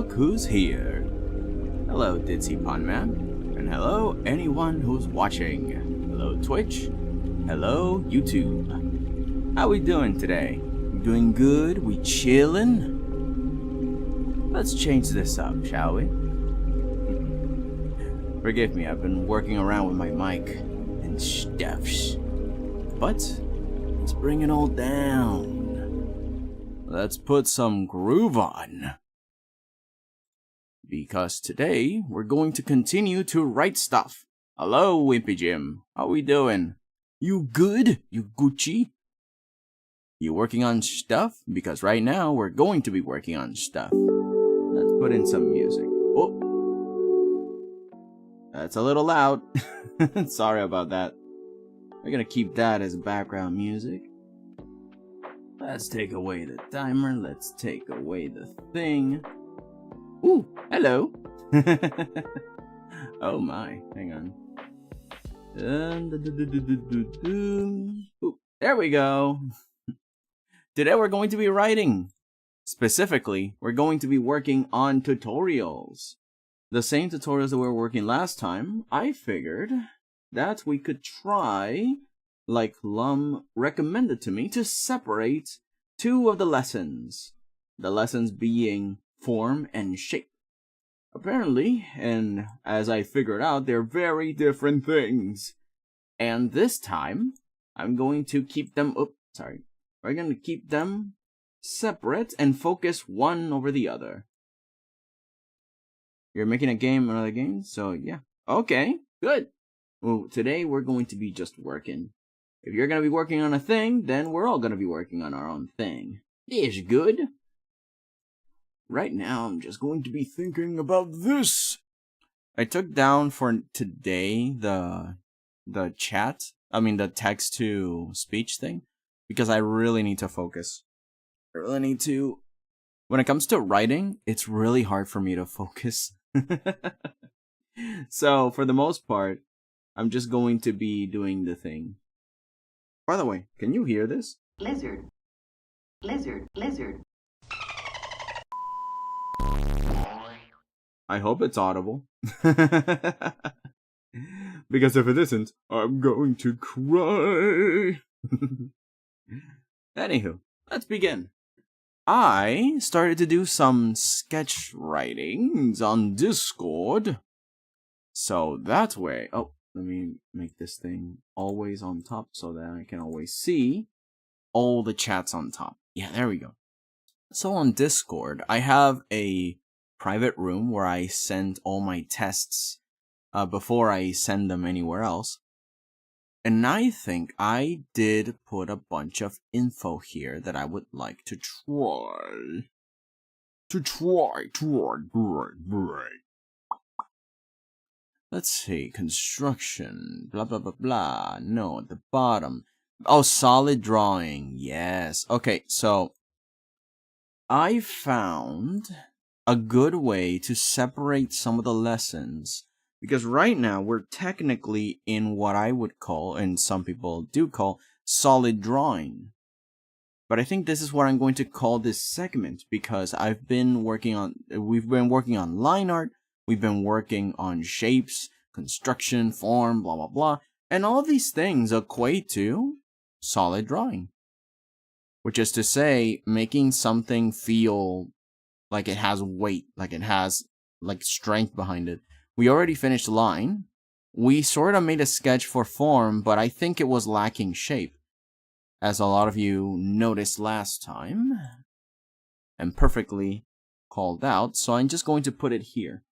look who's here. Hello, Ditzy Pondman. And hello, anyone who's watching. Hello, Twitch. Hello, YouTube. How we doing today? We doing good? We chillin'? Let's change this up, shall we? Forgive me, I've been working around with my mic and stuffs. But let's bring it all down. Let's put some groove on. Because today, we're going to continue to write stuff. Hello, Wimpy Jim. How we doing? You good? You Gucci? You working on stuff? Because right now, we're going to be working on stuff. Let's put in some music. Oh! That's a little loud. Sorry about that. We're gonna keep that as background music. Let's take away the timer. Let's take away the thing. Ooh, hello. Oh my, hang on. Ooh, there we go. Today we're going to be writing. Specifically, we're going to be working on tutorials. The same tutorials that we were working last time. I figured that we could try, like Lum recommended to me, to separate two of the lessons. The lessons being form and shape. Apparently, and as I figured out, they're very different things. And this time, I'm going to keep them we're going to keep them separate and focus one over the other. You're making a game, another game? So yeah. Okay, good. Well, today we're going to be just working. If you're going to be working on a thing, then we're all going to be working on our own thing. Is good. Right now, I'm just going to be thinking about this. I took down for today the text to speech thing, because I really need to focus. I really need to. When it comes to writing, it's really hard for me to focus. So, for the most part, I'm just going to be doing the thing. By the way, can you hear this? Lizard. Lizard. Lizard. I hope it's audible. Because if it isn't, I'm going to cry. Anywho, let's begin. I started to do some sketch writings on Discord. So that way, oh, let me make this thing always on top so that I can always see all the chats on top. Yeah, there we go. So on Discord, I have a private room where I send all my tests before I send them anywhere else. And I think I did put a bunch of info here that I would like to try. Let's see, construction, blah, blah, blah, blah. No, at the bottom. Oh, solid drawing, yes. Okay, so I found a good way to separate some of the lessons. Because right now, we're technically in what I would call, and some people do call, solid drawing. But I think this is what I'm going to call this segment, because we've been working on line art, we've been working on shapes, construction, form, blah, blah, blah. And all these things equate to solid drawing. Which is to say, making something feel like it has weight, like it has strength behind it. We already finished the line. We sort of made a sketch for form, but I think it was lacking shape. As a lot of you noticed last time. And perfectly called out. So I'm just going to put it here.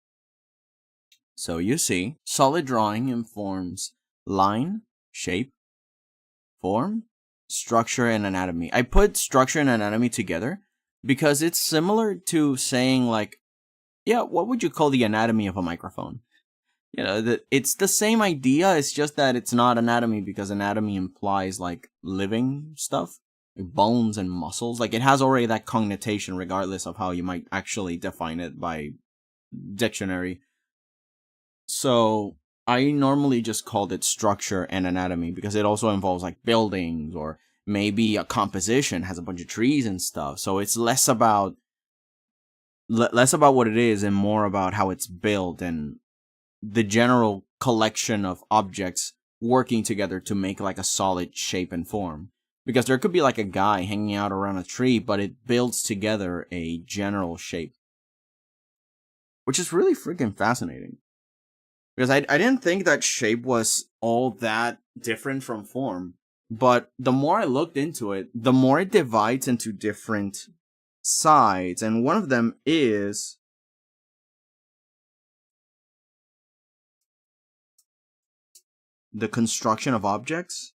So you see, solid drawing informs line, shape, form, structure, and anatomy. I put structure and anatomy together because it's similar to saying like, yeah, what would you call the anatomy of a microphone? You know, it's the same idea, it's just that it's not anatomy because anatomy implies, like, living stuff. Like bones and muscles. Like, it has already that connotation regardless of how you might actually define it by dictionary. So, I normally just called it structure and anatomy because it also involves, like, buildings or maybe a composition has a bunch of trees and stuff. So, it's less about less about what it is and more about how it's built and the general collection of objects working together to make like a solid shape and form. Because there could be like a guy hanging out around a tree, but it builds together a general shape. Which is really freaking fascinating. Because I didn't think that shape was all that different from form. But the more I looked into it, the more it divides into different sides. And one of them is the construction of objects.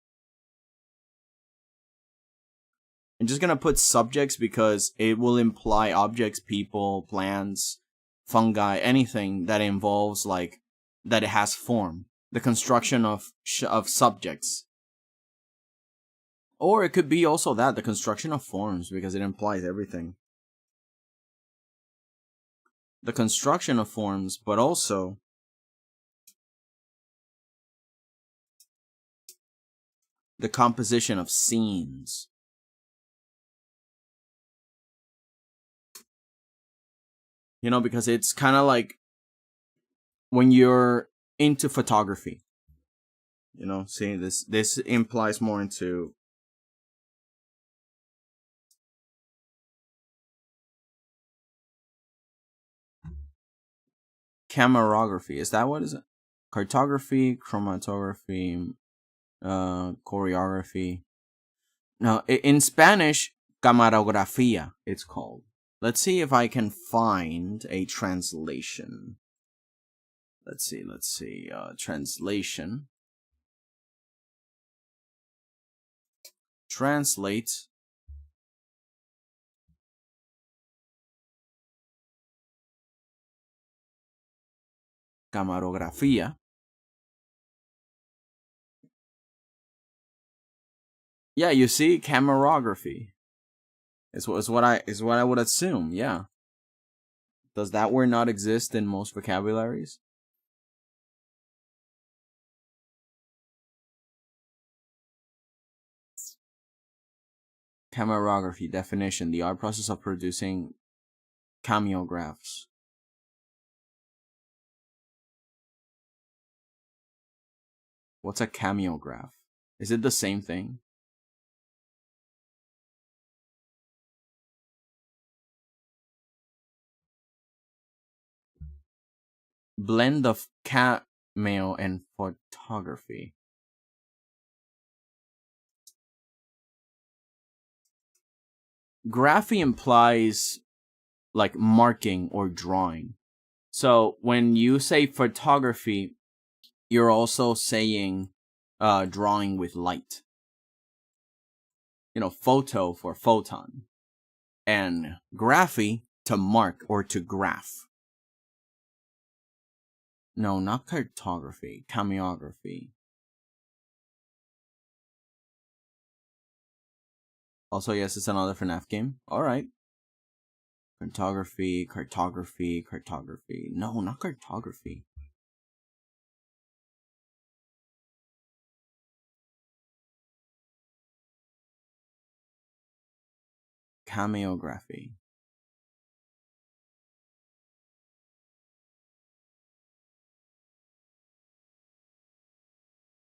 I'm just gonna put subjects because it will imply objects, people, plants, fungi, anything that involves like that it has form. The construction of subjects. Or it could be also that, the construction of forms, because it implies everything. The construction of forms, but also the composition of scenes. You know, because it's kind of like when you're into photography. You know, see, this implies more into camerography. Is that what is it? Cartography, chromatography, choreography. No, in Spanish, camarografía it's called. Let's see if I can find a translation. Let's see, translation. Translate. Camarografía. Yeah, you see, camerography is what I would assume. Yeah. Does that word not exist in most vocabularies? Camerography definition: the art process of producing cameographs. What's a cameograph? Is it the same thing? Blend of cameo and photography. Graphy implies like marking or drawing. So when you say photography, you're also saying drawing with light. You know, photo for photon. And graphy to mark or to graph. No, not cartography, cameography. Also, yes, it's another FNAF game. Alright. Cartography. No, not cartography. Cameography.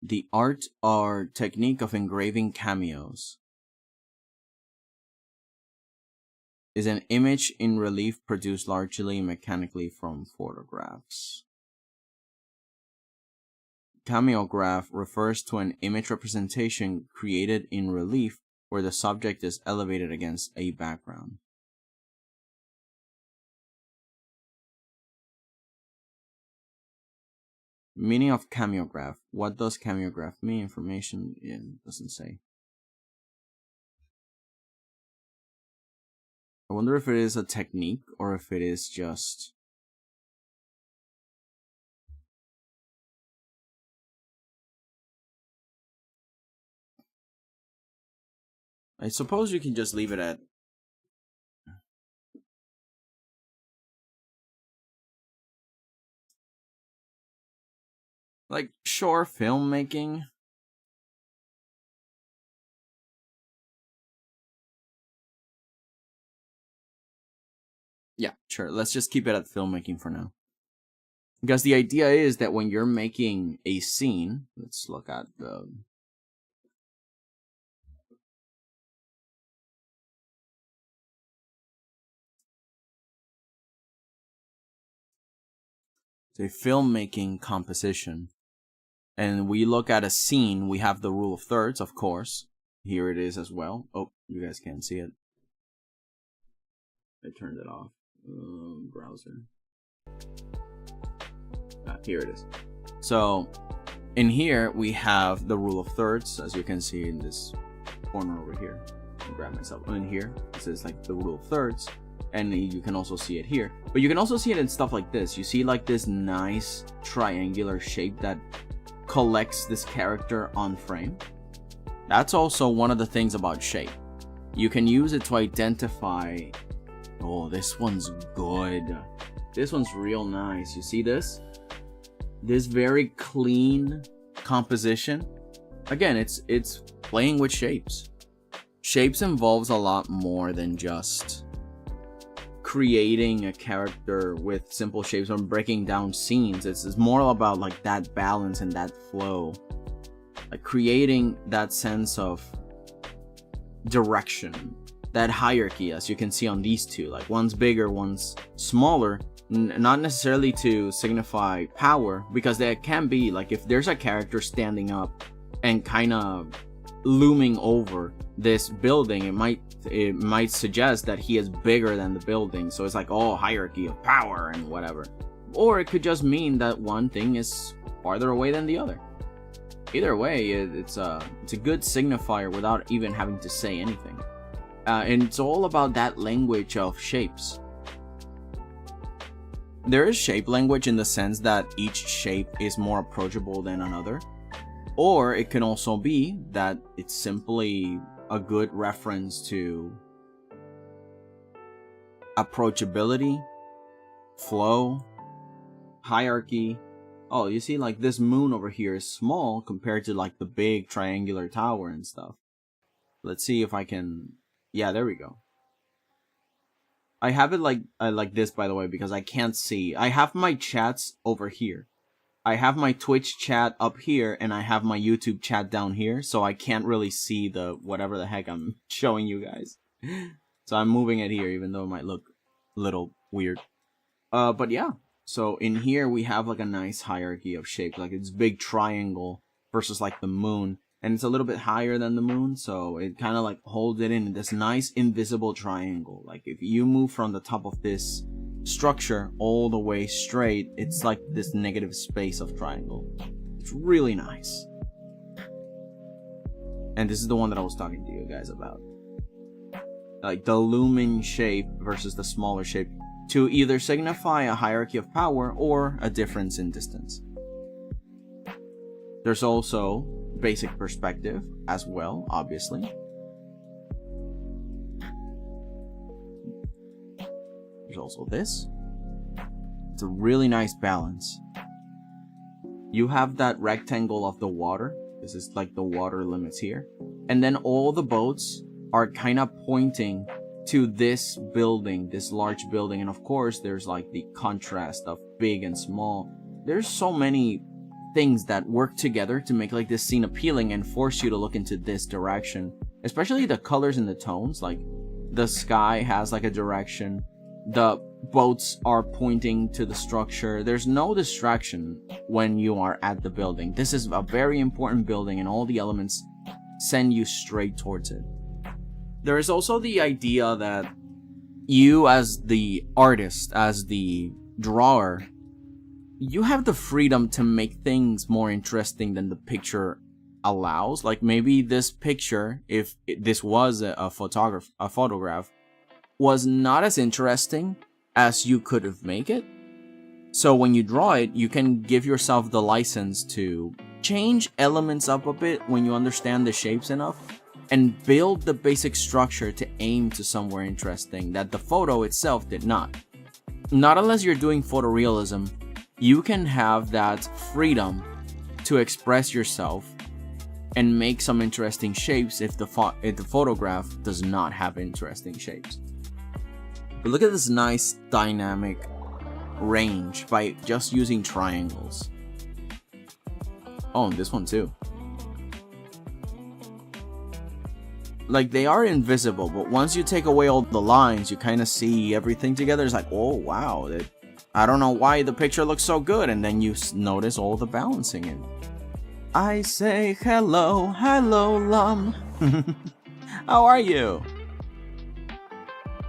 The art or technique of engraving cameos is an image in relief produced largely mechanically from photographs. Cameograph refers to an image representation created in relief where the subject is elevated against a background. Meaning of cameograph. What does cameograph mean? Information doesn't say. I wonder if it is a technique or if it is just... I suppose you can just leave it at... like, sure, filmmaking. Yeah, sure. Let's just keep it at filmmaking for now. Because the idea is that when you're making a scene, let's look at the... It's a filmmaking composition. And we look at a scene, we have the rule of thirds, of course. Here it is as well. Oh, you guys can't see it. I turned it off. Browser. Here it is. So in here we have the rule of thirds, as you can see in this corner over here. I'll grab myself in here. This is like the rule of thirds, and you can also see it here. But you can also see it in stuff like this. You see like this nice triangular shape that collects this character on frame. That's also one of the things about shape. You can use it to identify. Oh, this one's good. This one's real nice. You see this? This very clean composition. Again, it's playing with shapes. Shapes involves a lot more than just creating a character with simple shapes or breaking down scenes. It's more about like that balance and that flow. Like creating that sense of direction, that hierarchy, as you can see on these two. Like one's bigger, one's smaller. Not necessarily to signify power, because there can be, like, if there's a character standing up and kind of looming over this building, it might suggest that he is bigger than the building. So it's like, oh, hierarchy of power and whatever. Or it could just mean that one thing is farther away than the other. Either way, it's a good signifier without even having to say anything. And it's all about that language of shapes. There is shape language in the sense that each shape is more approachable than another. Or it can also be that it's simply a good reference to approachability, flow, hierarchy. Oh, you see, like this moon over here is small compared to like the big triangular tower and stuff. Let's see if I can... Yeah, there we go. I have it like this, by the way, because I can't see. I have my chats over here. I have my Twitch chat up here, and I have my YouTube chat down here, so I can't really see the whatever the heck I'm showing you guys. So I'm moving it here, even though it might look a little weird. But yeah. So in here, we have like a nice hierarchy of shapes. Like it's big triangle versus like the moon. And it's a little bit higher than the moon, so it kind of like holds it in this nice invisible triangle. Like if you move from the top of this structure all the way straight, it's like this negative space of triangle. It's really nice. And this is the one that I was talking to you guys about. Like the looming shape versus the smaller shape, to either signify a hierarchy of power or a difference in distance. There's also basic perspective as well, obviously. There's also this. It's a really nice balance. You have that rectangle of the water. This is like the water limits here. And then all the boats are kind of pointing to this building, this large building. And of course, there's like the contrast of big and small. There's so many things that work together to make like this scene appealing and force you to look into this direction, especially the colors and the tones. Like the sky has like a direction, the boats are pointing to the structure. There's no distraction when you are at the building. This is a very important building, and all the elements send you straight towards it. There is also the idea that you, as the artist, as the drawer, you have the freedom to make things more interesting than the picture allows. Like maybe this picture, if this was a photograph, was not as interesting as you could have made it. So when you draw it, you can give yourself the license to change elements up a bit when you understand the shapes enough, and build the basic structure to aim to somewhere interesting that the photo itself did not. Not unless you're doing photorealism. You can have that freedom to express yourself and make some interesting shapes if the photograph does not have interesting shapes. But look at this nice dynamic range by just using triangles. Oh, and this one too. Like, they are invisible, but once you take away all the lines, you kind of see everything together. It's like, oh wow, I don't know why the picture looks so good, and then you notice all the balancing in. I say hello, hello, lum. How are you?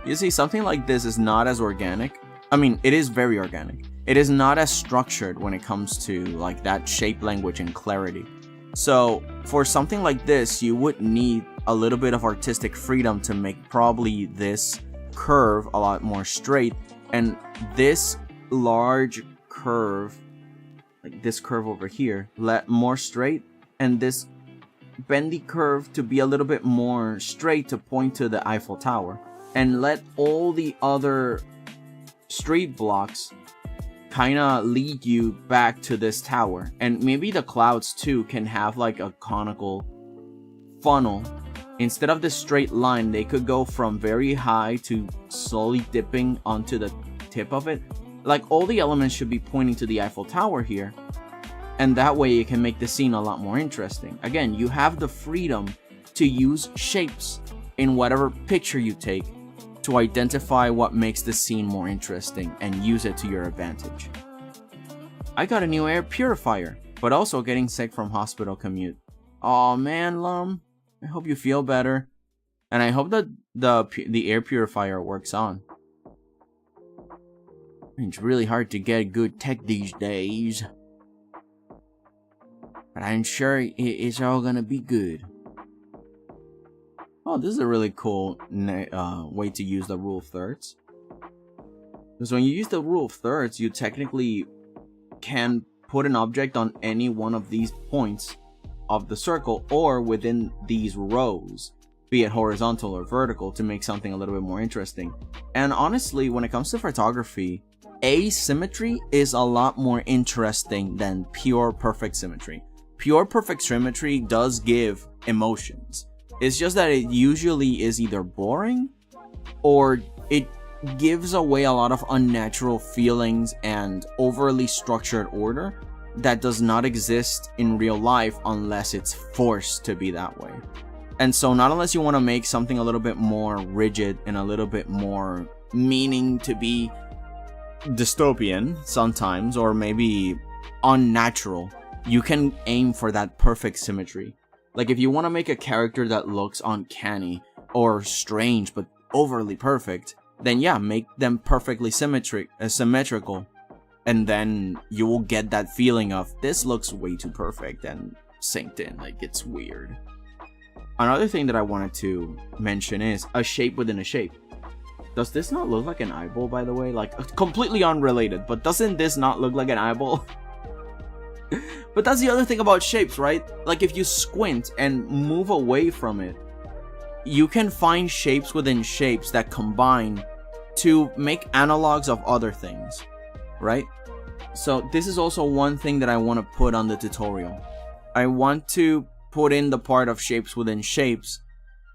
You see, something like this is not as organic. I mean, it is very organic. It is not as structured when it comes to like that shape language and clarity. So for something like this, you would need a little bit of artistic freedom to make probably this curve a lot more straight, and this large curve, like this curve over here, let more straight, and this bendy curve to be a little bit more straight to point to the Eiffel Tower, and let all the other street blocks kind of lead you back to this tower. And maybe the clouds too can have like a conical funnel. Instead of this straight line, they could go from very high to slowly dipping onto the tip of it. Like, all the elements should be pointing to the Eiffel Tower here, and that way you can make the scene a lot more interesting. Again, you have the freedom to use shapes in whatever picture you take to identify what makes the scene more interesting and use it to your advantage. I got a new air purifier, but also getting sick from hospital commute. Aw man, Lum, I hope you feel better, and I hope that the air purifier works on. It's really hard to get good tech these days, but I'm sure it's all gonna be good. Oh, this is a really cool way to use the rule of thirds. Because when you use the rule of thirds, you technically can put an object on any one of these points of the circle or within these rows, be it horizontal or vertical, to make something a little bit more interesting. And honestly, when it comes to photography, asymmetry is a lot more interesting than pure perfect symmetry. Pure perfect symmetry does give emotions. It's just that it usually is either boring or it gives away a lot of unnatural feelings and overly structured order that does not exist in real life unless it's forced to be that way. And so not unless you want to make something a little bit more rigid and a little bit more meaning to be dystopian sometimes, or maybe unnatural, you can aim for that perfect symmetry. Like, if you want to make a character that looks uncanny or strange but overly perfect, then yeah, make them perfectly symmetrical, and then you will get that feeling of this looks way too perfect and synced in, like it's weird. Another thing that I wanted to mention is a shape within a shape. Does this not look like an eyeball, by the way? Like, completely unrelated, but doesn't this not look like an eyeball? But that's the other thing about shapes, right? Like, if you squint and move away from it, you can find shapes within shapes that combine to make analogs of other things, right? So this is also one thing that I want to put on the tutorial. I want to put in the part of shapes within shapes,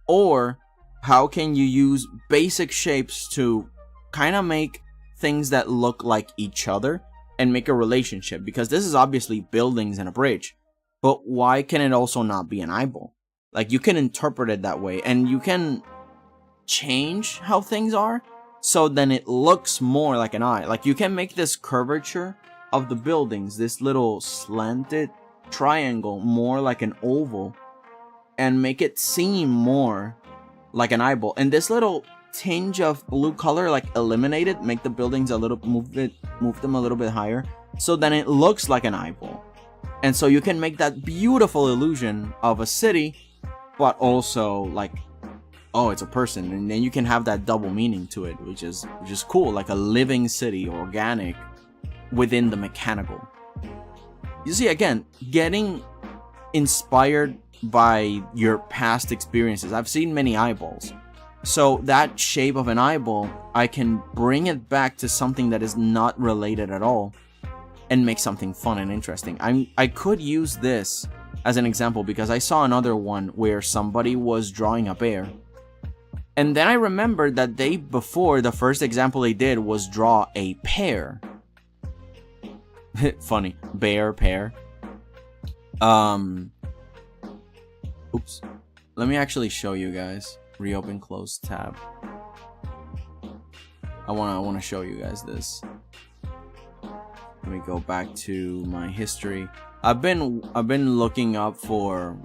or how can you use basic shapes to kind of make things that look like each other and make a relationship, because this is obviously buildings and a bridge, but why can it also not be an eyeball? Like, you can interpret it that way, and you can change how things are so then it looks more like an eye. Like, you can make this curvature of the buildings, this little slanted triangle, more like an oval, and make it seem more like an eyeball. And this little tinge of blue color, like, eliminate it, make the buildings a little, move them a little bit higher, so then it looks like an eyeball. And so you can make that beautiful illusion of a city, but also like, oh, it's a person, and then you can have that double meaning to it, which is cool, like a living city, organic within the mechanical. You see, again, getting inspired by your past experiences. I've seen many eyeballs. So that shape of an eyeball, I can bring it back to something that is not related at all and make something fun and interesting. I could use this as an example because I saw another one where somebody was drawing a bear And then I remembered that before, the first example they did was draw a pear. Funny. Bear, pear. Oops. Let me actually show you guys. Reopen, close tab. I wanna show you guys this. Let me go back to my history. I've been looking up for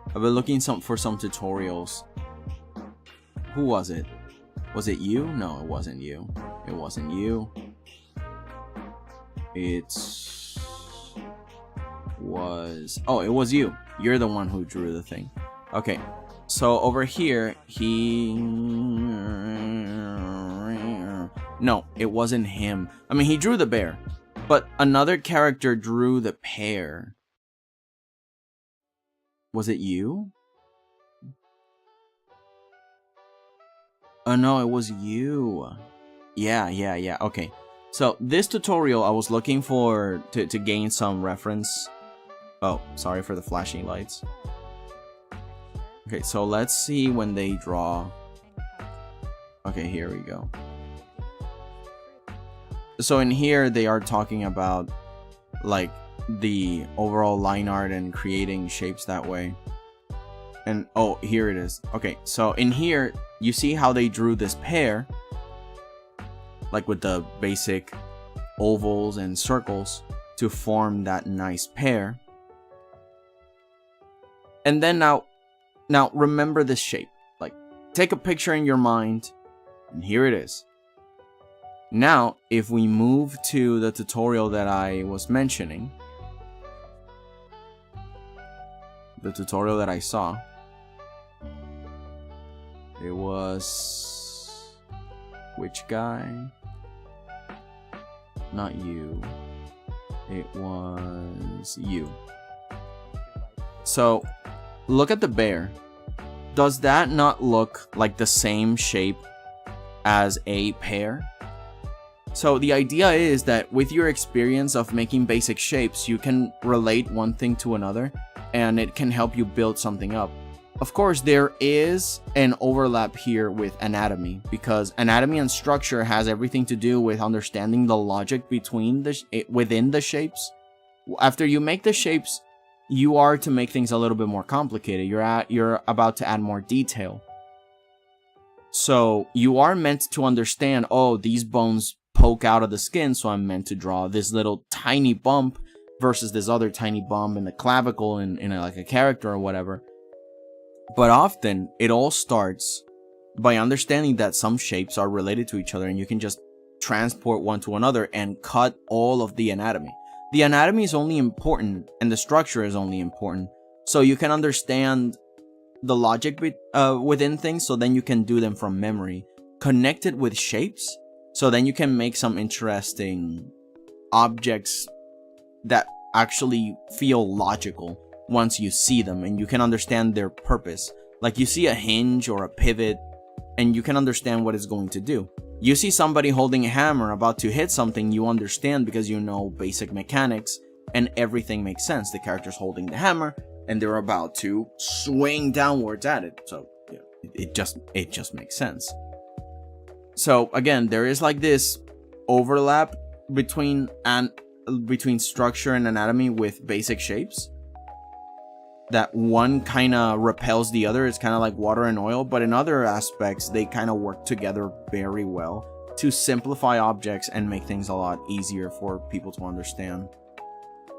I've been looking for some tutorials. Who was it? Was it you? No, it wasn't you. It wasn't you. It was you. You're the one who drew the thing. Okay. So over here, no, it wasn't him. I mean, he drew the bear, but another character drew the pear. Was it you? Oh no, it was you. Yeah. Okay. So this tutorial, I was looking for to gain some reference. Oh, sorry for the flashing lights. Okay, so let's see when they draw. Okay, here we go. So in here, they are talking about like the overall line art and creating shapes that way. And oh, here it is. Okay, so in here, you see how they drew this pear, like with the basic ovals and circles to form that nice pear. And then now remember this shape. Like, take a picture in your mind, and here it is. Now, if we move to the tutorial that I was mentioning, the tutorial that I saw, it was which guy? Not you. It was you. So, look at the bear. Does that not look like the same shape as a pear? So the idea is that with your experience of making basic shapes, you can relate one thing to another, and it can help you build something up. Of course, there is an overlap here with anatomy, because anatomy and structure has everything to do with understanding the logic between within the shapes. After you make the shapes, you are to make things a little bit more complicated. You're about to add more detail. So you are meant to understand, oh, these bones poke out of the skin, so I'm meant to draw this little tiny bump versus this other tiny bump in the clavicle in like a character or whatever. But often, it all starts by understanding that some shapes are related to each other, and you can just transport one to another and cut all of the anatomy. The anatomy is only important, and the structure is only important, so you can understand the logic within things, so then you can do them from memory. Connect it with shapes, so then you can make some interesting objects that actually feel logical once you see them, and you can understand their purpose. Like, you see a hinge or a pivot, and you can understand what it's going to do. You see somebody holding a hammer about to hit something, you understand because you know basic mechanics, and everything makes sense. The character's holding the hammer, and they're about to swing downwards at it. So yeah, it just makes sense. So again, there is like this overlap between structure and anatomy with basic shapes, that one kind of repels the other. It's kind of like water and oil, but in other aspects, they kind of work together very well to simplify objects and make things a lot easier for people to understand.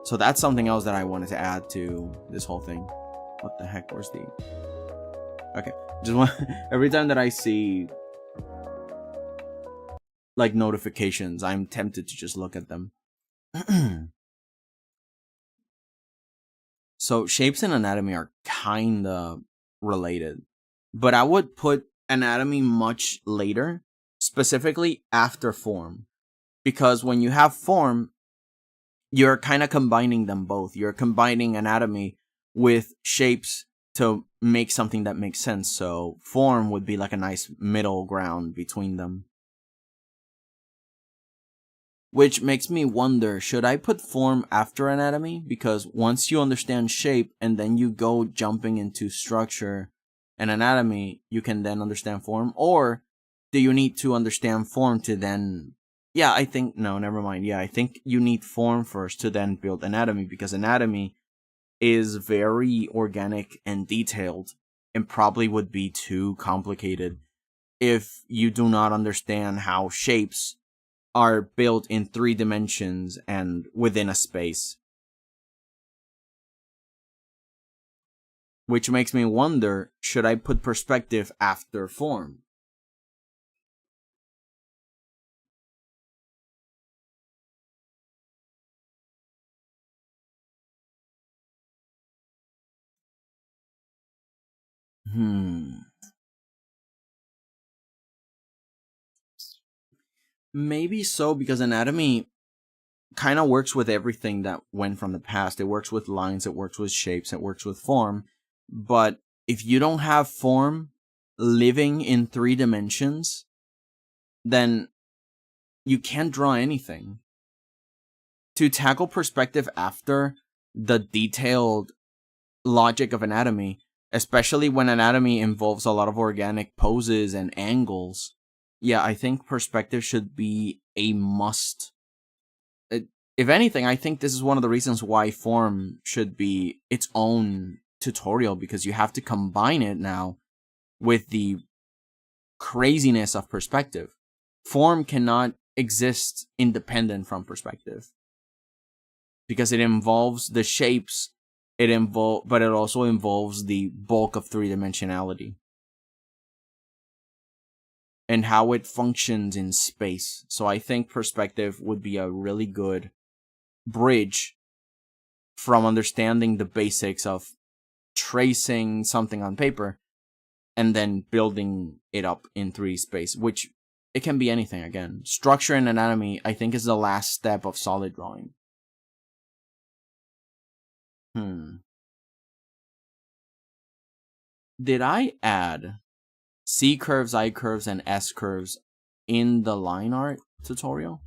So that's something else that I wanted to add to this whole thing. What the heck? Where's the... Okay. Every time that I see like notifications, I'm tempted to just look at them. So shapes and anatomy are kinda related, but I would put anatomy much later, specifically after form, because when you have form, you're kind of combining them both. You're combining anatomy with shapes to make something that makes sense. So form would be like a nice middle ground between them. Which makes me wonder, should I put form after anatomy? Because once you understand shape and then you go jumping into structure and anatomy, you can then understand form? Or do you need to understand form to then... Yeah, I think... No, never mind. Yeah, I think you need form first to then build anatomy, because anatomy is very organic and detailed and probably would be too complicated if you do not understand how shapes are built in 3 dimensions and within a space. Which makes me wonder, should I put perspective after form? Maybe so, because anatomy kind of works with everything that went from the past. It works with lines, it works with shapes, it works with form. But if you don't have form living in 3 dimensions, then you can't draw anything. To tackle perspective after the detailed logic of anatomy, especially when anatomy involves a lot of organic poses and angles, yeah, I think perspective should be a must. If anything, I think this is one of the reasons why form should be its own tutorial, because you have to combine it now with the craziness of perspective. Form cannot exist independent from perspective, because it involves the shapes, but it also involves the bulk of 3-dimensionality and how it functions in space. So I think perspective would be a really good bridge from understanding the basics of tracing something on paper and then building it up in 3D space, which it can be anything. Again, structure and anatomy, I think, is the last step of solid drawing. Did I add C curves, I curves, and S curves in the line art tutorial?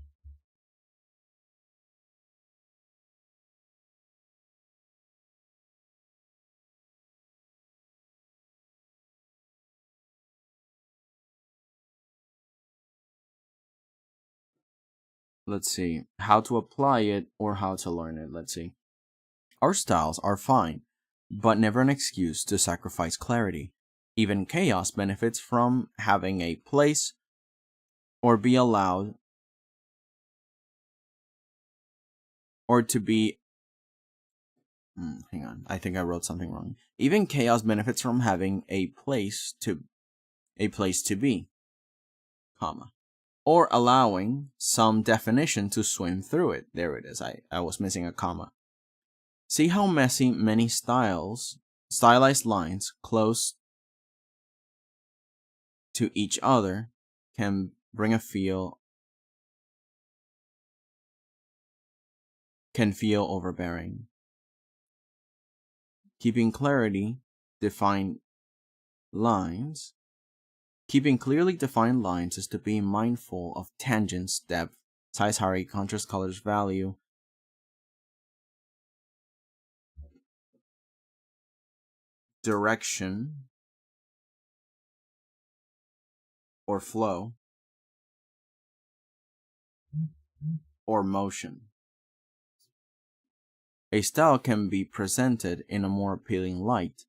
Let's see. How to apply it or how to learn it. Let's see. Our styles are fine, but never an excuse to sacrifice clarity. Even chaos benefits from having a place or be allowed or to be... hang on, I think I wrote something wrong. Even chaos benefits from having a place to be, comma, or allowing some definition to swim through it. There it is. I was missing a comma. See how messy many stylized lines close to each other can bring a feel overbearing. Keeping clearly defined lines is to be mindful of tangents, depth, size, hierarchy, contrast, colors, value, direction, or flow, or motion. A style can be presented in a more appealing light.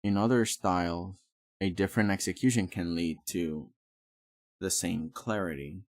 In other styles, a different execution can lead to the same clarity.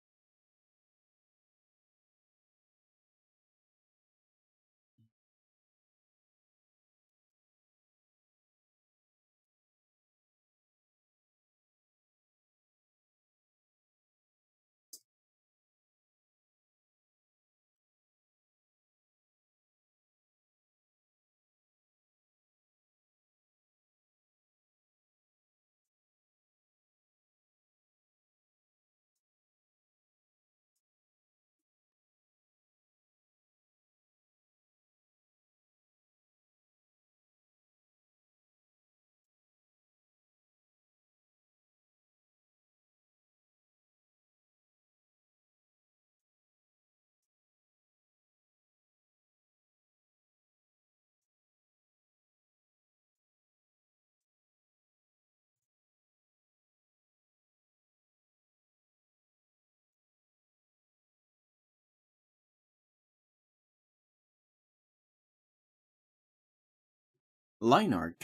line art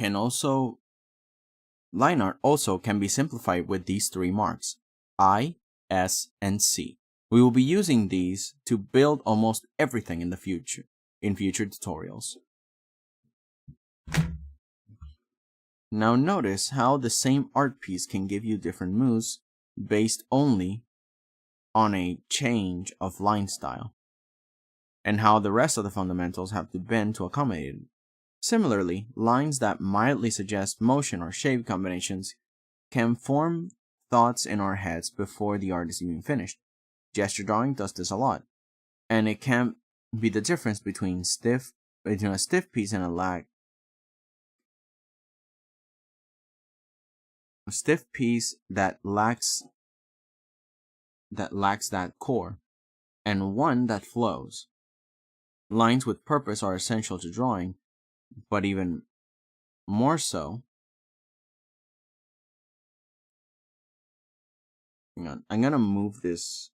also can be simplified with these three marks, I, S, and C. We will be using these to build almost everything in future tutorials. Now notice how the same art piece can give you different moves based only on a change of line style, and how the rest of the fundamentals have to bend to accommodate it. Similarly, lines that mildly suggest motion or shape combinations can form thoughts in our heads before the art is even finished. Gesture drawing does this a lot, and it can be the difference between a stiff piece and a stiff piece that lacks that core, and one that flows. Lines with purpose are essential to drawing, but even more so. Hang on, I'm gonna move this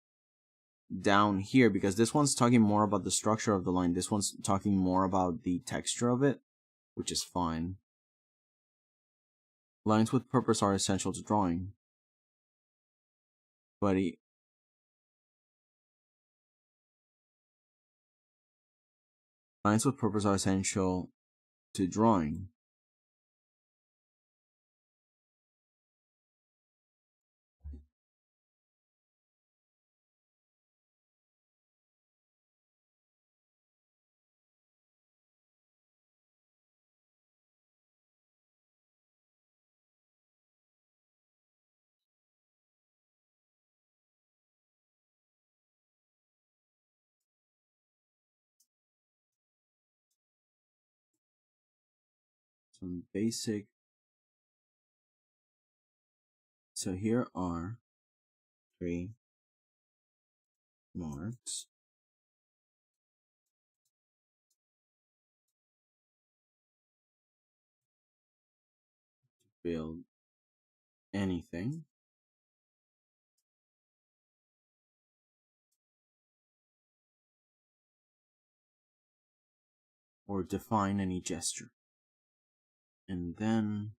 down here because this one's talking more about the structure of the line. This one's talking more about the texture of it, which is fine. Lines with purpose are essential to drawing, but lines with purpose are essential to drawing. Some basic. So here are 3 marks. Build anything. Or define any gesture. And then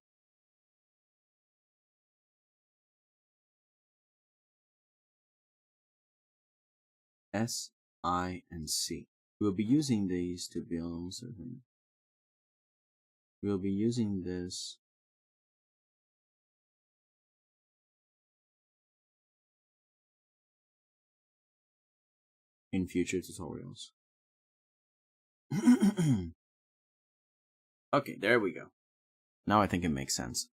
S, I, and C. We'll be using these to build something. We'll be using this in future tutorials. Okay, there we go. Now I think it makes sense.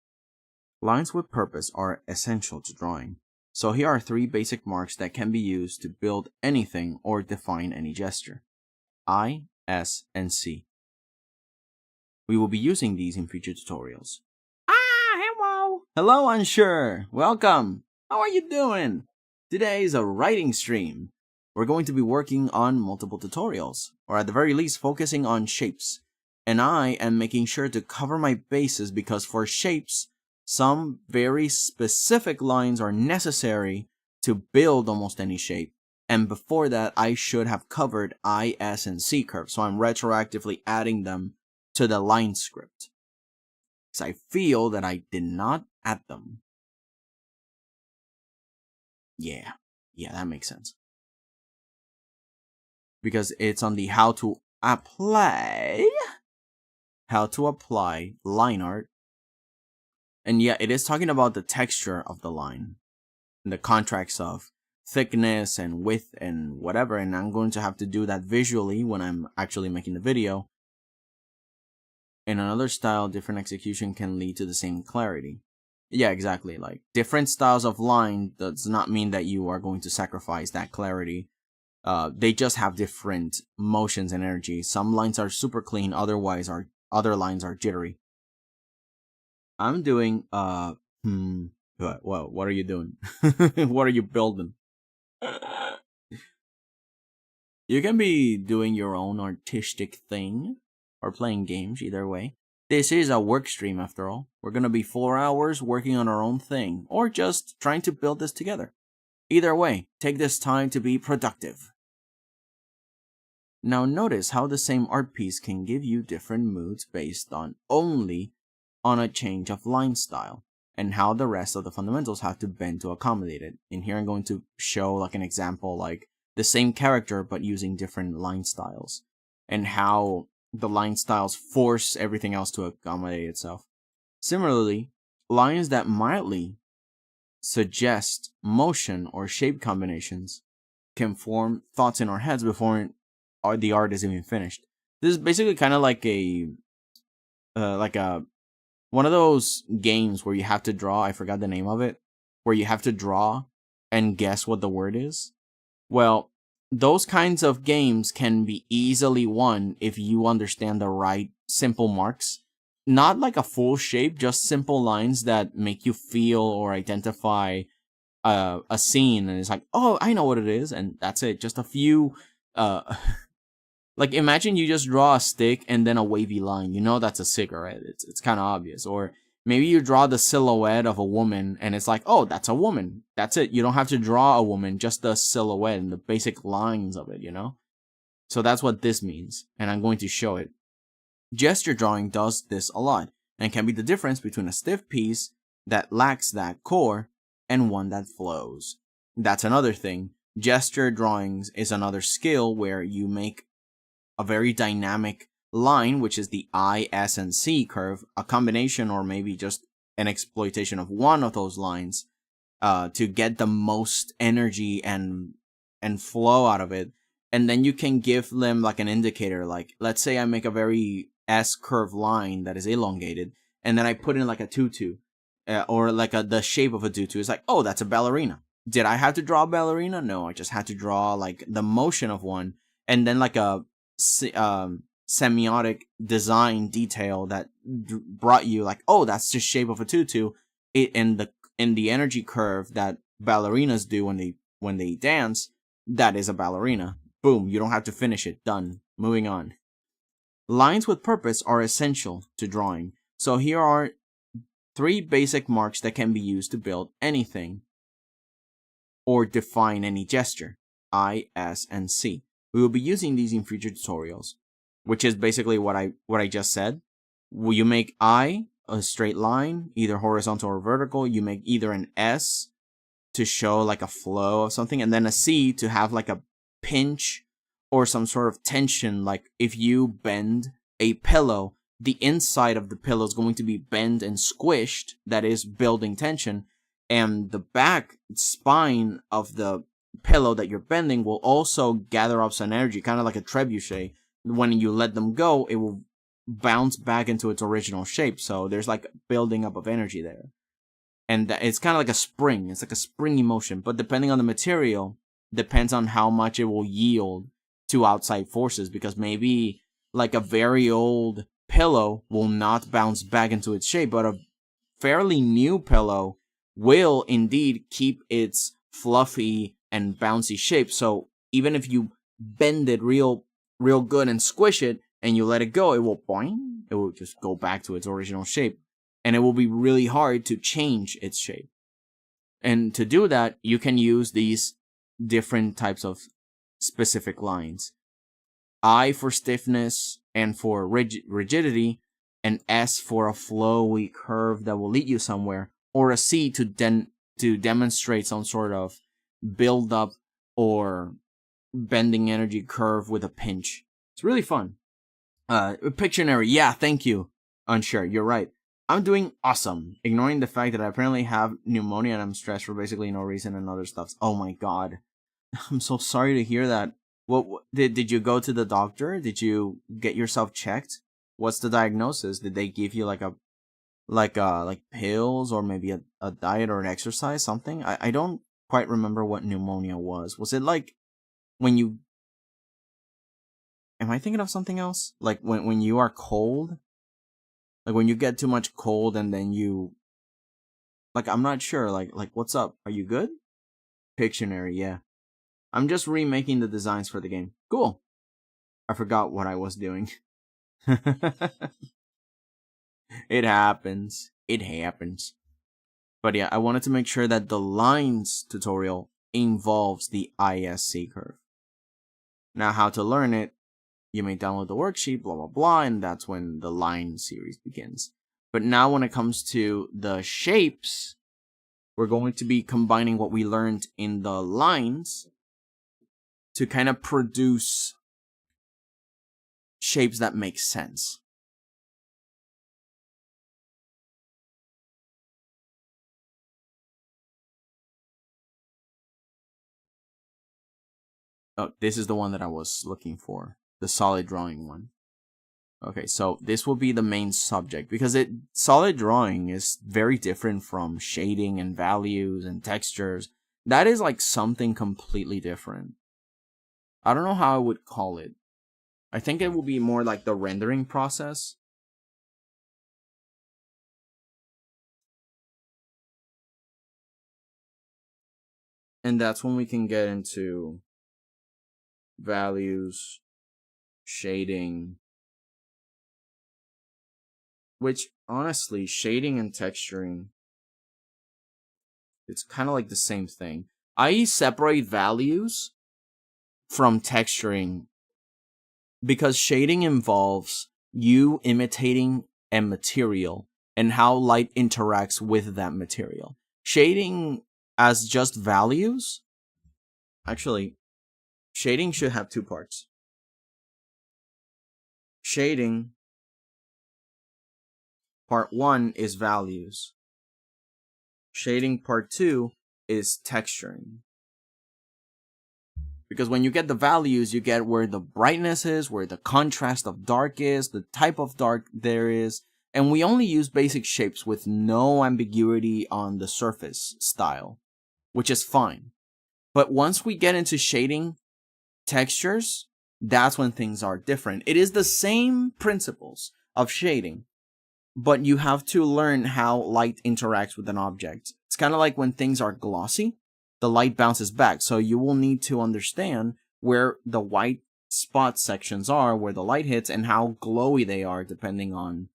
Lines with purpose are essential to drawing. So here are 3 basic marks that can be used to build anything or define any gesture. I, S, and C. We will be using these in future tutorials. Hello! Hello, Unsure! Welcome! How are you doing? Today is a writing stream. We're going to be working on multiple tutorials, or at the very least focusing on shapes. And I am making sure to cover my bases because for shapes, some very specific lines are necessary to build almost any shape. And before that, I should have covered I, S, and C curves, so I'm retroactively adding them to the line script. Because I feel that I did not add them. Yeah, that makes sense. Because it's on the how to apply line art. And yeah, it is talking about the texture of the line, and the contracts of thickness and width and whatever, and I'm going to have to do that visually when I'm actually making the video. In another style, different execution can lead to the same clarity. Yeah, exactly. Like, different styles of line does not mean that you are going to sacrifice that clarity. They just have different motions and energy. Some lines are super clean, other lines are jittery. I'm doing, what are you doing? What are you building? You can be doing your own artistic thing, or playing games, either way. This is a work stream after all. We're gonna be 4 hours working on our own thing, or just trying to build this together. Either way, take this time to be productive. Now notice how the same art piece can give you different moods based on only on a change of line style, and how the rest of the fundamentals have to bend to accommodate it. And here I'm going to show like an example, like the same character but using different line styles, and how the line styles force everything else to accommodate itself. Similarly, lines that mildly suggest motion or shape combinations can form thoughts in our heads before the art is even finished. This is basically kind of like a one of those games where you have to draw. I forgot the name of it. Where you have to draw and guess what the word is. Well, those kinds of games can be easily won if you understand the right simple marks. Not like a full shape, just simple lines that make you feel or identify a scene, and it's like, oh, I know what it is, and that's it. Just a few, like imagine you just draw a stick and then a wavy line. You know that's a cigarette. It's kind of obvious. Or maybe you draw the silhouette of a woman, and it's like, oh, that's a woman. That's it. You don't have to draw a woman, just the silhouette and the basic lines of it, you know? So that's what this means, and I'm going to show it. Gesture drawing does this a lot, and can be the difference between a stiff piece that lacks that core and one that flows. That's another thing. Gesture drawings is another skill where you make a very dynamic line, which is the I, S, and C curve, a combination or maybe just an exploitation of one of those lines to get the most energy and flow out of it. And then you can give them like an indicator, like let's say I make a very S curve line that is elongated, and then I put in like a tutu or like the shape of a tutu. It's like, oh, that's a ballerina. Did I have to draw a ballerina? No, I just had to draw like the motion of one, and then like a semiotic design detail that brought you like, oh, that's the shape of a tutu. In the energy curve that ballerinas do when they dance, that is a ballerina. Boom, you don't have to finish it. Done. Moving on. Lines with purpose are essential to drawing. So here are 3 basic marks that can be used to build anything or define any gesture. I, S, and C. We will be using these in future tutorials, which is basically what I just said. You make I a straight line, either horizontal or vertical. You make either an S to show like a flow of something, and then a C to have like a pinch or some sort of tension. Like if you bend a pillow, the inside of the pillow is going to be bent and squished, that is building tension, and the back spine of the pillow that you're bending will also gather up some energy, kind of like a trebuchet. When you let them go, it will bounce back into its original shape. So there's like building up of energy there, and it's kind of like a spring. It's like a springy motion, but depending on the material, depends on how much it will yield to outside forces, because maybe like a very old pillow will not bounce back into its shape, but a fairly new pillow will indeed keep its fluffy and bouncy shape. So even if you bend it real good and squish it and you let it go, it will boing, it will just go back to its original shape, and it will be really hard to change its shape. And to do that, you can use these different types of specific lines. I for stiffness and for rigidity, an S for a flowy curve that will lead you somewhere, or a C to demonstrate some sort of build up or bending energy curve with a pinch. It's really fun. Pictionary, yeah, thank you. Unsure, you're right. I'm doing awesome, ignoring the fact that I apparently have pneumonia and I'm stressed for basically no reason and other stuff. Oh my god. I'm so sorry to hear that. What did you go to the doctor? Did you get yourself checked? What's the diagnosis? Did they give you like pills or maybe a diet or an exercise, something? I don't quite remember what pneumonia was. Was it like when you... Am I thinking of something else? Like when you are cold? Like when you get too much cold and then you... Like, I'm not sure. Like what's up? Are you good? Pictionary, yeah. I'm just remaking the designs for the game. Cool. I forgot what I was doing. It happens. It happens. But yeah, I wanted to make sure that the lines tutorial involves the ISC curve. Now, how to learn it you may download the worksheet, blah, blah, blah, and that's when the line series begins. But now when it comes to the shapes, we're going to be combining what we learned in the lines to kind of produce shapes that make sense. Oh, this is the one that I was looking for, the solid drawing one. Okay, so this will be the main subject because solid drawing is very different from shading and values and textures. That is like something completely different. I don't know how I would call it. I think it will be more like the rendering process. And that's when we can get into values, shading, which honestly, shading and texturing, it's kind of like the same thing. I separate values from texturing because shading involves you imitating a material and how light interacts with that material. Shading as just values, actually, shading should have two parts. Shading, part 1 is values. Shading part 2 is texturing. Because when you get the values, you get where the brightness is, where the contrast of dark is, the type of dark there is, and we only use basic shapes with no ambiguity on the surface style, which is fine. But once we get into shading textures, that's when things are different. It is the same principles of shading, but you have to learn how light interacts with an object. It's kind of like when things are glossy, the light bounces back. So you will need to understand where the white spot sections are, where the light hits, and how glowy they are depending on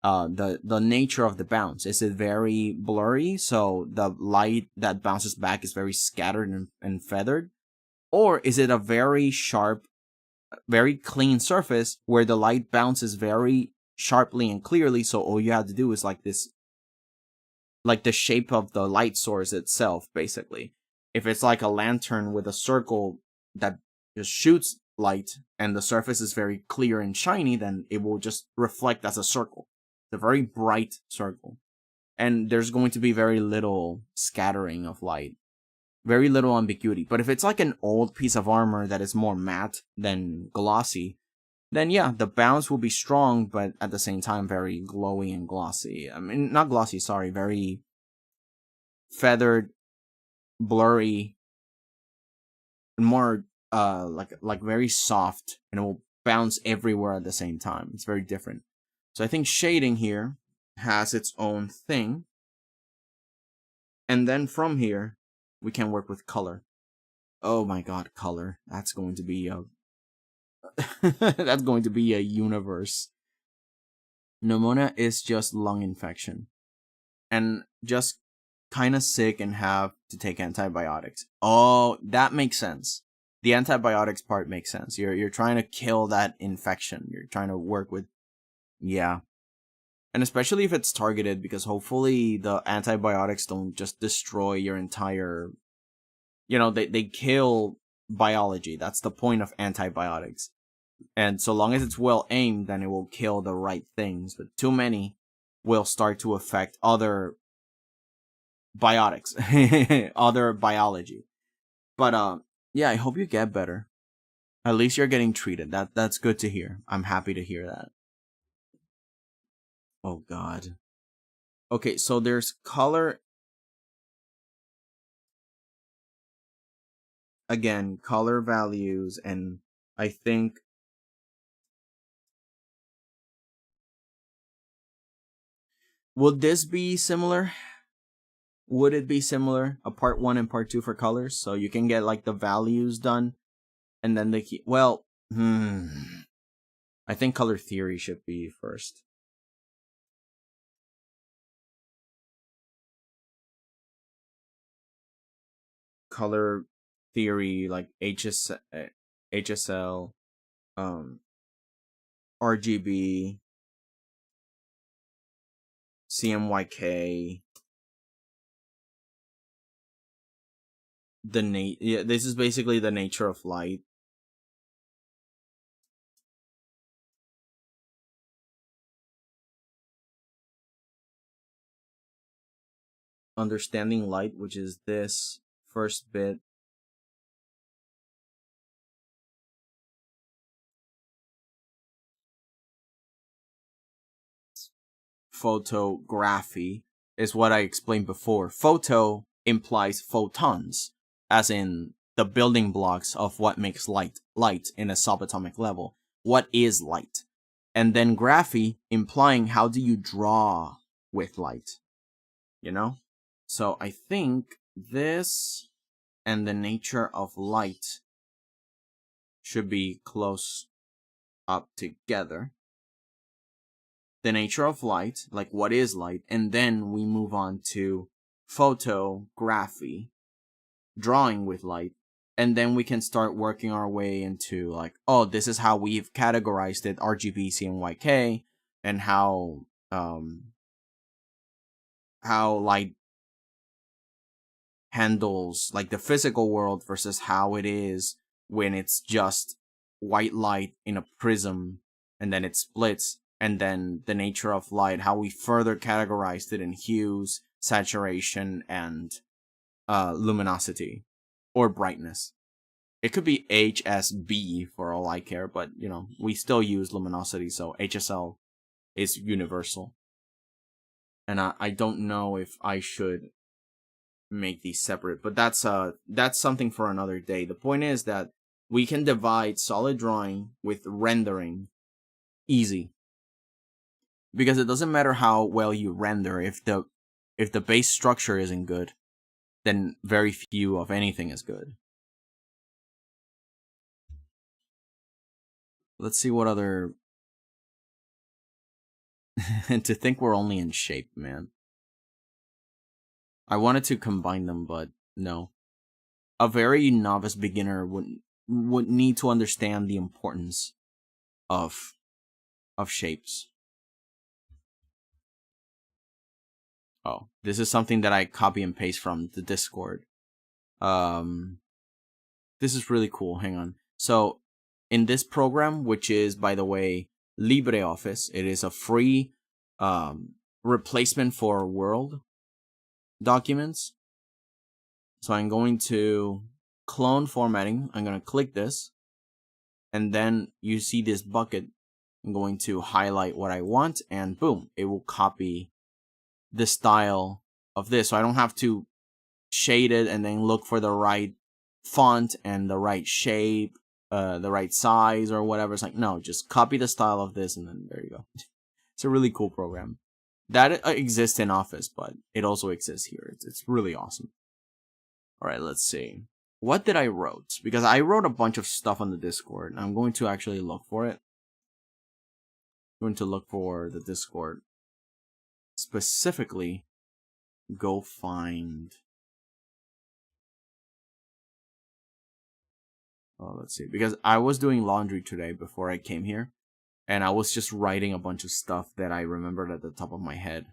the nature of the bounce. Is it very blurry, so the light that bounces back is very scattered and feathered? Or is it a very sharp, very clean surface where the light bounces very sharply and clearly, so all you have to do is like this, like the shape of the light source itself, basically. If it's like a lantern with a circle that just shoots light and the surface is very clear and shiny, then it will just reflect as a circle. It's a very bright circle. And there's going to be very little scattering of light. Very little ambiguity. But if it's like an old piece of armor that is more matte than glossy, then yeah, the bounce will be strong, but at the same time very glowy and glossy. I mean, not glossy, sorry, very feathered, blurry, more like very soft, and it will bounce everywhere at the same time. It's very different. So I think shading here has its own thing. And then from here, we can work with color. Oh my god, color. That's going to be a that's going to be a universe. Pneumonia is just lung infection. And just kind of sick and have to take antibiotics. Oh, that makes sense. The antibiotics part makes sense. You're trying to kill that infection. You're trying to work with, yeah. And especially if it's targeted, because hopefully the antibiotics don't just destroy your entire, they kill biology. That's the point of antibiotics. And so long as it's well aimed, then it will kill the right things. But too many will start to affect other biotics, other biology. But yeah, I hope you get better. At least you're getting treated. That's good to hear. I'm happy to hear that. Oh god. Okay, so there's color. Again, color values, and I think would this be similar? Would it be similar? A part 1 and part 2 for colors? So you can get like the values done and then the key. Well, I think color theory should be first. Color theory, like HSL, RGB, CMYK. This is basically the nature of light. Understanding light, which is this first bit. Photography is what I explained before. Photo implies photons, as in the building blocks of what makes light in a subatomic level. What is light? And then graphy implying how do you draw with light, you know? So I think this and the nature of light should be close up together. The nature of light, like what is light, and then we move on to photography, drawing with light, and then we can start working our way into like, oh, this is how we've categorized it, RGB, CMYK, and how light handles like the physical world versus how it is when it's just white light in a prism and then it splits. And then the nature of light, how we further categorized it in hues, saturation, and luminosity or brightness. It could be HSB for all I care, but you know, we still use luminosity, so HSL is universal. And I don't know if I should make these separate, but that's something for another day. The point is that we can divide solid drawing with rendering easy. Because it doesn't matter how well you render, if the base structure isn't good, then very few of anything is good. Let's see what other... And to think we're only in shape, man. I wanted to combine them, but no. A very novice beginner would need to understand the importance of shapes. Oh, this is something that I copy and paste from the Discord. This is really cool. Hang on. So, in this program, which is, by the way, LibreOffice, it is a free replacement for Word documents. So I'm going to clone formatting. I'm going to click this. And then you see this bucket. I'm going to highlight what I want. And boom, it will copy the style of this, so I don't have to shade it and then look for the right font and the right shape, the right size or whatever. It's like, no, just copy the style of this and then there you go. It's a really cool program that exists in Office, but it also exists here. It's really awesome. All right, let's see. What did I wrote? Because I wrote a bunch of stuff on the Discord and I'm going to actually look for it. I'm going to look for the Discord. Specifically, go find... Oh, let's see. Because I was doing laundry today before I came here. And I was just writing a bunch of stuff that I remembered at the top of my head.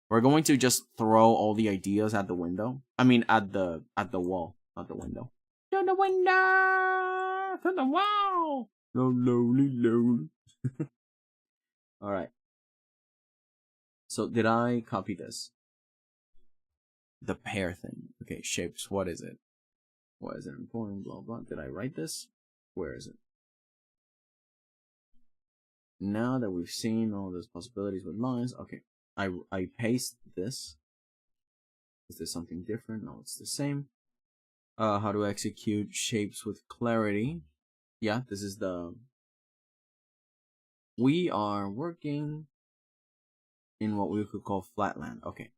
We're going to just throw all the ideas at the window. I mean, at the wall, not the window. To the window! To the wall! So lonely. Alright. So, did I copy this? The pair thing. Okay, shapes. What is it? What is it important? Blah, blah. Did I write this? Where is it? Now that we've seen all those possibilities with lines, okay. I paste this. Is this something different? No, it's the same. How to execute shapes with clarity. Yeah, this is the... We are working in what we could call flatland. Okay,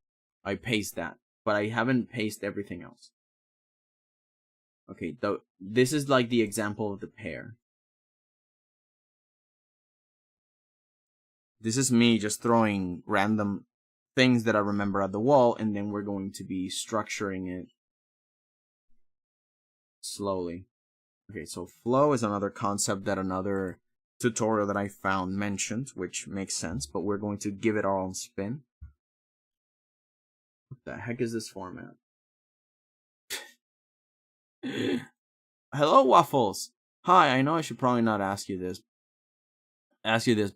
I paste that, but I haven't pasted everything else. Okay, this is like the example of the pair. This is me just throwing random things that I remember at the wall, and then we're going to be structuring it slowly. Okay, so flow is another concept that another tutorial that I found mentioned, which makes sense, but we're going to give it our own spin. What the heck is this format? Hello, Waffles. Hi, I know I should probably not ask you this,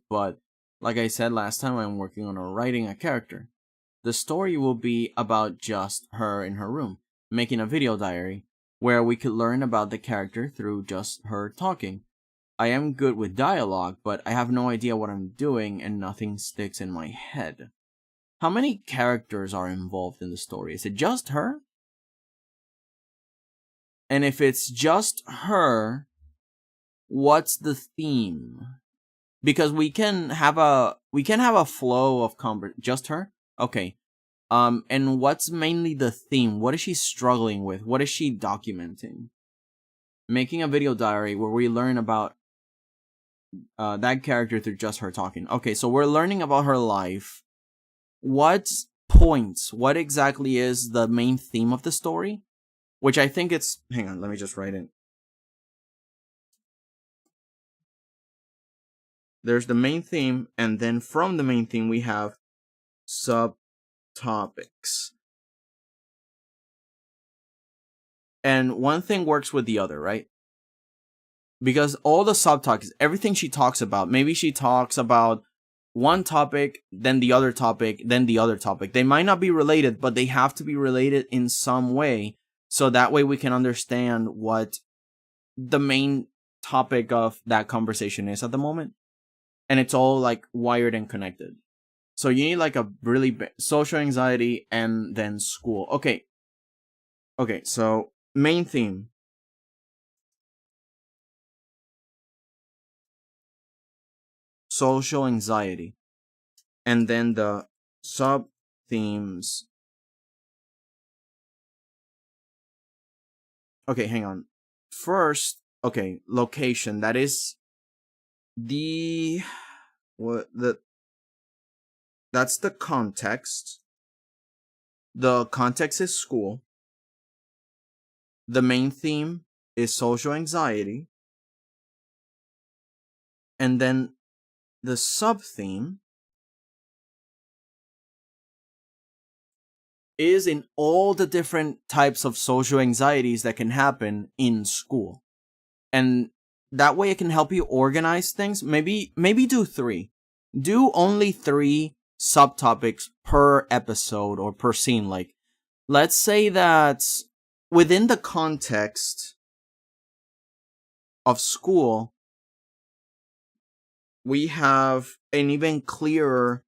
but like I said last time, I'm working on writing a character. The story will be about just her in her room, making a video diary, where we could learn about the character through just her talking. I am good with dialogue, but I have no idea what I'm doing and nothing sticks in my head. How many characters are involved in the story? Is it just her? And if it's just her, what's the theme? Because we can have a flow of just her? Okay. And what's mainly the theme? What is she struggling with? What is she documenting? Making a video diary where we learn about that character through just her talking. Okay, so we're learning about her life. What exactly is the main theme of the story? Which I think it's... Hang on, let me just write it. There's the main theme, and then from the main theme we have subtopics. And one thing works with the other, right? Because all the subtopics, everything she talks about, maybe she talks about one topic, then the other topic, then the other topic. They might not be related, but they have to be related in some way. So that way we can understand what the main topic of that conversation is at the moment. And it's all like wired and connected. So you need like a really social anxiety and then school. Okay. Okay, so main theme. Social anxiety. And then the sub themes. Okay, hang on. First, okay, location. That is that's the context. The context is school. The main theme is social anxiety. And then the sub-theme is in all the different types of social anxieties that can happen in school. And that way it can help you organize things. Maybe do 3. Do only 3 subtopics per episode or per scene. Like, let's say that within the context of school, we have an even clearer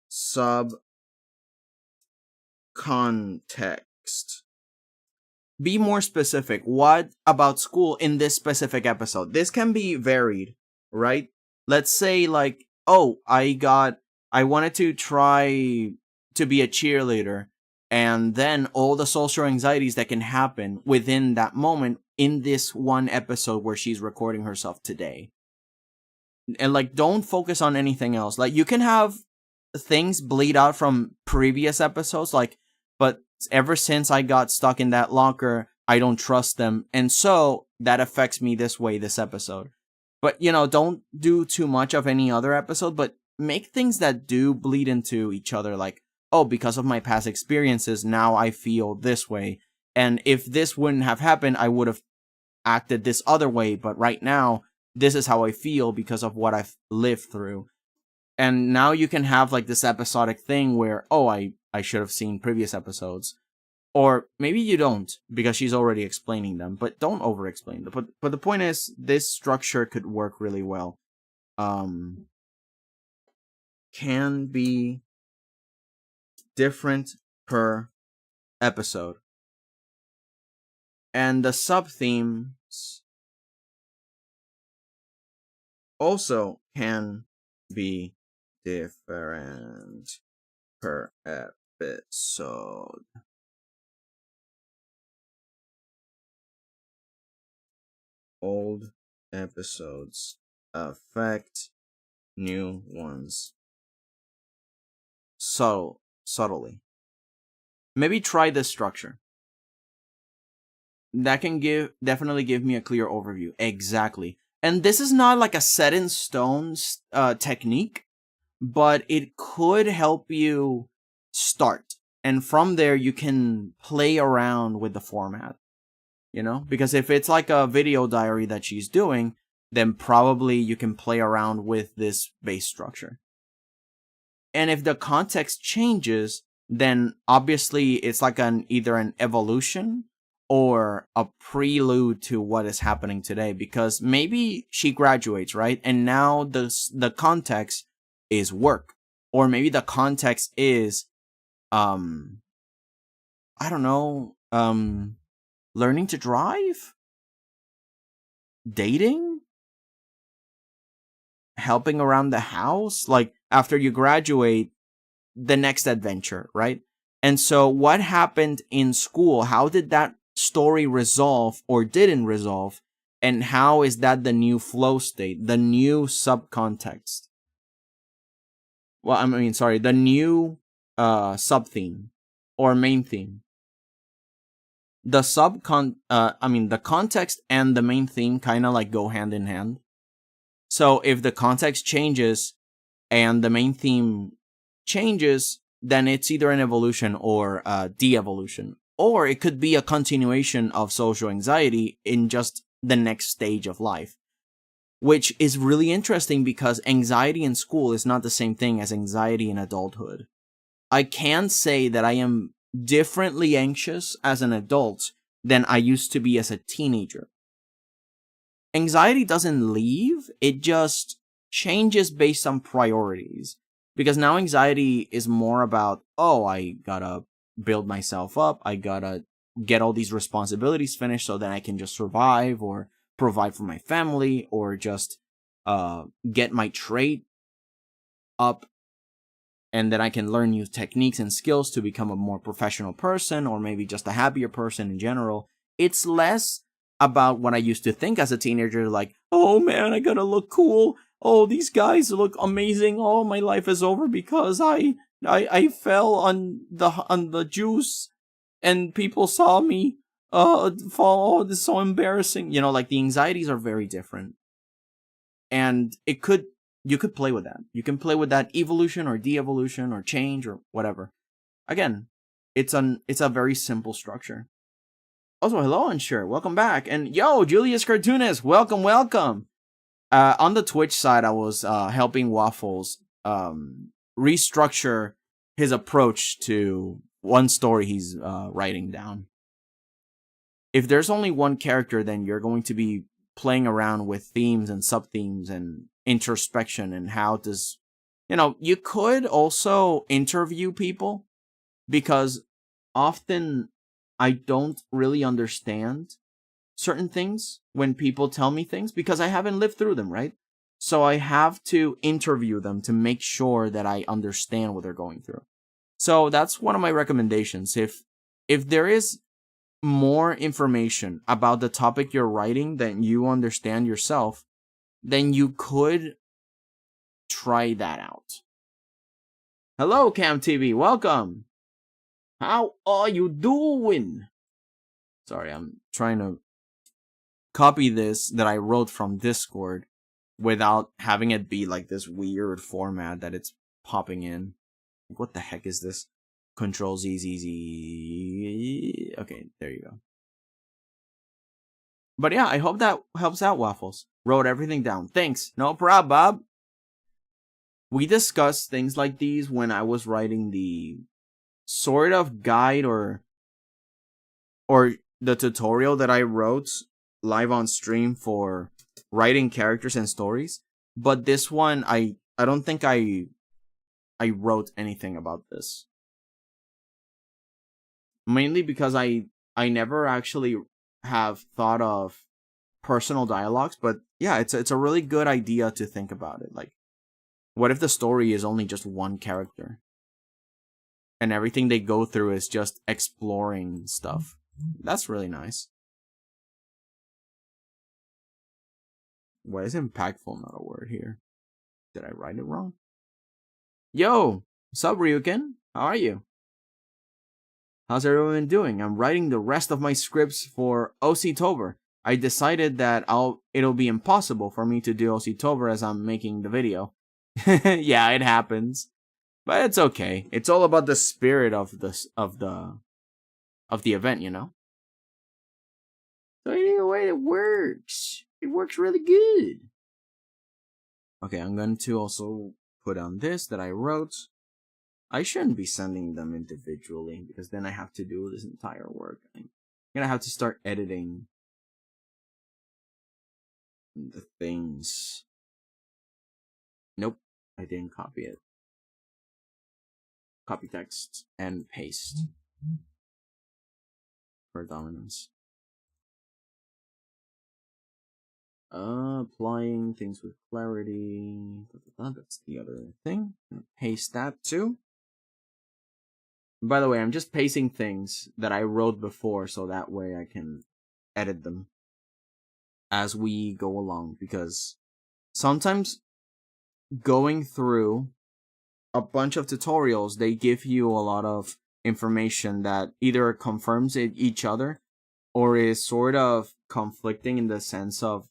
sub-context. Be more specific. What about school in this specific episode? This can be varied, right? Let's say like, oh, I wanted to try to be a cheerleader, and then all the social anxieties that can happen within that moment in this one episode where she's recording herself today. And like, don't focus on anything else. Like, you can have things bleed out from previous episodes, like, but ever since I got stuck in that locker, I don't trust them, and so that affects me this way this episode. But, you know, don't do too much of any other episode, but make things that do bleed into each other, like, oh, because of my past experiences, now I feel this way, and if this wouldn't have happened, I would have acted this other way, but right now, this is how I feel because of what I've lived through. And now you can have like this episodic thing where, oh, I should have seen previous episodes. Or maybe you don't, because she's already explaining them, but don't over-explain them. But the point is, this structure could work really well. Can be different per episode. And the sub-themes also can be different per episode. Old episodes affect new ones subtly. Maybe try this structure. That can definitely give me a clear overview. Exactly. And this is not like a set in stone technique, but it could help you start. And from there, you can play around with the format, you know? Because if it's like a video diary that she's doing, then probably you can play around with this base structure. And if the context changes, then obviously it's like either an evolution or a prelude to what is happening today. Because maybe she graduates, right? And now the context is work. Or maybe the context is, I don't know, learning to drive? Dating? Helping around the house? Like, after you graduate, the next adventure, right? And so what happened in school? How did that story resolve or didn't resolve? And how is that the new flow state, the new subcontext? Well, I mean, sorry, the new sub-theme or main theme. The the context and the main theme kind of like go hand in hand. So if the context changes and the main theme changes, then it's either an evolution or a de-evolution. Or it could be a continuation of social anxiety in just the next stage of life. Which is really interesting because anxiety in school is not the same thing as anxiety in adulthood. I can say that I am differently anxious as an adult than I used to be as a teenager. Anxiety doesn't leave, it just changes based on priorities. Because now anxiety is more about, oh, I gotta build myself up, I gotta get all these responsibilities finished so that I can just survive or provide for my family or just get my trade up, and then I can learn new techniques and skills to become a more professional person or maybe just a happier person in general. It's less about what I used to think as a teenager, like, oh man, I gotta look cool. Oh, these guys look amazing. Oh, my life is over because I fell on the juice and people saw me fall. Oh, this is so embarrassing. You know, like the anxieties are very different. And you could play with that. You can play with that evolution or de-evolution or change or whatever. Again, it's a very simple structure. Also, hello, Unsure. Welcome back. And yo, Julius Cartoonist, welcome. On the Twitch side, I was helping Waffles restructure his approach to one story he's writing down. If there's only one character, then you're going to be playing around with themes and sub-themes and introspection and how does... you could also interview people, because often I don't really understand certain things when people tell me things because I haven't lived through them, right? So I have to interview them to make sure that I understand what they're going through. So that's one of my recommendations. If there is more information about the topic you're writing than you understand yourself, then you could try that out. Hello, Cam TV. Welcome. How are you doing? Sorry, I'm trying to copy this that I wrote from Discord without having it be like this weird format that it's popping in. What the heck is this? Control Z, Z, Z. Okay, there you go. But yeah, I hope that helps out, Waffles. Wrote everything down. Thanks. No problem, Bob. We discussed things like these when I was writing the sort of guide or the tutorial that I wrote live on stream for writing characters and stories. But this one, I don't think I wrote anything about this. Mainly because I never actually have thought of personal dialogues, but yeah, it's a really good idea to think about it. Like, what if the story is only just one character? And everything they go through is just exploring stuff. That's really nice. Why is impactful not a word here? Did I write it wrong? Yo! What's up, Ryukin? How are you? How's everyone doing? I'm writing the rest of my scripts for OCtober. I decided that it'll be impossible for me to do 𝐒𝐫𝐢𝐭𝐲 as I'm making the video. Yeah, it happens. But it's okay. It's all about the spirit of the event, you know? So anyway, it works. It works really good. Okay, I'm going to also put on this that I wrote. I shouldn't be sending them individually because then I have to do this entire work. I'm gonna have to start editing the things. Nope, I didn't copy it. Copy text and paste for dominance. Applying things with clarity. That's the other thing. Paste that too. By the way, I'm just pasting things that I wrote before so that way I can edit them as we go along, because sometimes going through a bunch of tutorials, they give you a lot of information that either confirms each other or is sort of conflicting in the sense of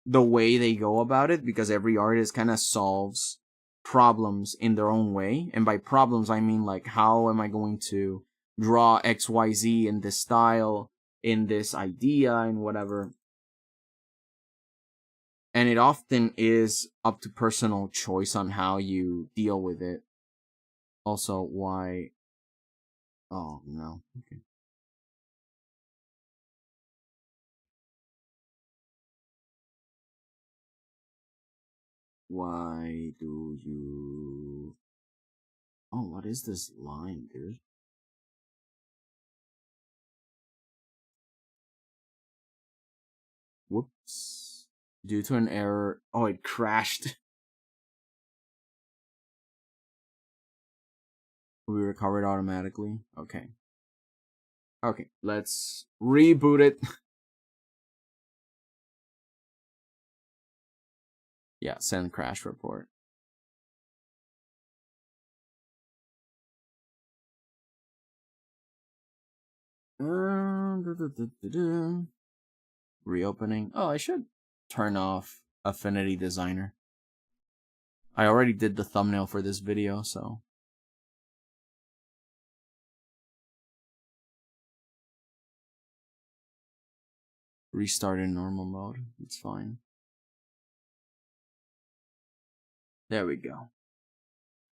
the way they go about it, because every artist kind of solves problems in their own way. And by problems, I mean like, how am I going to draw XYZ in this style, in this idea, and whatever. And it often is up to personal choice on how you deal with it. Also, why... Oh, no. Okay. Why do you... Oh, what is this line, dude? Whoops. Due to an error... Oh, it crashed. We recovered automatically. Okay. Okay, let's reboot it. Yeah, send crash report. Reopening. Oh, I should turn off Affinity Designer. I already did the thumbnail for this video, so... Restart in normal mode. It's fine. There we go.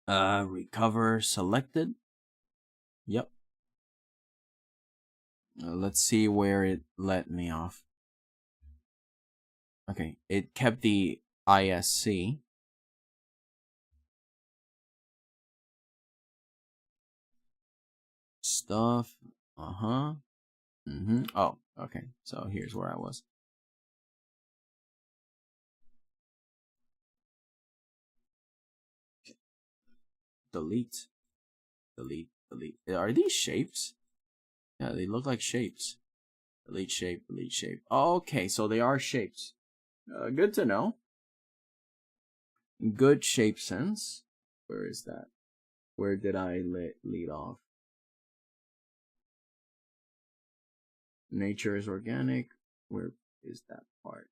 Recover selected. Yep. Let's see where it let me off. Okay, it kept the ISC. Stuff. Uh-huh. Oh, okay. So here's where I was. Delete. Delete. Delete. Are these shapes? Yeah, they look like shapes. Delete shape. Delete shape. Okay, so they are shapes. Good to know. Good shape sense. Where is that? Where did I lead off? Nature is organic. Where is that part?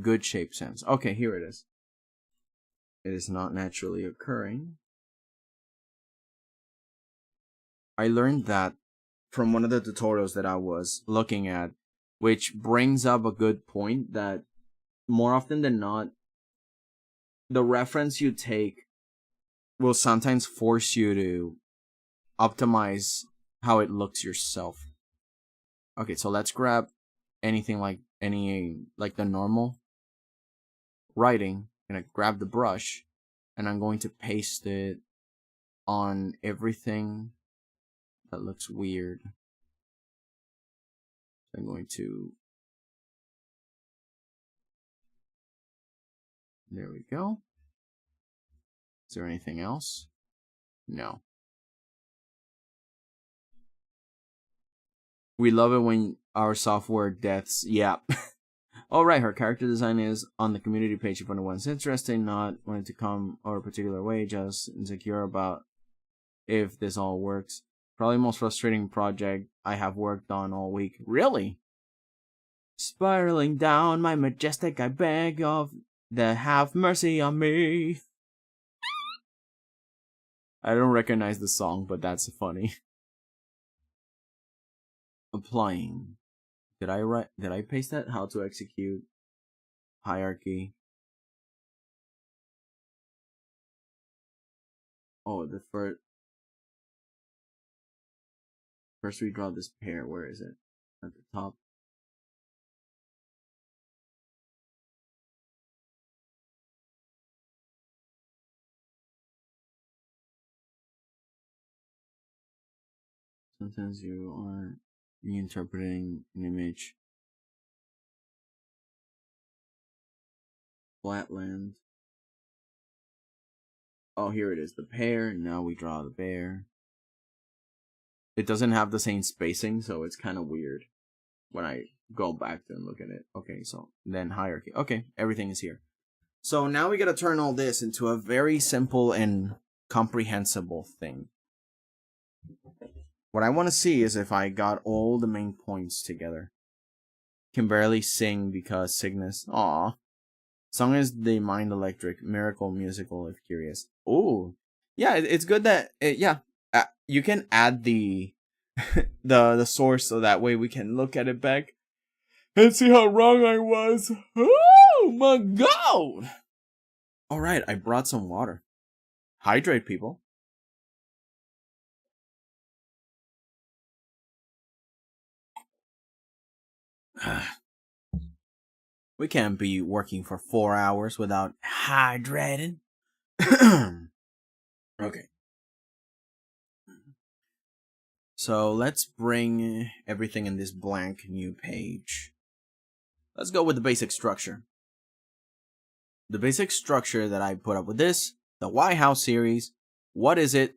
Good shape sense. Okay, here it is. It is not naturally occurring. I learned that from one of the tutorials that I was looking at, which brings up a good point that more often than not, the reference you take will sometimes force you to optimize how it looks yourself. Okay, so let's grab anything like the normal writing. I'm gonna grab the brush and I'm going to paste it on everything that looks weird. I'm going to... There we go. Is there anything else? No. We love it when our software deaths. Yeah. All right, her character design is on the community page if anyone's interested, not wanting to come or a particular way, just insecure about if this all works. Probably most frustrating project I have worked on all week. Really? Spiraling down my majestic, I beg of the have mercy on me. I don't recognize the song, but that's funny. Applying. Did I paste that? How to execute hierarchy. Oh, the first we draw this pair. Where is it? At the top. Sometimes you are reinterpreting an image. Flatland. Oh, here it is. The pair. Now we draw the bear. It doesn't have the same spacing, so it's kind of weird when I go back to and look at it. Okay, so then hierarchy. Okay, everything is here. So now we gotta turn all this into a very simple and comprehensible thing. What I want to see is if I got all the main points together. Can barely sing because sickness. Aw. Song is the Mind Electric, Miracle Musical if curious. Ooh. Yeah, it's good that, you can add the the source so that way we can look at it back and see how wrong I was. Oh my god! Alright, I brought some water. Hydrate, people. We can't be working for 4 hours without hydrating. Okay. So let's bring everything in this blank new page. Let's go with the basic structure. The basic structure that I put up with this, the Why How series. What is it?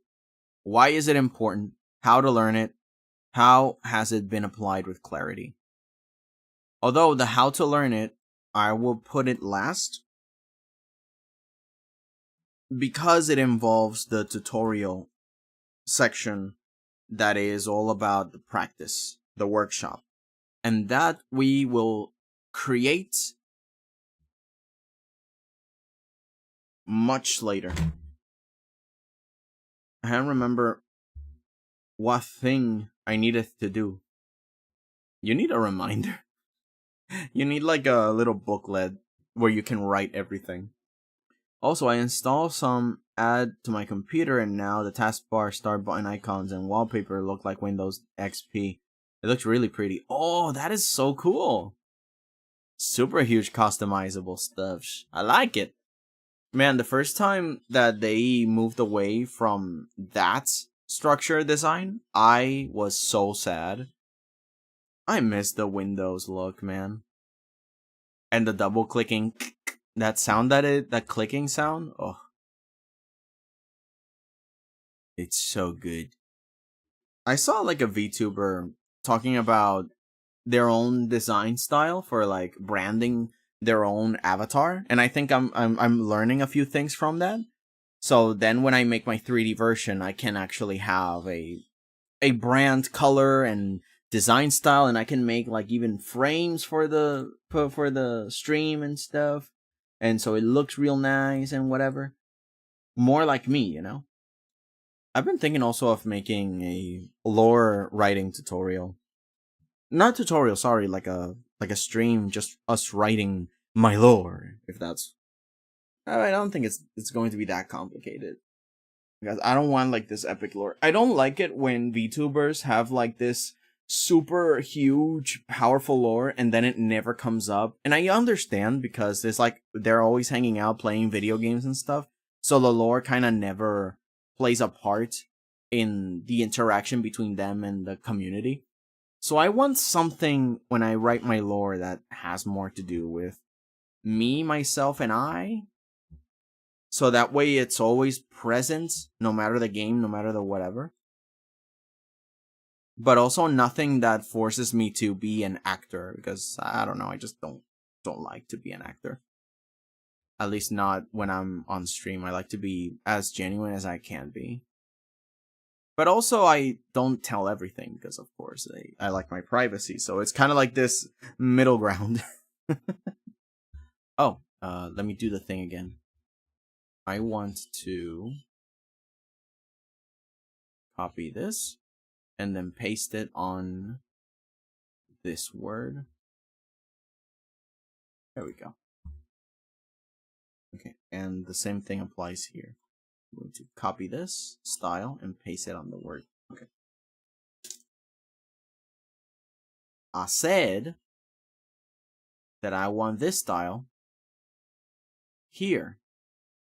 Why is it important? How to learn it? How has it been applied with clarity? Although the how to learn it, I will put it last because it involves the tutorial section that is all about the practice, the workshop, and that we will create much later. I don't remember what thing I needed to do. You need a reminder. You need like a little booklet where you can write everything. Also, I installed some add to my computer, and now the taskbar, start button icons, and wallpaper look like Windows XP. It looks really pretty. Oh, that is so cool. Super huge customizable stuff. I like it. Man, the first time that they moved away from that structure design, I was so sad. I miss the Windows look, man. And the double clicking, that sound that clicking sound, oh. It's so good. I saw like a VTuber talking about their own design style for like branding their own avatar, and I think I'm learning a few things from that. So then when I make my 3D version, I can actually have a brand color and design style, and I can make like even frames for the stream and stuff, and so it looks real nice and whatever. More like me, you know. I've been thinking also of making a lore writing tutorial. Not tutorial, sorry, like a stream, just us writing my lore, if that's. I don't think it's going to be that complicated. Because I don't want like this epic lore. I don't like it when VTubers have like this super huge, powerful lore and then it never comes up. And I understand because it's like they're always hanging out playing video games and stuff. So the lore kind of never plays a part in the interaction between them and the community. So I want something when I write my lore that has more to do with me, myself, and I. So that way it's always present, no matter the game, no matter the whatever. but also nothing that forces me to be an actor, because I don't know, I just don't like to be an actor. At least not when I'm on stream. I like to be as genuine as I can be. But also, I don't tell everything because, of course, I like my privacy. So it's kind of like this middle ground. Oh, let me do the thing again. I want to copy this and then paste it on this word. There we go. Okay, and the same thing applies here. I'm going to copy this style and paste it on the word. Okay. I said that I want this style here.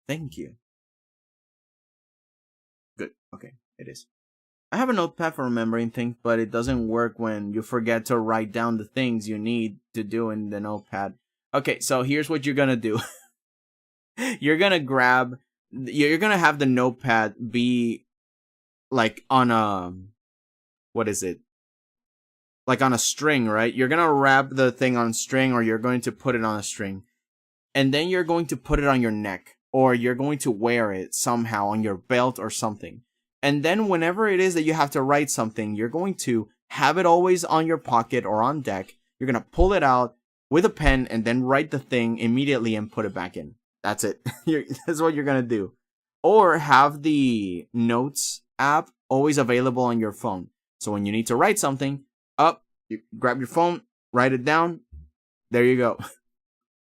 Thank you. Good. Okay, it is. I have a notepad for remembering things, but it doesn't work when you forget to write down the things you need to do in the notepad. Okay, so here's what you're gonna do. You're gonna have the notepad be like on a, what is it? Like on a string, right? You're gonna wrap the thing on string, or you're going to put it on a string. And then you're going to put it on your neck, or you're going to wear it somehow on your belt or something. And then whenever it is that you have to write something, you're going to have it always on your pocket or on deck. You're going to pull it out with a pen and then write the thing immediately and put it back in. That's it. That's what you're going to do. Or have the notes app always available on your phone. So when you need to write something, you grab your phone, write it down. There you go.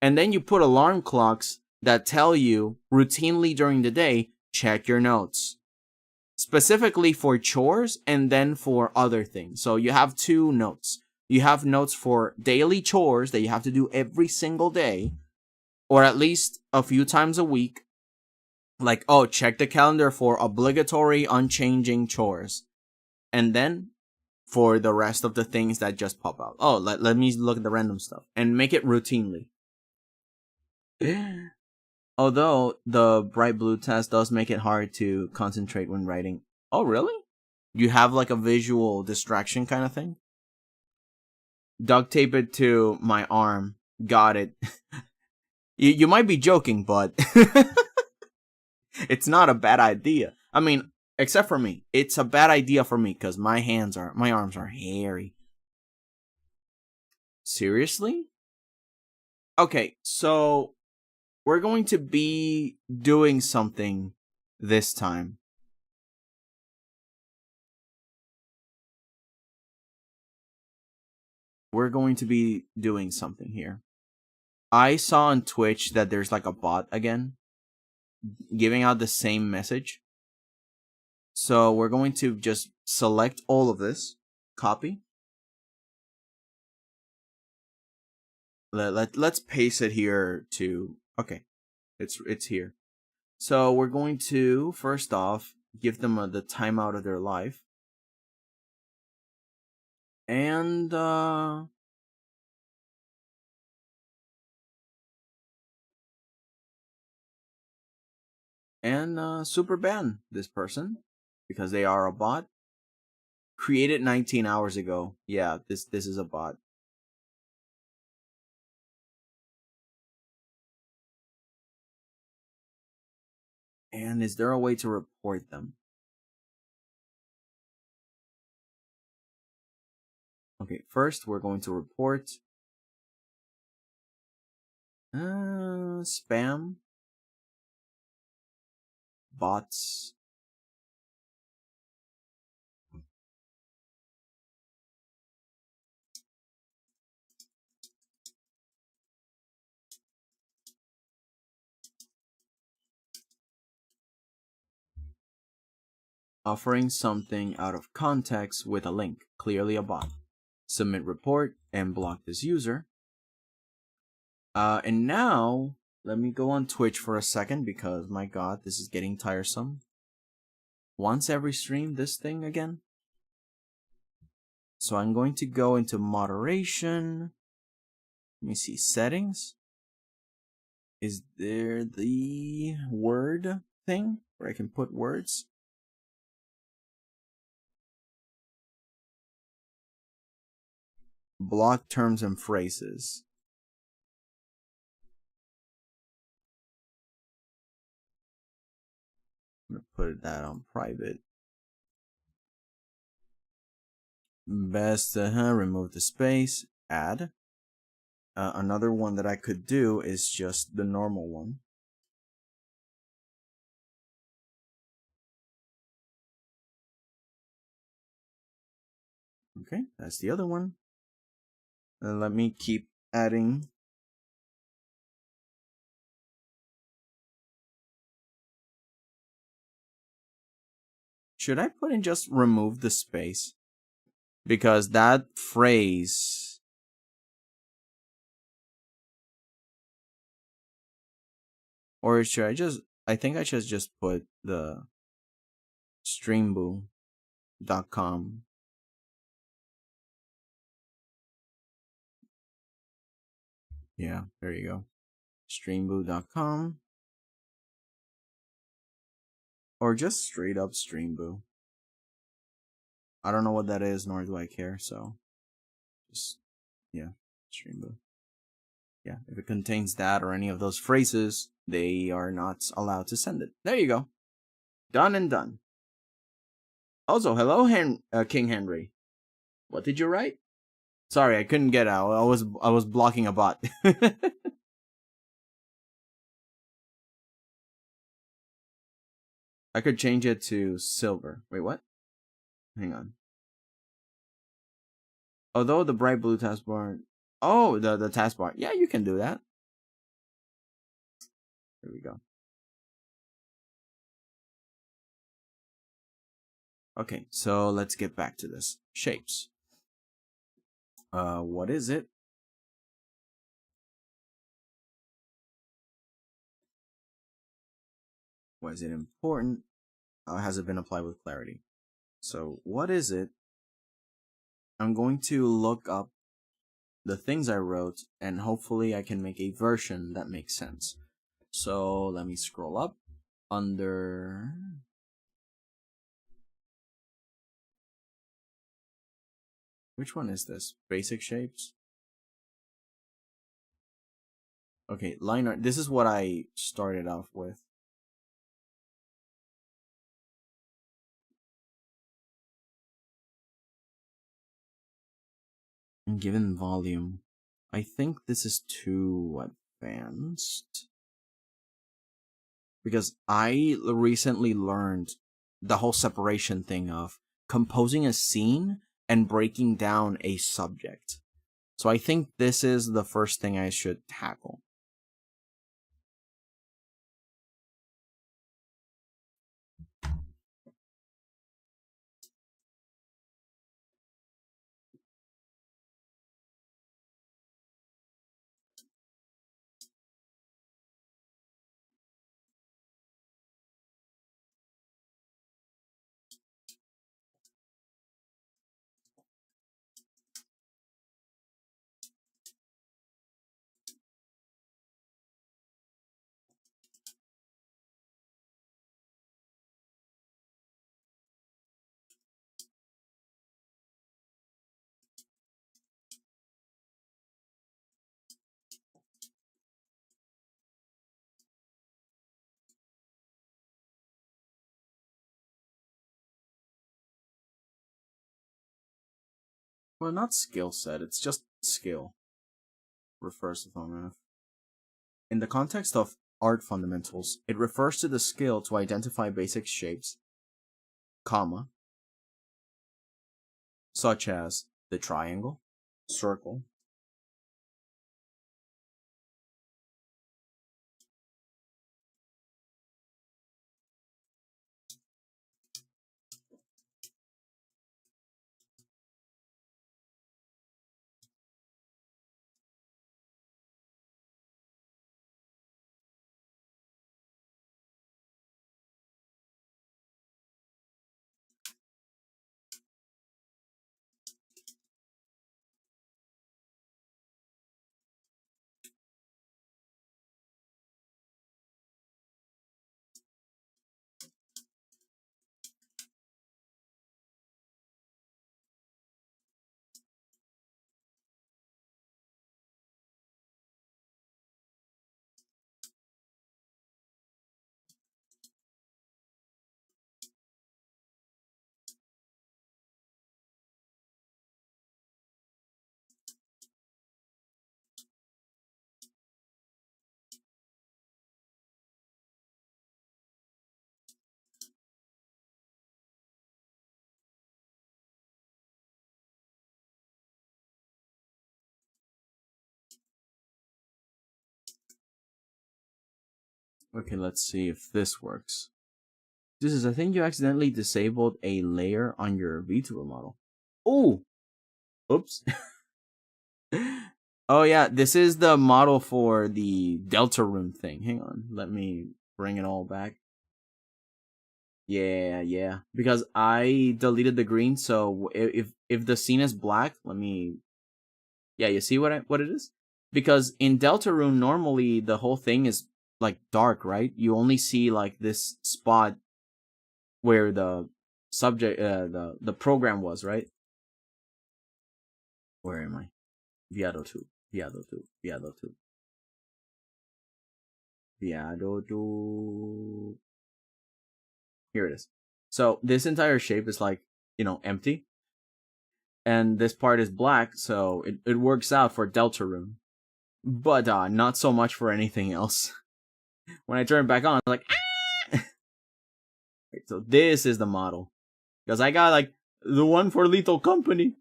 And then you put alarm clocks that tell you routinely during the day, check your notes. Specifically for chores and then for other things. So you have two notes. You have notes for daily chores that you have to do every single day, or at least a few times a week. Like, oh, check the calendar for obligatory unchanging chores. And then for the rest of the things that just pop out. Oh, let me look at the random stuff. And make it routinely. Although the bright blue test does make it hard to concentrate when writing. Oh, really? You have like a visual distraction kind of thing? Duct tape it to my arm. Got it. You might be joking, but it's not a bad idea. I mean, except for me. It's a bad idea for me because my arms are hairy. Seriously? Okay, so we're going to be doing something this time. We're going to be doing something here. I saw on Twitch that there's like a bot again giving out the same message. So we're going to just select all of this, copy. Let's paste it here to, okay, it's here. So we're going to, first off, give them the timeout of their life. And, super ban this person because they are a bot. Created 19 hours ago. Yeah, this is a bot. And is there a way to report them? Okay, first we're going to report spam, bots, offering something out of context with a link, clearly a bot. Submit report and block this user. And now, let me go on Twitch for a second because, my god, this is getting tiresome. Once every stream, this thing again. So I'm going to go into moderation. Let me see, settings. Is there the word thing where I can put words? block terms and phrases. I'm gonna put that on private. Best remove the space, add. Another one that I could do is just the normal one. Okay, that's the other one. Let me keep adding. Should I put in just remove the space? Because that phrase... Or should I just... I think I should just put the 𝐒𝐿𝐵.com. Yeah, there you go. 𝐒𝐿𝐵.com. Or just straight up 𝐒𝐿𝐵. I don't know what that is, nor do I care, so just, yeah, 𝐒𝐿𝐵. Yeah, if it contains that or any of those phrases, they are not allowed to send it. There you go. Done and done. Also, hello, King Henry. What did you write? Sorry, I couldn't get out. I was blocking a bot. I could change it to silver. Wait, what? Hang on. Although the bright blue taskbar... Oh, the taskbar. Yeah, you can do that. There we go. Okay, so let's get back to this. Shapes. What is it? Why is it important? Has it been applied with clarity? So, what is it? I'm going to look up the things I wrote, and hopefully I can make a version that makes sense. So, let me scroll up under... Which one is this? Basic shapes? Okay, line art. This is what I started off with. And given volume, I think this is too advanced. Because I recently learned the whole separation thing of composing a scene and breaking down a subject. So I think this is the first thing I should tackle. Well, not skill set, it's just skill. Refers to phonograph. In the context of art fundamentals, it refers to the skill to identify basic shapes, comma, such as the triangle, circle, Okay, let's see if this works. This is, I think you accidentally disabled a layer on your VTuber model. Oh! Oops. Oh yeah, this is the model for the Delta Room thing. Hang on, let me bring it all back. Yeah. Because I deleted the green, so if the scene is black, let me. Yeah, you see what it is? Because in Delta Room, normally the whole thing is like dark, right? You only see like this spot where the subject, the program was, right? Where am I? Viado 2. Viado 2. Viado 2. Viado 2. Here it is. So this entire shape is like, empty. And this part is black, so it works out for Delta Room. But not so much for anything else. When I turn it back on, I'm like, ah! Right, so this is the model. Because I got like the one for Lethal Company,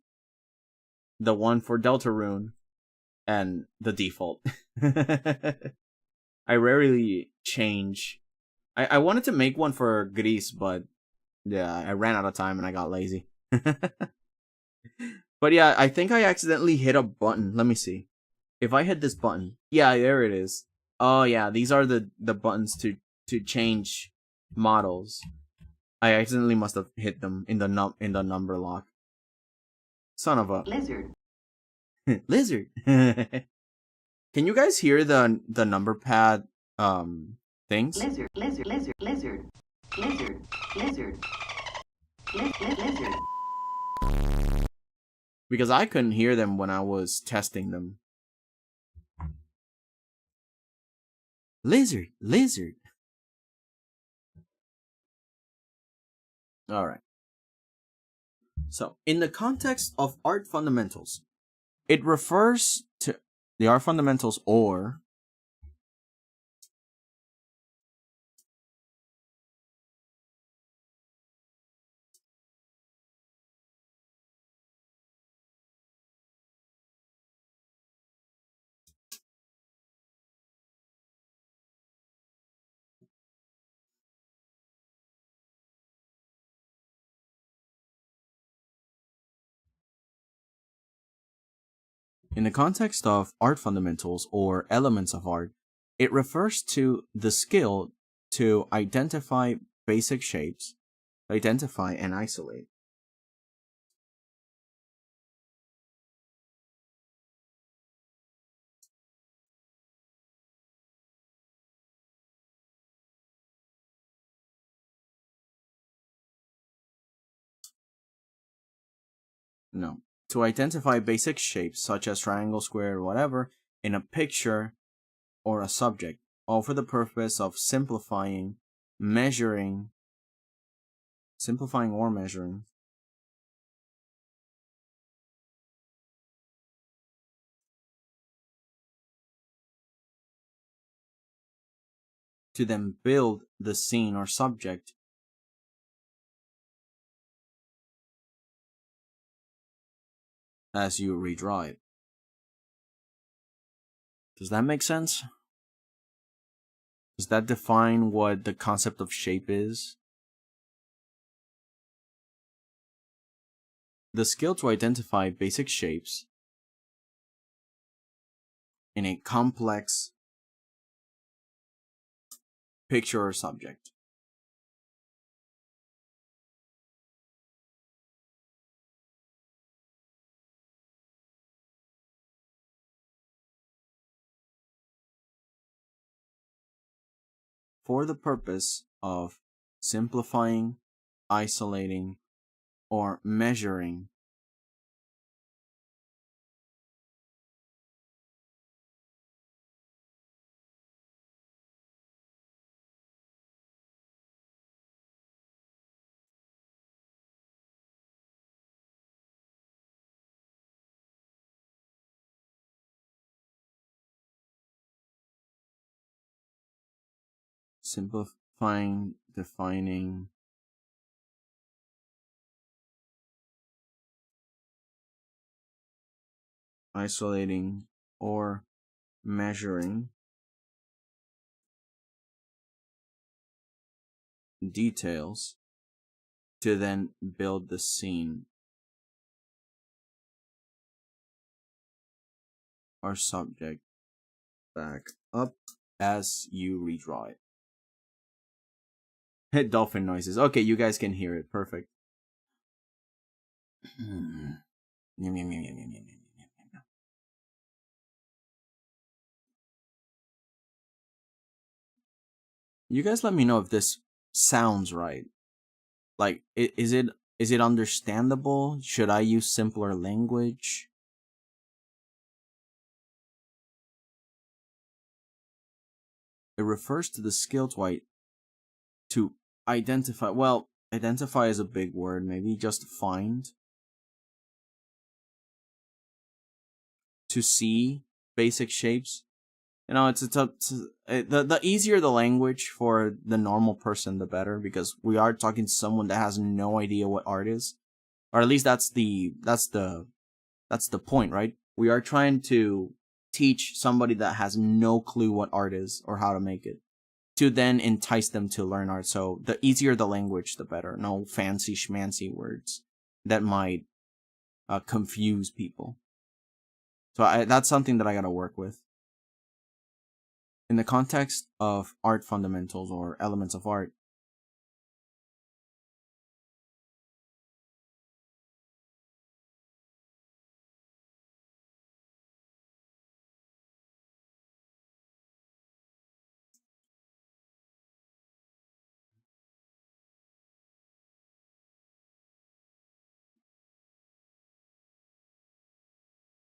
the one for Deltarune, and the default. I rarely change. I wanted to make one for Gris, but yeah, I ran out of time and I got lazy. But yeah, I think I accidentally hit a button. Let me see. If I hit this button, yeah, there it is. Oh yeah, these are the buttons to change models. I accidentally must have hit them in the number lock. Son of a lizard, lizard. Can you guys hear the number pad things? lizard, lizard, lizard, lizard, lizard, lizard, lizard. Because I couldn't hear them when I was testing them. Lizard, lizard. All right. So, in the context of art fundamentals, it refers to the art fundamentals or in the context of art fundamentals or elements of art, it refers to the skill to identify basic shapes, identify and isolate. No. To identify basic shapes such as triangle, square, or whatever in a picture or a subject, all for the purpose of simplifying or measuring to then build the scene or subject as you redraw it. Does that make sense? Does that define what the concept of shape is? The skill to identify basic shapes in a complex picture or subject. For the purpose of simplifying, isolating, or measuring simplifying, defining, isolating, or measuring details to then build the scene or subject back up as you redraw it. Hit dolphin noises. Okay, you guys can hear it. Perfect. You guys let me know if this sounds right. Like, is it understandable? Should I use simpler language? It refers to the skill to identify. Well, identify is a big word. Maybe just find. To see basic shapes. You know, the easier the language for the normal person, the better, because we are talking to someone that has no idea what art is, or at least that's the point, right? We are trying to teach somebody that has no clue what art is or how to make it, to then entice them to learn art. So the easier the language, the better. No fancy schmancy words that might confuse people. So that's something that I gotta work with. In the context of art fundamentals or elements of art,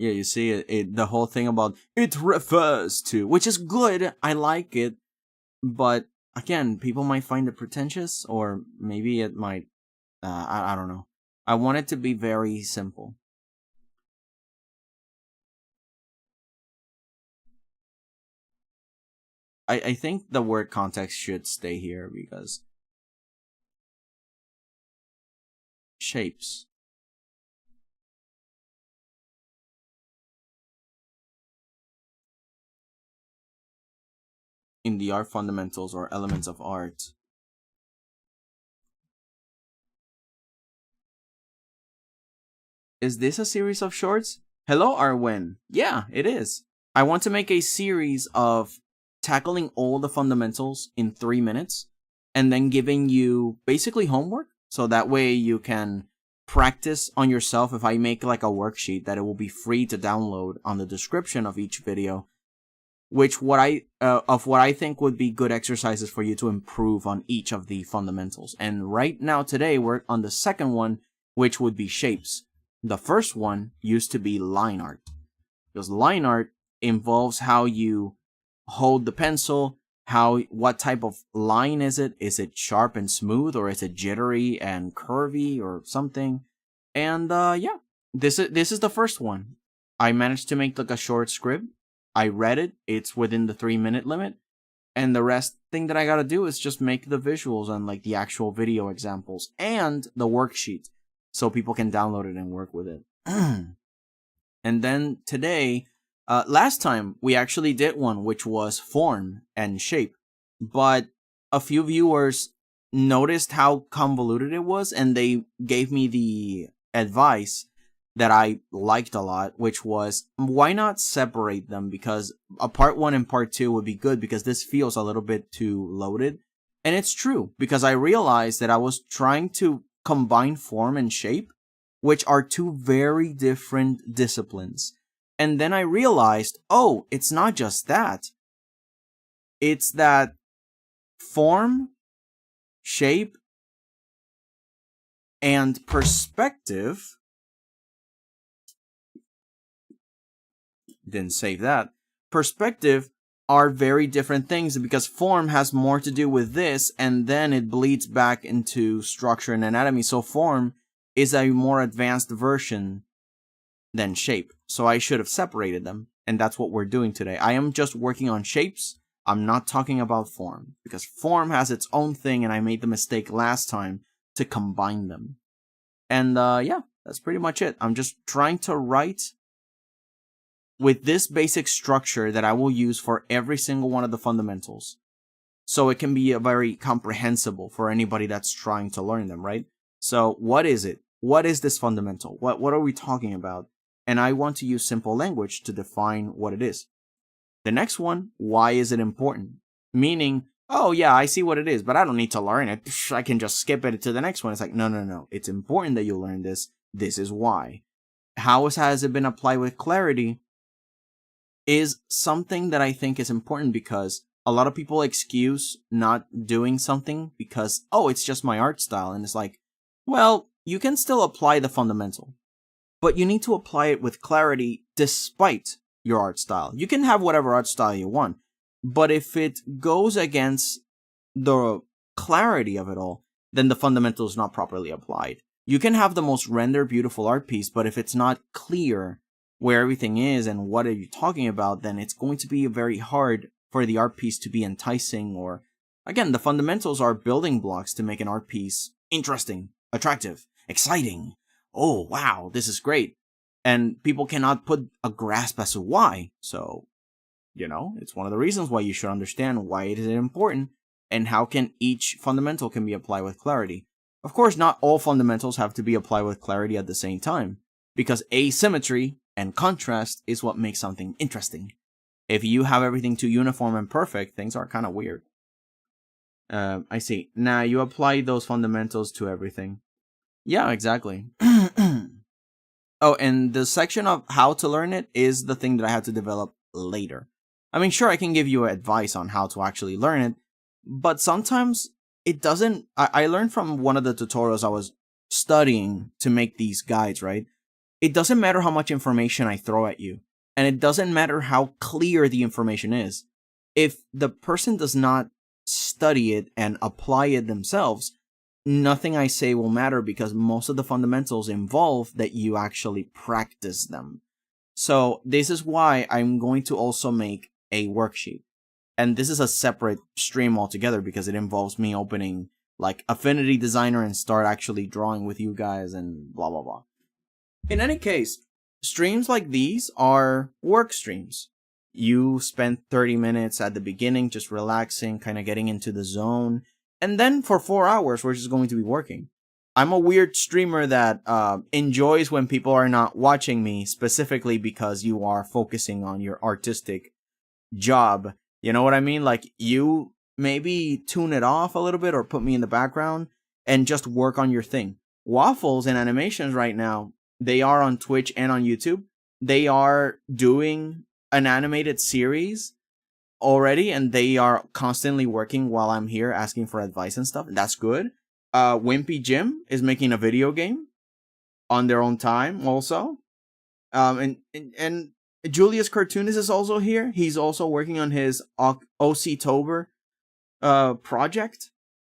yeah, you see the whole thing about it refers to, which is good. I like it, but again, people might find it pretentious, or maybe it might. I don't know. I want it to be very simple. I think the word context should stay here because shapes. In the art fundamentals or elements of art. Is this a series of shorts? Hello, Arwen. Yeah, it is. I want to make a series of tackling all the fundamentals in 3 minutes and then giving you basically homework. So that way you can practice on yourself. If I make like a worksheet that it will be free to download on the description of each video, which what I think would be good exercises for you to improve on each of the fundamentals. And right now today we're on the second one, which would be shapes. The first one used to be line art, because line art involves how you hold the pencil, what type of line is it? Is it sharp and smooth, or is it jittery and curvy or something? And yeah, this is the first one. I managed to make like a short script. I read it. It's within the 3-minute limit. And the rest thing that I gotta do is just make the visuals and like the actual video examples and the worksheet so people can download it and work with it. And then today, last time we actually did one, which was form and shape. But a few viewers noticed how convoluted it was, and they gave me the advice that I liked a lot, which was, why not separate them? Because a part 1 and part 2 would be good, because this feels a little bit too loaded. And it's true, because I realized that I was trying to combine form and shape, which are two very different disciplines. And then I realized, oh, it's not just that. It's that form, shape, and perspective, didn't save that, perspective are very different things, because form has more to do with this, and then it bleeds back into structure and anatomy. So form is a more advanced version than shape. So I should have separated them, and that's what we're doing today. I am just working on shapes. I'm not talking about form, because form has its own thing, and I made the mistake last time to combine them. And yeah, that's pretty much it. I'm just trying to write with this basic structure that I will use for every single one of the fundamentals. so it can be a very comprehensible for anybody that's trying to learn them, right? So what is it? What is this fundamental? What are we talking about? And I want to use simple language to define what it is. The next one, why is it important? Meaning, oh yeah, I see what it is, but I don't need to learn it. I can just skip it to the next one. It's like, no. It's important that you learn this. This is why. How has it been applied with clarity is something that I think is important, because a lot of people excuse not doing something because, oh, it's just my art style. And it's like, well, you can still apply the fundamental, but you need to apply it with clarity despite your art style. You can have whatever art style you want, but if it goes against the clarity of it all, then the fundamental is not properly applied. You can have the most rendered, beautiful art piece, but if it's not clear where everything is and what are you talking about, then it's going to be very hard for the art piece to be enticing. Or, again, the fundamentals are building blocks to make an art piece interesting, attractive, exciting. Oh, wow, this is great. And people cannot put a grasp as to why. So, it's one of the reasons why you should understand why it is important and how can each fundamental can be applied with clarity. Of course, not all fundamentals have to be applied with clarity at the same time, because asymmetry and contrast is what makes something interesting. If you have everything too uniform and perfect, things are kind of weird. I see. Now, you apply those fundamentals to everything. Yeah, exactly. Oh, and the section of how to learn it is the thing that I had to develop later. I mean, sure, I can give you advice on how to actually learn it, but sometimes it doesn't. I learned from one of the tutorials I was studying to make these guides, right? It doesn't matter how much information I throw at you, and it doesn't matter how clear the information is. If the person does not study it and apply it themselves, nothing I say will matter, because most of the fundamentals involve that you actually practice them. So this is why I'm going to also make a worksheet. And this is a separate stream altogether, because it involves me opening like Affinity Designer and start actually drawing with you guys and blah, blah, blah. In any case, streams like these are work streams. You spend 30 minutes at the beginning just relaxing, kind of getting into the zone. And then for 4 hours, we're just going to be working. I'm a weird streamer that enjoys when people are not watching me, specifically because you are focusing on your artistic job. You know what I mean? Like, you maybe tune it off a little bit or put me in the background and just work on your thing. Waffles and Animations right now, they are on Twitch and on YouTube. They are doing an animated series already, and they are constantly working while I'm here asking for advice and stuff. That's good. Wimpy Jim is making a video game on their own time also. And Julius Cartoonist is also here. He's also working on his 𝐒𝐫𝐢𝐭𝐢𝐧𝐠 project.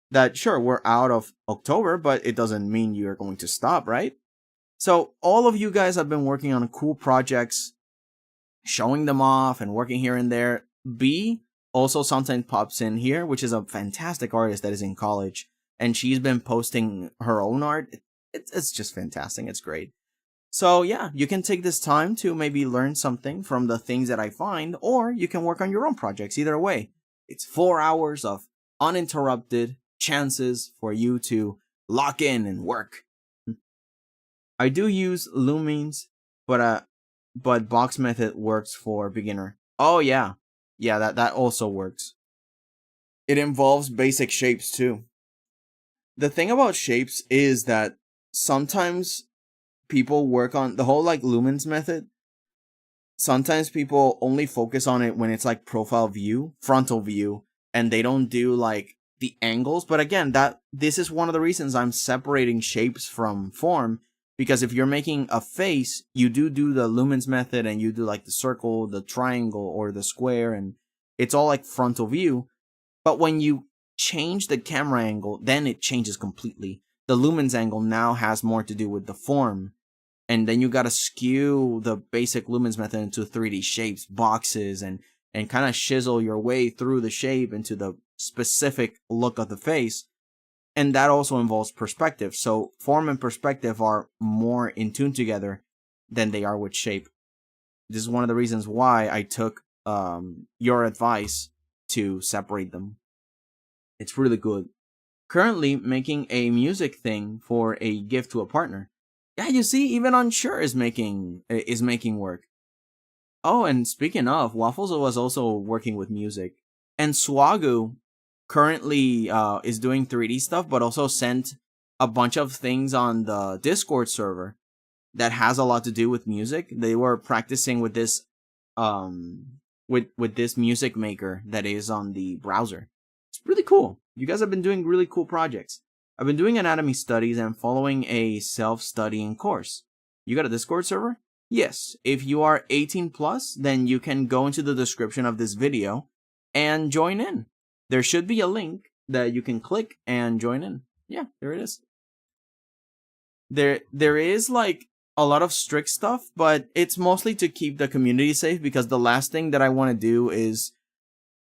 That, sure, we're out of October, but it doesn't mean you're going to stop, right? So all of you guys have been working on cool projects, showing them off and working here and there. B also sometimes pops in here, which is a fantastic artist that is in college, and she's been posting her own art. It's just fantastic. It's great. So yeah, you can take this time to maybe learn something from the things that I find, or you can work on your own projects. Either way, it's 4 hours of uninterrupted chances for you to lock in and work. I do use Lumines, but box method works for beginner. Oh yeah. Yeah, that also works. It involves basic shapes too. The thing about shapes is that sometimes people work on the whole like lumens method. Sometimes people only focus on it when it's like profile view, frontal view, and they don't do like the angles. But again, this is one of the reasons I'm separating shapes from form. Because if you're making a face, you do the lumens method and you do like the circle, the triangle, or the square, and it's all like frontal view. But when you change the camera angle, then it changes completely. The lumens angle now has more to do with the form. And then you gotta skew the basic lumens method into 3D shapes, boxes, and kind of chisel your way through the shape into the specific look of the face. And that also involves perspective. So form and perspective are more in tune together than they are with shape. This is one of the reasons why I took your advice to separate them. It's really good. Currently making a music thing for a gift to a partner. Yeah, you see, even Unsure is making work. Oh, and speaking of, Waffles was also working with music. And Swagu currently is doing 3D stuff, but also sent a bunch of things on the Discord server that has a lot to do with music. They were practicing with this with this music maker that is on the browser. It's really cool. You guys have been doing really cool projects. I've been doing anatomy studies and following a self-studying course. You got a Discord server? Yes. If you are 18 plus, then you can go into the description of this video and join in. There should be a link that you can click and join in. Yeah, there it is. There is like a lot of strict stuff, but it's mostly to keep the community safe, because the last thing that I want to do is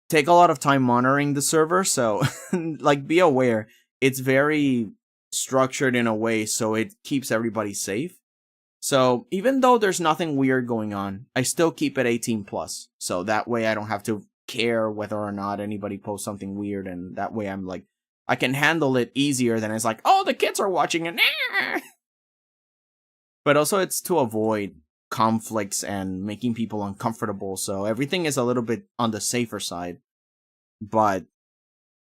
take a lot of time monitoring the server. So like, be aware, it's very structured in a way so it keeps everybody safe. So even though there's nothing weird going on, I still keep it 18 plus. So that way I don't have to care whether or not anybody posts something weird, and that way I'm like, I can handle it easier than it's like, oh, the kids are watching it. But also it's to avoid conflicts and making people uncomfortable, so everything is a little bit on the safer side. But,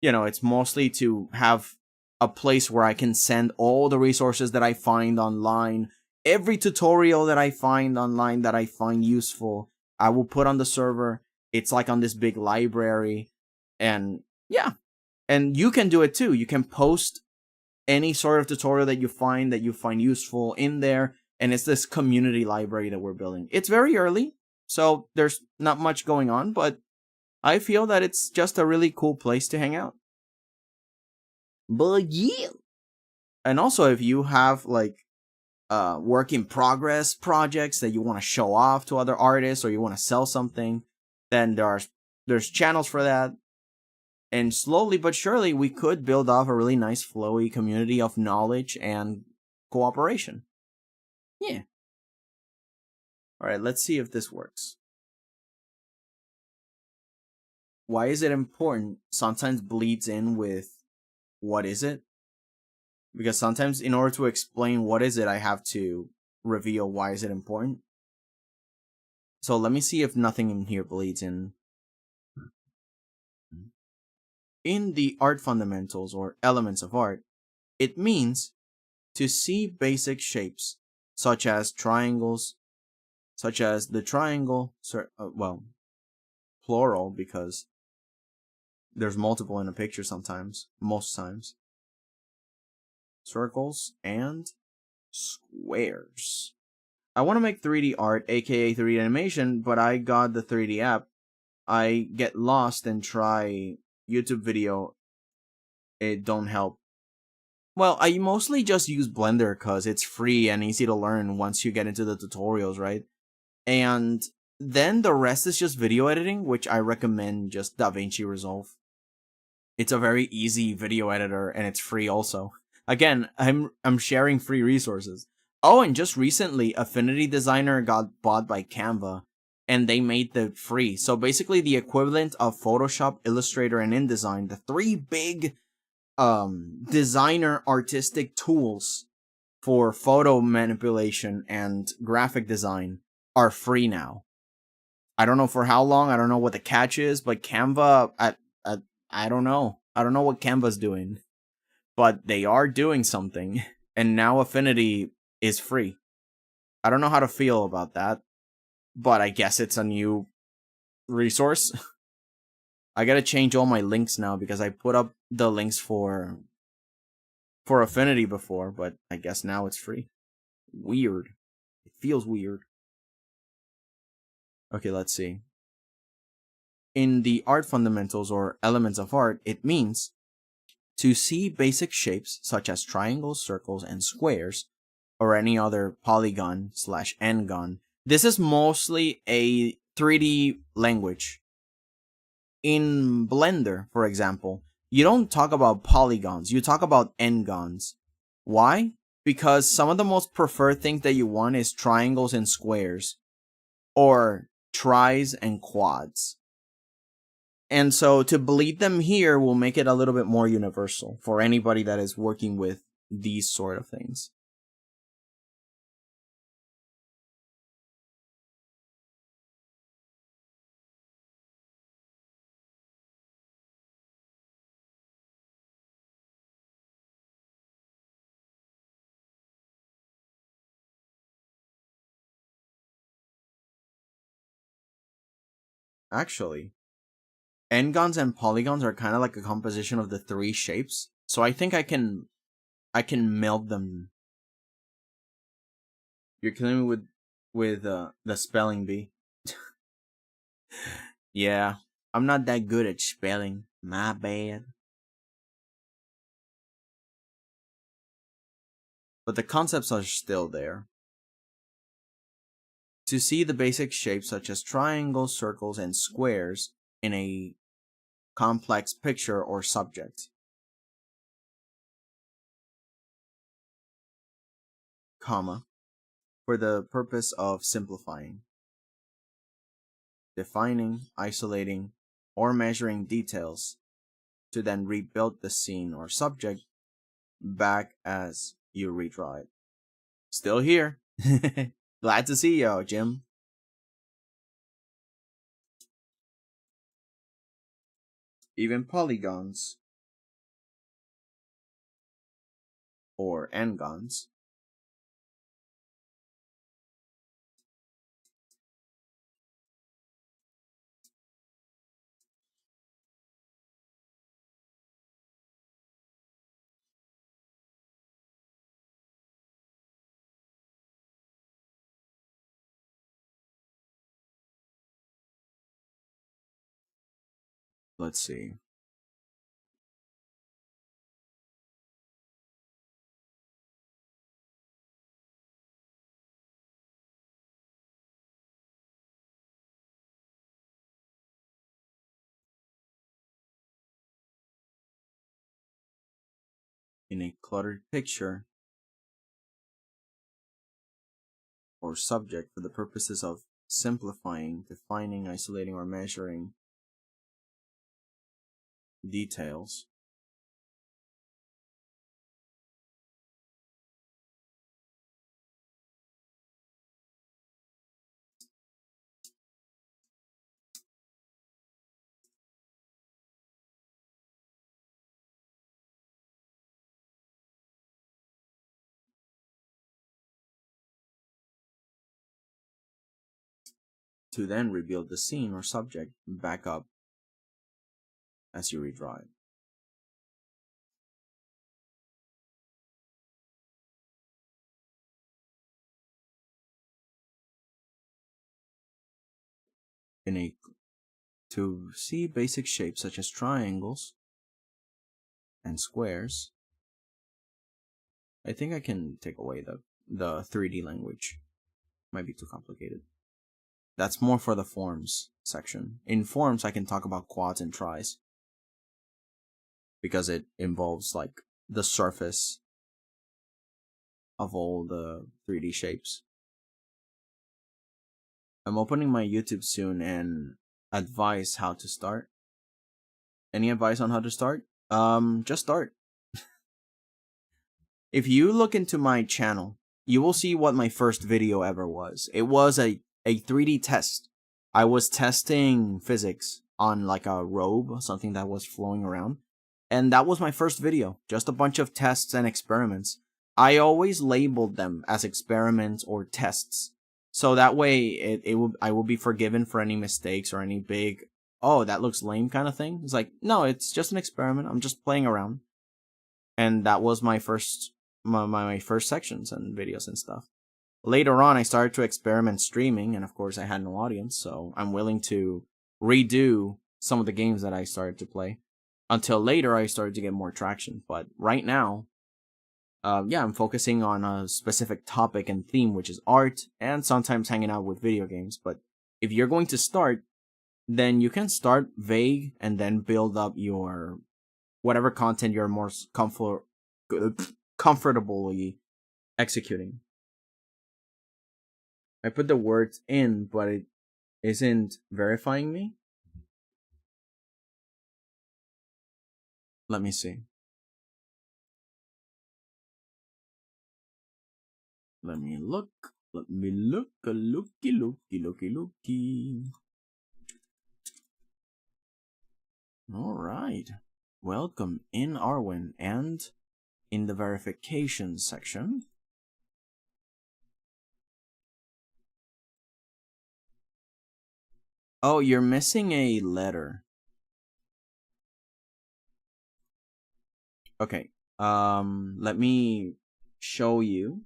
you know, it's mostly to have a place where I can send all the resources that I find online. Every tutorial that I find online that I find useful, I will put on the server. It's like on this big library. And yeah, and you can do it too. You can post any sort of tutorial that you find useful in there. And it's this community library that we're building. It's very early, so there's not much going on, but I feel that it's just a really cool place to hang out. But yeah. And also, if you have like work in progress projects that you want to show off to other artists, or you want to sell something, then there's channels for that. And slowly but surely, we could build off a really nice flowy community of knowledge and cooperation. Yeah. Alright, let's see if this works. Why is it important sometimes bleeds in with what is it? Because sometimes in order to explain what is it, I have to reveal why is it important. So let me see if nothing in here bleeds in. In the art fundamentals or elements of art, it means to see basic shapes, such as triangles, such as the triangle, well, plural, because there's multiple in a picture sometimes, most times, circles, and squares. I want to make 3D art, aka 3D animation, but I got the 3D app. I get lost and try YouTube video. It don't help. Well, I mostly just use Blender because it's free and easy to learn once you get into the tutorials, right? And then the rest is just video editing, which I recommend just DaVinci Resolve. It's a very easy video editor and it's free also. Again, I'm sharing free resources. Oh, and just recently, Affinity Designer got bought by Canva and they made the free. So basically the equivalent of Photoshop, Illustrator, and InDesign, the three big designer artistic tools for photo manipulation and graphic design, are free now. I don't know for how long, I don't know what the catch is, but Canva, I don't know. I don't know what Canva's doing, but they are doing something, and now Affinity is free. I don't know how to feel about that, but I guess it's a new resource. I gotta change all my links now because I put up the links for Affinity before, but I guess now it's free. Weird. It feels weird. Okay, let's see. In the art fundamentals or elements of art, it means to see basic shapes such as triangles, circles, and squares, or any other polygon/n-gon. This is mostly a 3D language. In Blender, for example, you don't talk about polygons, you talk about n-gons. Why? Because some of the most preferred things that you want is triangles and squares, or tris and quads. And so to bleed them here will make it a little bit more universal for anybody that is working with these sort of things. Actually, n-gons and polygons are kind of like a composition of the three shapes. So I think I can meld them. You're killing me with the spelling bee. Yeah, I'm not that good at spelling. My bad. But the concepts are still there. To see the basic shapes such as triangles, circles, and squares in a complex picture or subject. Comma, for the purpose of simplifying, defining, isolating, or measuring details to then rebuild the scene or subject back as you redraw it. Still here. Glad to see you, Jim. Even polygons or n-gons let's see. In a cluttered picture or subject for the purposes of simplifying, defining, isolating, or measuring details. To then rebuild the scene or subject back up as you redraw it. To see basic shapes such as triangles and squares, I think I can take away the 3D language. Might be too complicated. That's more for the forms section. In forms, I can talk about quads and tris, because it involves like the surface of all the 3D shapes. I'm opening my YouTube soon and advise how to start. Any advice on how to start? Just start. If you look into my channel, you will see what my first video ever was. It was a 3D test. I was testing physics on like a robe, something that was flowing around. And that was my first video. Just a bunch of tests and experiments. I always labeled them as experiments or tests. So that way I will be forgiven for any mistakes or any big, oh, that looks lame kind of thing. It's like, no, it's just an experiment. I'm just playing around. And that was my first my first sections and videos and stuff. Later on, I started to experiment streaming, and of course I had no audience, so I'm willing to redo some of the games that I started to play. Until later, I started to get more traction. But right now, yeah, I'm focusing on a specific topic and theme, which is art, and sometimes hanging out with video games. But if you're going to start, then you can start vague and then build up your whatever content you're more comfortably executing. I put the words in, but it isn't verifying me. Let me see. Let me look. Let me look. Looky. All right. Welcome in Arwen, and in the verification section, oh, you're missing a letter. Okay. Let me show you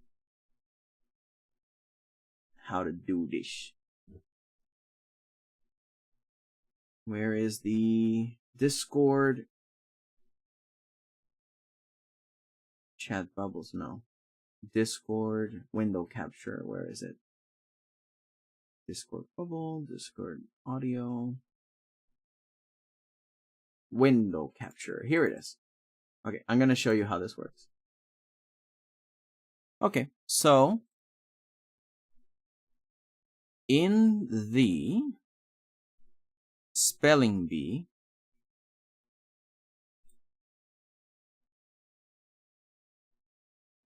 how to do this. Where is the Discord chat bubbles? No. Discord window capture. Where is it? Discord bubble, Discord audio, window capture. Here it is. Okay, I'm going to show you how this works. Okay, so in the spelling bee,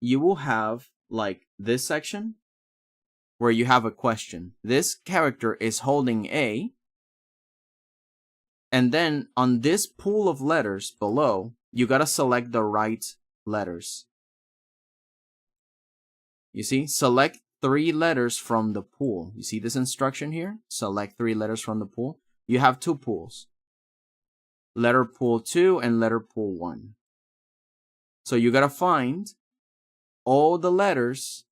you will have like this section where you have a question. This character is holding A, and then on this pool of letters below, you gotta select the right letters. You see, select 3 letters from the pool. You see this instruction here? Select 3 letters from the pool. You have 2 pools. Letter pool 2 and letter pool 1. So you gotta find all the letters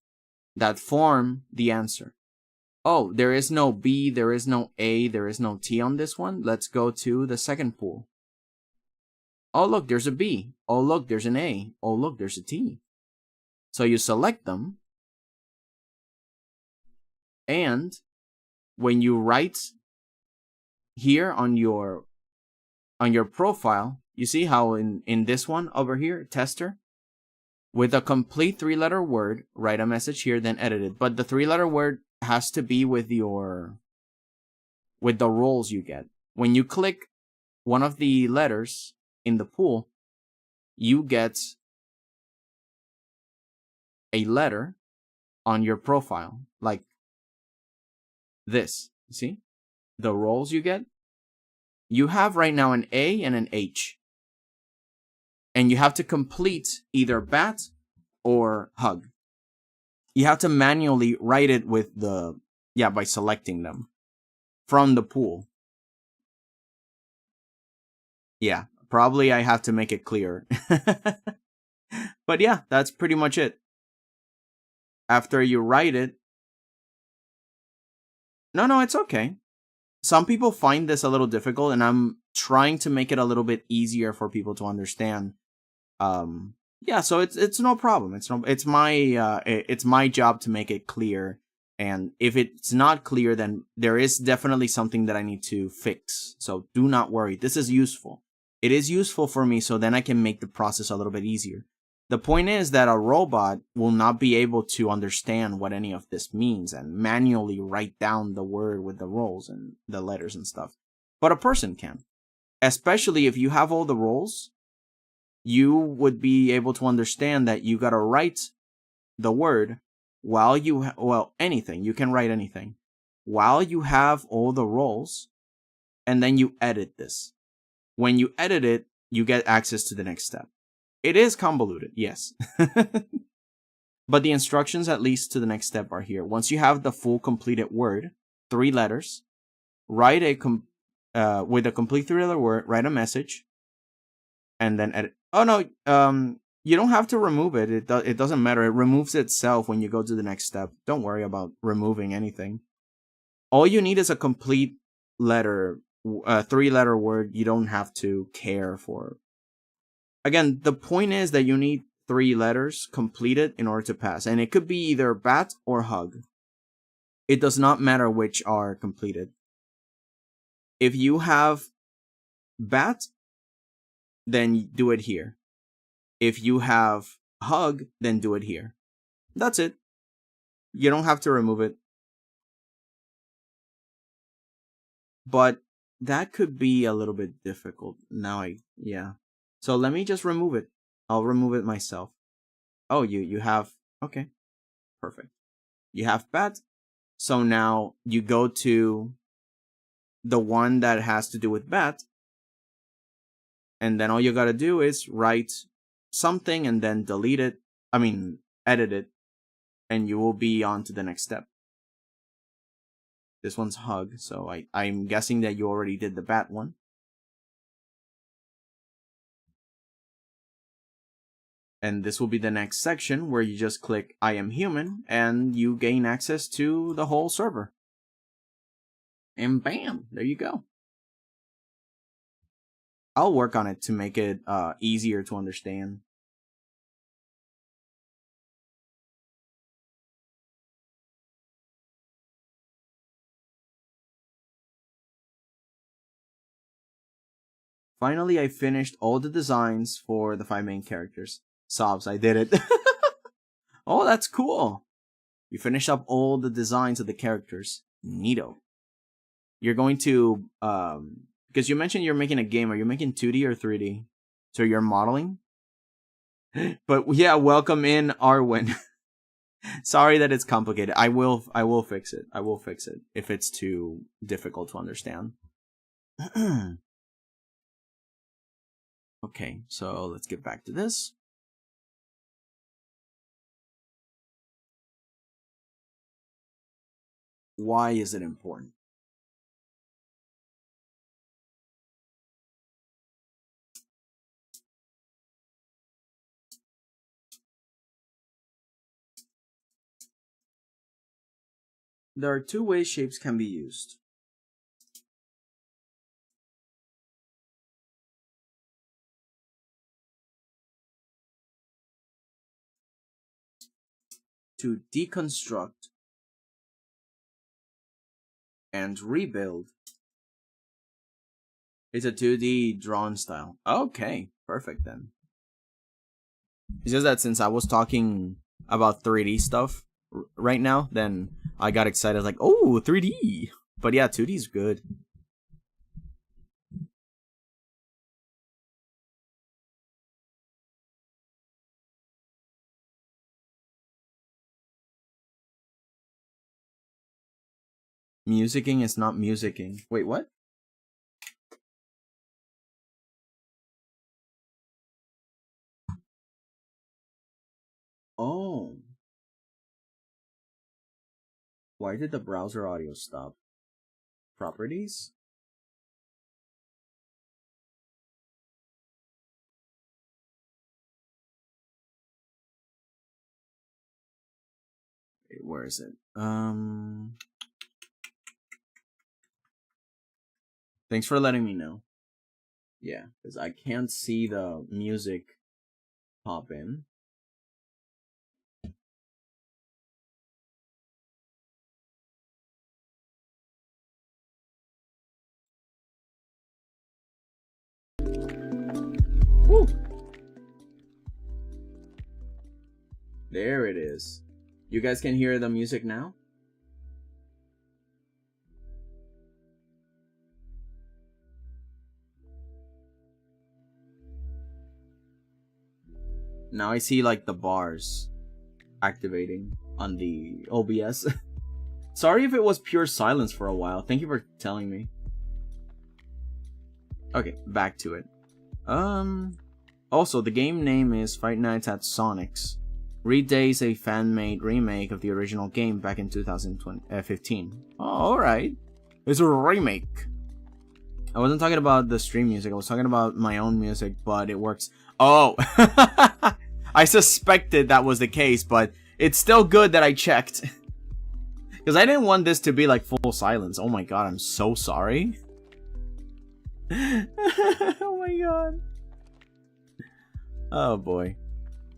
that form the answer. Oh, there is no B, there is no A, there is no T on this one. Let's go to the second pool. Oh, look, there's a B. Oh, look, there's an A. Oh, look, there's a T. So you select them. And when you write here on your profile, you see how in this one over here, tester, with a complete 3-letter word, write a message here, then edit it. But the 3-letter word has to be with the roles you get. When you click one of the letters in the pool, you get a letter on your profile, like this. You see? The roles you get. You have right now an A and an H. And you have to complete either bat or hug. You have to manually write it with by selecting them from the pool. Yeah, probably I have to make it clearer. But yeah, that's pretty much it. After you write it... No, it's okay. Some people find this a little difficult, and I'm trying to make it a little bit easier for people to understand. Yeah, so it's no problem. It's my job to make it clear. And if it's not clear, then there is definitely something that I need to fix. So do not worry. This is useful. It is useful for me, so then I can make the process a little bit easier. The point is that a robot will not be able to understand what any of this means and manually write down the word with the roles and the letters and stuff. But a person can. Especially if you have all the roles, you would be able to understand that you gotta write the word while you... anything. You can write anything. While you have all the roles, and then you edit this. When you edit it, you get access to the next step. It is convoluted, yes. But the instructions, at least to the next step, are here. Once you have the full completed word, 3 letters, write with a complete 3-letter word, write a message, and then edit. Oh no, you don't have to remove it. It doesn't matter. It removes itself when you go to the next step. Don't worry about removing anything. All you need is a complete letter, 3-letter word. You don't have to care for. Again, the point is that you need 3 letters completed in order to pass. And it could be either bat or hug. It does not matter which are completed. If you have bat, then do it here. If you have hug, then do it here. That's it. You don't have to remove it. But that could be a little bit difficult. Yeah. So let me just remove it. I'll remove it myself. Oh, you have, okay, perfect. You have bat. So now you go to the one that has to do with bat. And then all you gotta do is write something and then delete it. I mean, edit it. And you will be on to the next step. This one's hug, so I'm guessing that you already did the bat one. And this will be the next section where you just click I am human and you gain access to the whole server. And bam, there you go. I'll work on it to make it easier to understand. Finally, I finished all the designs for the 5 main characters. Sobs, I did it. Oh, that's cool. You finished up all the designs of the characters. Neato. You're going to, because you mentioned you're making a game. Are you making 2D or 3D? So you're modeling? But yeah, welcome in, Arwen. Sorry that it's complicated. I will fix it. I will fix it if it's too difficult to understand. Okay, so let's get back to this. Why is it important? There are 2 ways shapes can be used. To deconstruct and rebuild. It's a 2D drawn style. Okay, perfect then. It's just that since I was talking about 3D stuff right now, then I got excited like, oh, 3D. But yeah, 2D is good. Musicking is not musicking. Wait, what? Oh. Why did the browser audio stop? Properties? Wait, where is it? Thanks for letting me know. Yeah, because I can't see the music pop in. Woo! There it is. You guys can hear the music now? Now I see like the bars activating on the OBS. Sorry if it was pure silence for a while. Thank you for telling me. Okay, back to it. Also, the game name is Fight Nights at Sonic's. Hydrate is a fan-made remake of the original game back in 2015. Oh, alright. It's a remake. I wasn't talking about the stream music. I was talking about my own music, but it works. Oh! I suspected that was the case, but it's still good that I checked. Because I didn't want this to be like full silence. Oh my god, I'm so sorry. Oh my god. Oh boy.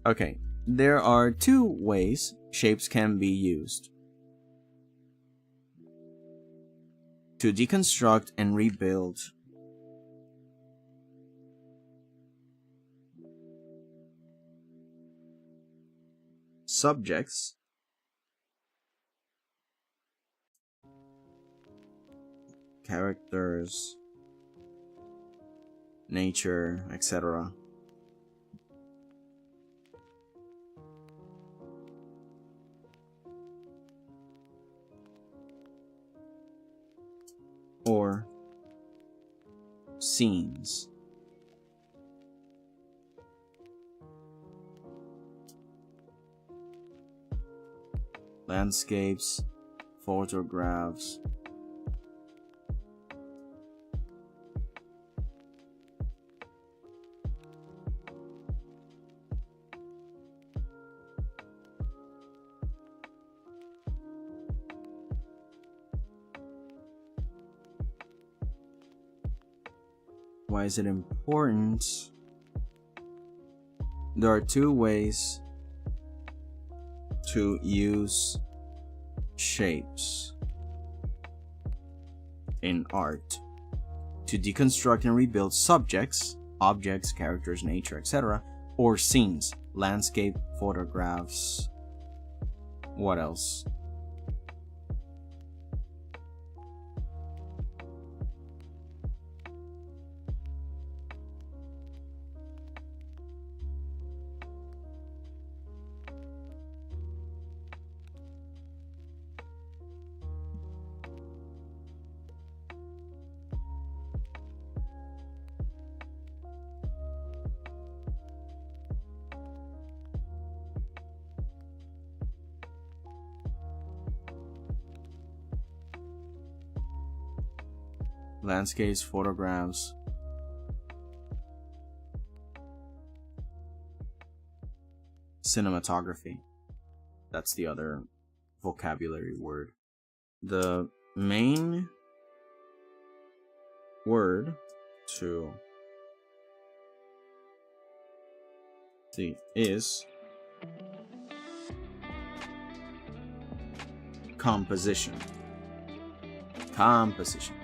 Okay. There are 2 ways shapes can be used. To deconstruct and rebuild. Subjects. Characters. Nature, etc. scenes. Landscapes, photographs. Why is it important? There are two ways to use shapes in art: to deconstruct and rebuild subjects, objects, characters, nature, etc., or scenes, landscape, photographs. What else? Landscapes, photographs. Cinematography. That's the other vocabulary word. The main word to see is composition. Composition.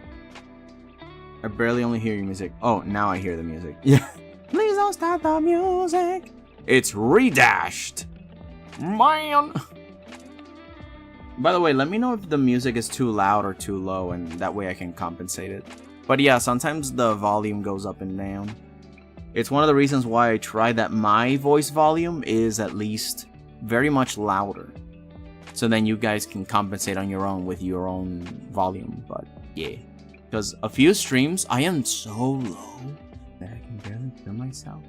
I barely only hear your music. Oh, now I hear the music. Yeah. Please don't stop the music. It's redashed. Man. By the way, let me know if the music is too loud or too low, and that way I can compensate it. But yeah, sometimes the volume goes up and down. It's one of the reasons why I try that my voice volume is at least very much louder. So then you guys can compensate on your own with your own volume. But yeah. Because a few streams, I am so low that I can barely hear myself.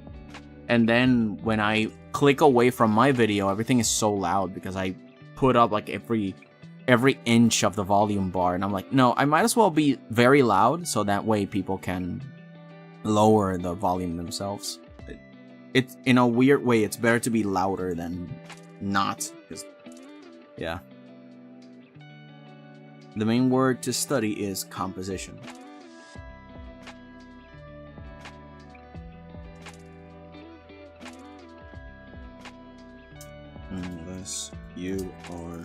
And then when I click away from my video, everything is so loud because I put up like every inch of the volume bar. And I'm like, no, I might as well be very loud so that way people can lower the volume themselves. It's in a weird way, it's better to be louder than not. Because, yeah. The main word to study is composition. Unless you are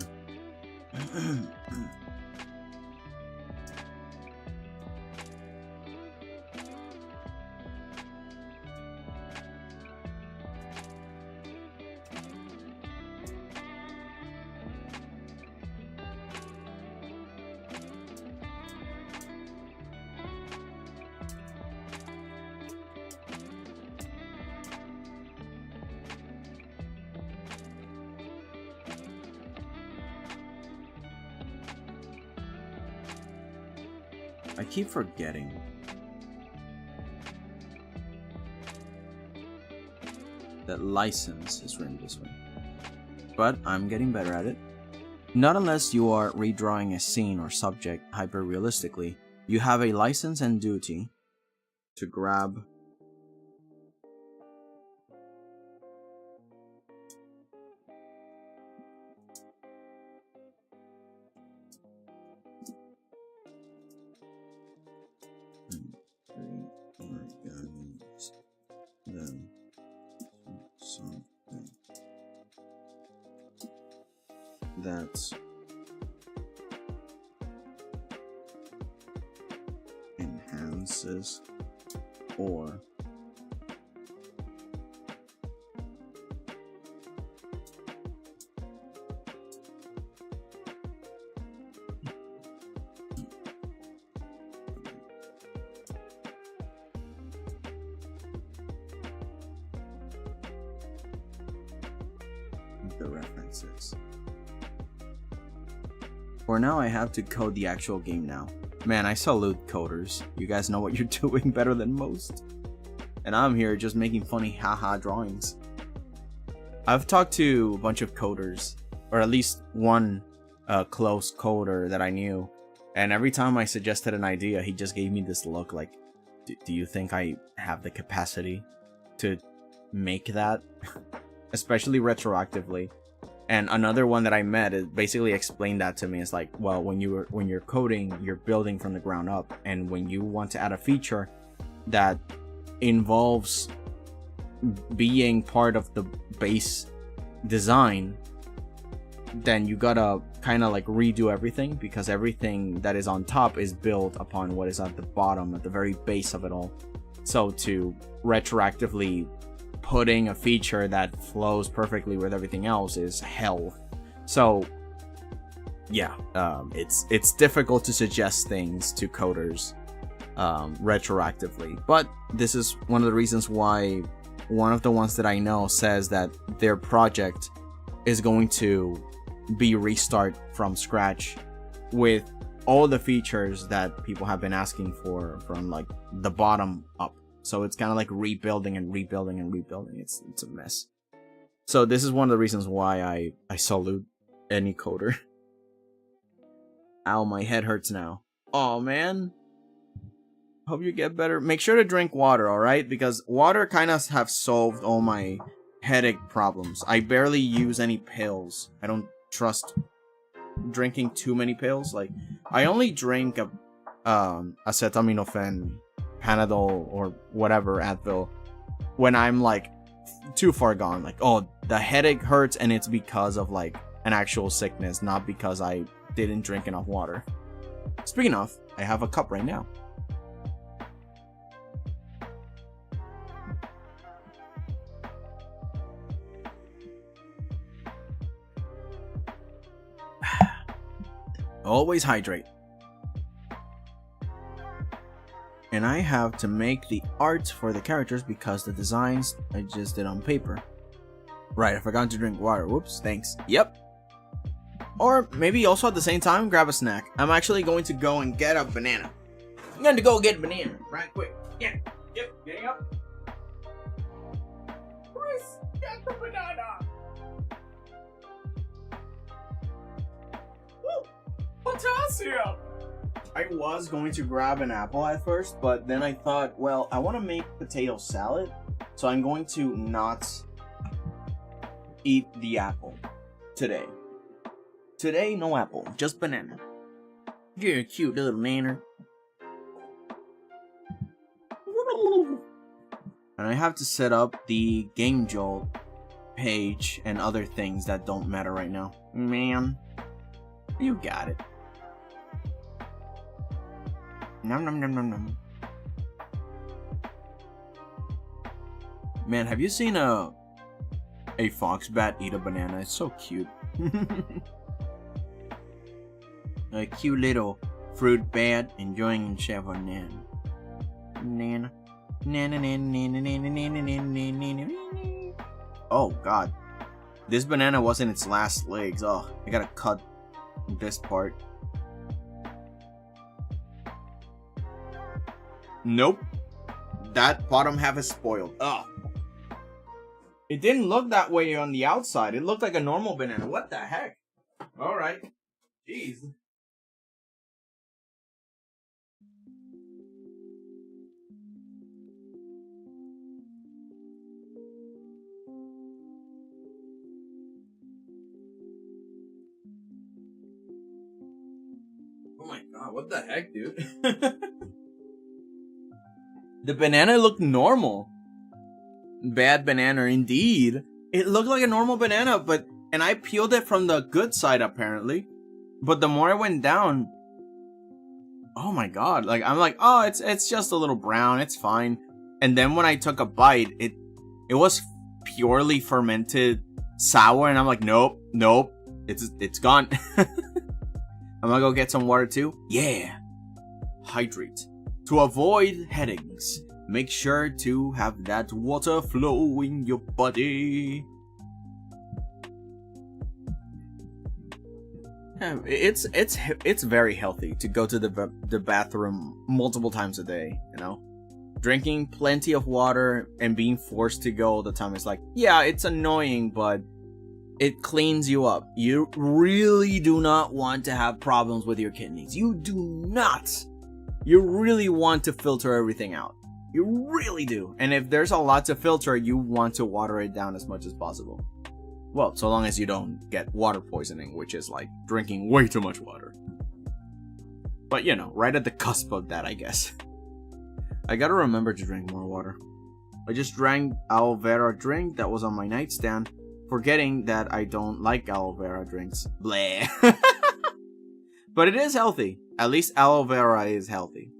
I keep forgetting. That license is written this way. But I'm getting better at it. Not unless you are redrawing a scene or subject hyper-realistically, you have a license and duty to grab something that enhances or the references. For now, I have to code the actual game now. Man, I salute coders. You guys know what you're doing better than most. And I'm here just making funny haha drawings. I've talked to a bunch of coders, or at least one close coder that I knew, and every time I suggested an idea, he just gave me this look like, do you think I have the capacity to make that? Especially retroactively. And another one that I met is basically explained that to me. It's like, well, when you're coding, you're building from the ground up, and when you want to add a feature that involves being part of the base design, then you gotta kind of like redo everything, because everything that is on top is built upon what is at the bottom, at the very base of it all. So to retroactively putting a feature that flows perfectly with everything else is hell. So yeah, it's difficult to suggest things to coders retroactively, but this is one of the reasons why one of the ones that I know says that their project is going to be restart from scratch with all the features that people have been asking for from like the bottom up. So it's kind of like rebuilding and rebuilding and rebuilding. It's a mess. So this is one of the reasons why I salute any coder. Ow, my head hurts now. Oh man. Hope you get better. Make sure to drink water, alright? Because water kind of have solved all my headache problems. I barely use any pills. I don't trust drinking too many pills. Like, I only drink acetaminophen, Panadol, or whatever, Advil, when I'm like too far gone. Like, oh, the headache hurts and it's because of like an actual sickness, not because I didn't drink enough water. Speaking of, I have a cup right now. Always hydrate. And I have to make the art for the characters because the designs I just did on paper. Right, I forgot to drink water. Whoops, thanks. Yep. Or maybe also at the same time, grab a snack. I'm actually going to go and get a banana. I'm going to go get a banana right quick. Yeah, yep, getting up. Chris, get the banana. Woo, potassium. I was going to grab an apple at first, but then I thought, well, I want to make potato salad, so I'm going to not eat the apple today. Today, no apple, just banana. You're a cute little nanner. And I have to set up the Game Jolt page and other things that don't matter right now. Man, you got it. Nom nom nom nom nom. Man, have you seen a fox bat eat a banana? It's so cute. A cute little fruit bat enjoying himself on nana. Nana. Nana nana nana nana nana nana nana. Oh god. This banana wasn't its last legs. Oh, I gotta cut this part. Nope. That bottom half is spoiled. Ugh. It didn't look that way on the outside. It looked like a normal banana. What the heck? Alright. Jeez. Oh my god, what the heck, dude? The banana looked normal. Bad banana indeed. It looked like a normal banana, and I peeled it from the good side apparently. But the more I went down, oh my god, like I'm like, oh, it's just a little brown, it's fine. And then when I took a bite, it was purely fermented sour, and I'm like, nope, it's gone. I'm gonna go get some water too. Yeah. Hydrate. To avoid headaches, make sure to have that water flow in your body. Yeah, it's very healthy to go to the bathroom multiple times a day, you know? Drinking plenty of water and being forced to go all the time is like, yeah, it's annoying, but it cleans you up. You really do not want to have problems with your kidneys. You do not. You really want to filter everything out. You really do. And if there's a lot to filter, you want to water it down as much as possible. Well, so long as you don't get water poisoning, which is like drinking way too much water. But you know, right at the cusp of that, I guess. I gotta remember to drink more water. I just drank aloe vera drink that was on my nightstand, forgetting that I don't like aloe vera drinks. Bleh. But it is healthy. At least aloe vera is healthy.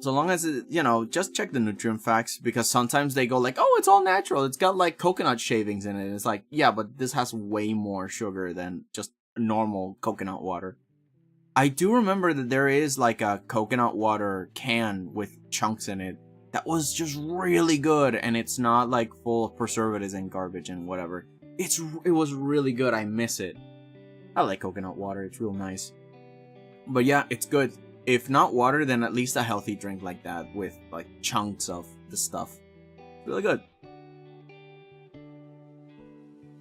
So long as it, you know, just check the nutrient facts, because sometimes they go like, oh, it's all natural. It's got like coconut shavings in it. It's like, yeah, but this has way more sugar than just normal coconut water. I do remember that there is like a coconut water can with chunks in it that was just really good, and it's not like full of preservatives and garbage and whatever. It was really good. I miss it. I like coconut water. It's real nice. But yeah, it's good. If not water, then at least a healthy drink like that with like chunks of the stuff. Really good.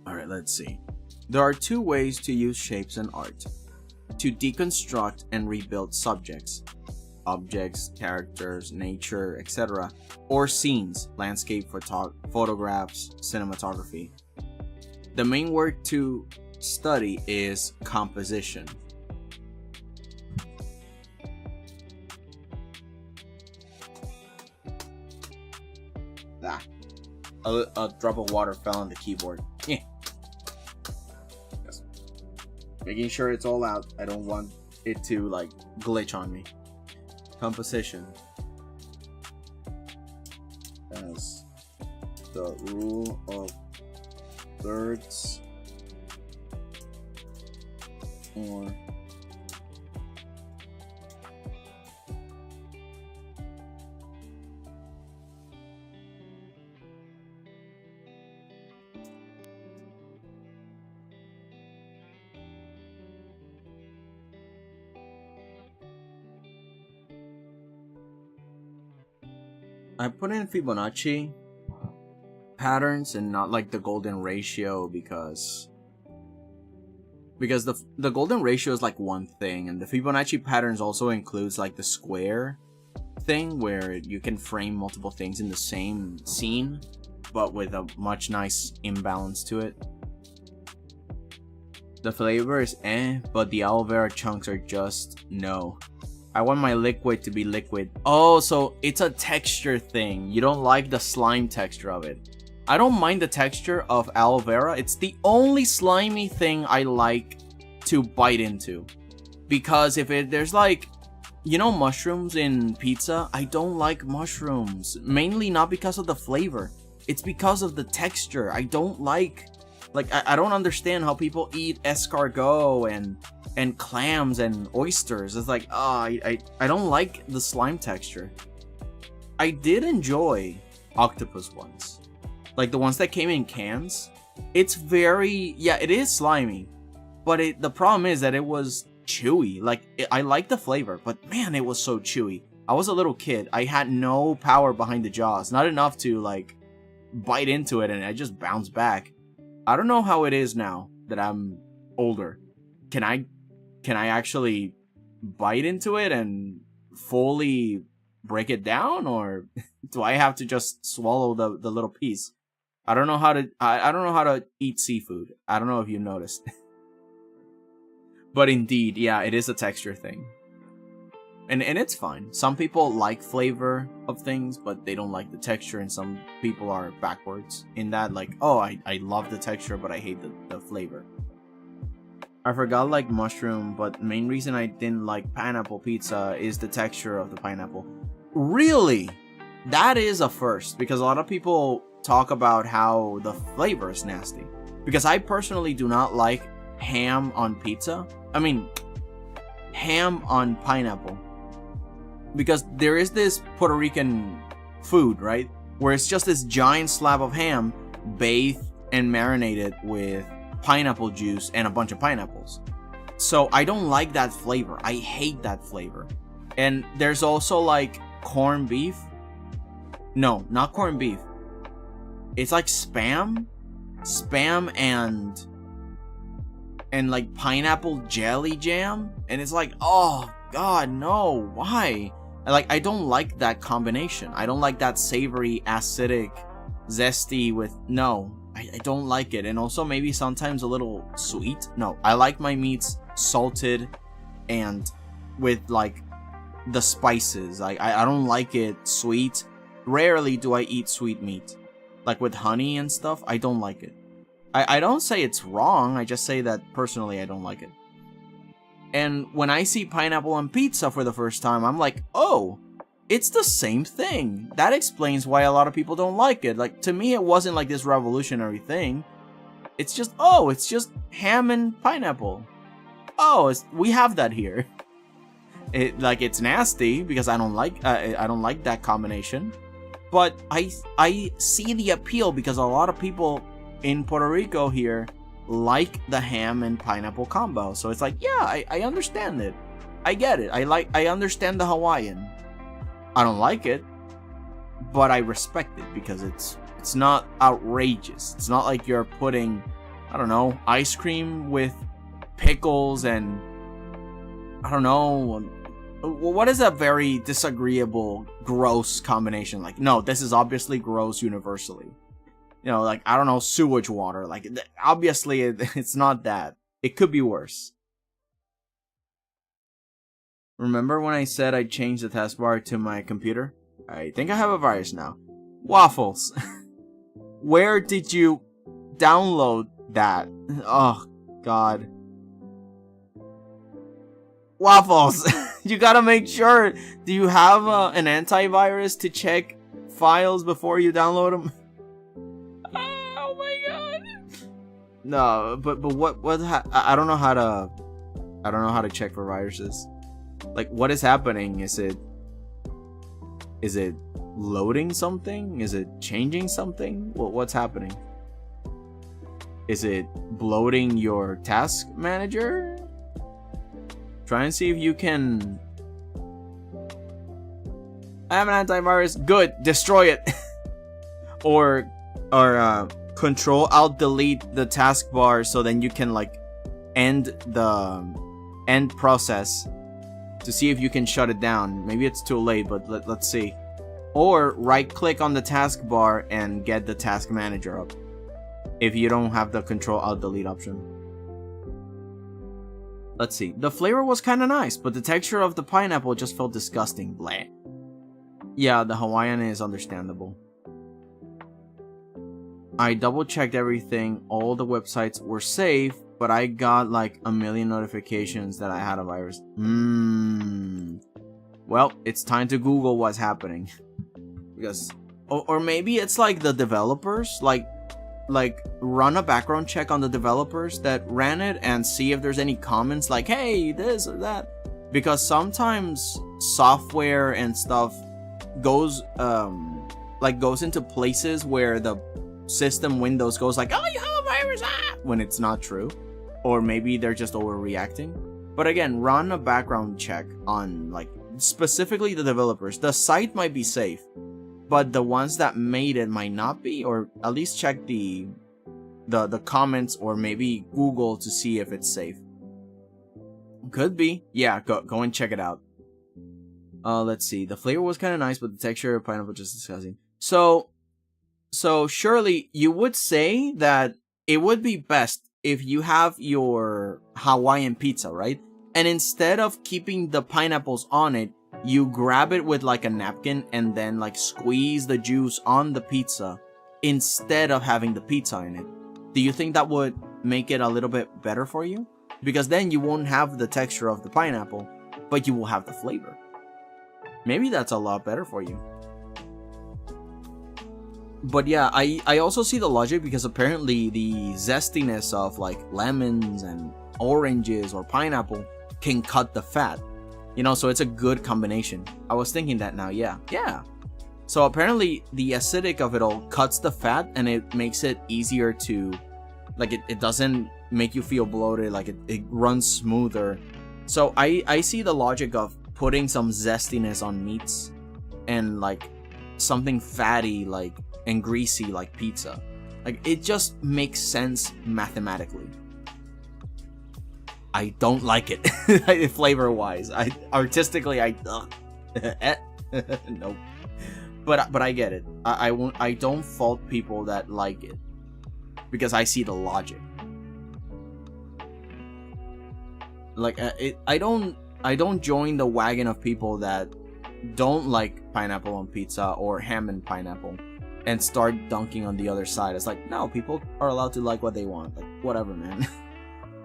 Alright, let's see. There are two ways to use shapes in art. To deconstruct and rebuild subjects, objects, characters, nature, etc., or scenes, landscape, photographs, cinematography. The main work to study is composition. A drop of water fell on the keyboard. Yeah. Yes. Making sure it's all out. I don't want it to like glitch on me. Composition. As the rule of thirds or I put in Fibonacci patterns and not like the golden ratio because the golden ratio is like one thing, and the Fibonacci patterns also includes like the square thing where you can frame multiple things in the same scene but with a much nice imbalance to it. The flavor is but the aloe vera chunks are just no. I want my liquid to be liquid. Oh, so it's a texture thing. You don't like the slime texture of it. I don't mind the texture of aloe vera. It's the only slimy thing I like to bite into. Because if there's like, you know, mushrooms in pizza, I don't like mushrooms. Mainly not because of the flavor. It's because of the texture. I don't like I don't understand how people eat escargot and clams and oysters. It's like, I don't like the slime texture. I did enjoy octopus ones. Like the ones that came in cans. It's very, yeah, it is slimy. But the problem is that it was chewy. Like, I like the flavor, but man, it was so chewy. I was a little kid. I had no power behind the jaws. Not enough to, like, bite into it and I just bounced back. I don't know how it is now that I'm older. Can I actually bite into it and fully break it down, or do I have to just swallow the little piece? I don't know how to I don't know how to eat seafood. I don't know if you noticed. But indeed, yeah, it is a texture thing. And it's fine. Some people like flavor of things, but they don't like the texture, and some people are backwards in that, like, oh, I love the texture, but I hate the flavor. I forgot like mushroom, but main reason I didn't like pineapple pizza is the texture of the pineapple. Really? That is a first, because a lot of people talk about how the flavor is nasty. Because I personally do not like ham on pizza. I mean, ham on pineapple. Because there is this Puerto Rican food, right? Where it's just this giant slab of ham bathed and marinated with pineapple juice and a bunch of pineapples. So I don't like that flavor. I hate that flavor. And there's also like corned beef. No, not corned beef. It's like spam and like pineapple jelly jam, and it's like, oh god, no, why? I don't like that combination. I don't like that savory, acidic, zesty with, no, I don't like it. And also maybe sometimes a little sweet. No, I like my meats salted and with like the spices. I don't like it sweet. Rarely do I eat sweet meat, like with honey and stuff. I don't like it. I don't say it's wrong, I just say that personally I don't like it. And when I see pineapple on pizza for the first time, I'm like, oh, it's the same thing. That explains why a lot of people don't like it. Like, to me, it wasn't like this revolutionary thing. It's just, oh, it's just ham and pineapple. Oh, we have that here. It's nasty because I don't like that combination. But I see the appeal because a lot of people in Puerto Rico here like the ham and pineapple combo. So it's like, yeah, I understand it. I get it. I understand the Hawaiian. I don't like it, but I respect it because it's not outrageous. It's not like you're putting, I don't know, ice cream with pickles and I don't know, what is a very disagreeable, gross combination? Like, no, this is obviously gross universally. You know, like, I don't know, sewage water. Like, obviously, it's not that. It could be worse. Remember when I said I changed the taskbar to my computer? I think I have a virus now. Waffles. Where did you download that? Oh, God. Waffles. You gotta make sure. Do you have an antivirus to check files before you download them? Oh my god. No, but what I don't know how to check for viruses. Like, what is happening? Is it loading something? Is it changing something? What's happening? Is it bloating your task manager? Try and see if you can. I have an antivirus. Good. Destroy it. or Control Alt Delete the taskbar so then you can like end the end process to see if you can shut it down. Maybe it's too late, but let's see. Or right click on the taskbar and get the task manager up if you don't have the Control Alt Delete option. Let's see. The flavor was kind of nice, but the texture of the pineapple just felt disgusting. Bleh. Yeah, the Hawaiian is understandable. I double checked everything. All the websites were safe, but I got like a million notifications that I had a virus. Well, it's time to Google what's happening. Because, or maybe it's like the developers, like run a background check on the developers that ran it and see if there's any comments like, hey, this or that. Because sometimes software and stuff goes into places where the system Windows goes like, oh, you have a virus, when it's not true. Or maybe they're just overreacting. But again, run a background check on like specifically the developers. The site might be safe, but the ones that made it might not be, or at least check the comments or maybe Google to see if it's safe. Could be. Yeah, go and check it out. Let's see. The flavor was kind of nice, but the texture of pineapple just disgusting. So surely you would say that it would be best if you have your Hawaiian pizza, right? And instead of keeping the pineapples on it, you grab it with like a napkin and then like squeeze the juice on the pizza instead of having the pizza in it. Do you think that would make it a little bit better for you? Because then you won't have the texture of the pineapple, but you will have the flavor. Maybe that's a lot better for you. But yeah, I also see the logic because apparently the zestiness of like lemons and oranges or pineapple can cut the fat. You know, so it's a good combination. I was thinking that now, yeah. So apparently the acidic of it all cuts the fat and it makes it easier to Like it doesn't make you feel bloated. Like it runs smoother. So I see the logic of putting some zestiness on meats and like something fatty like and greasy like pizza. Like it just makes sense mathematically. I don't like it flavor wise. Artistically nope. But I get it. I don't fault people that like it because I see the logic. Like I don't join the wagon of people that don't like pineapple on pizza or ham and pineapple and start dunking on the other side. It's like, no, people are allowed to like what they want. Like, whatever, man.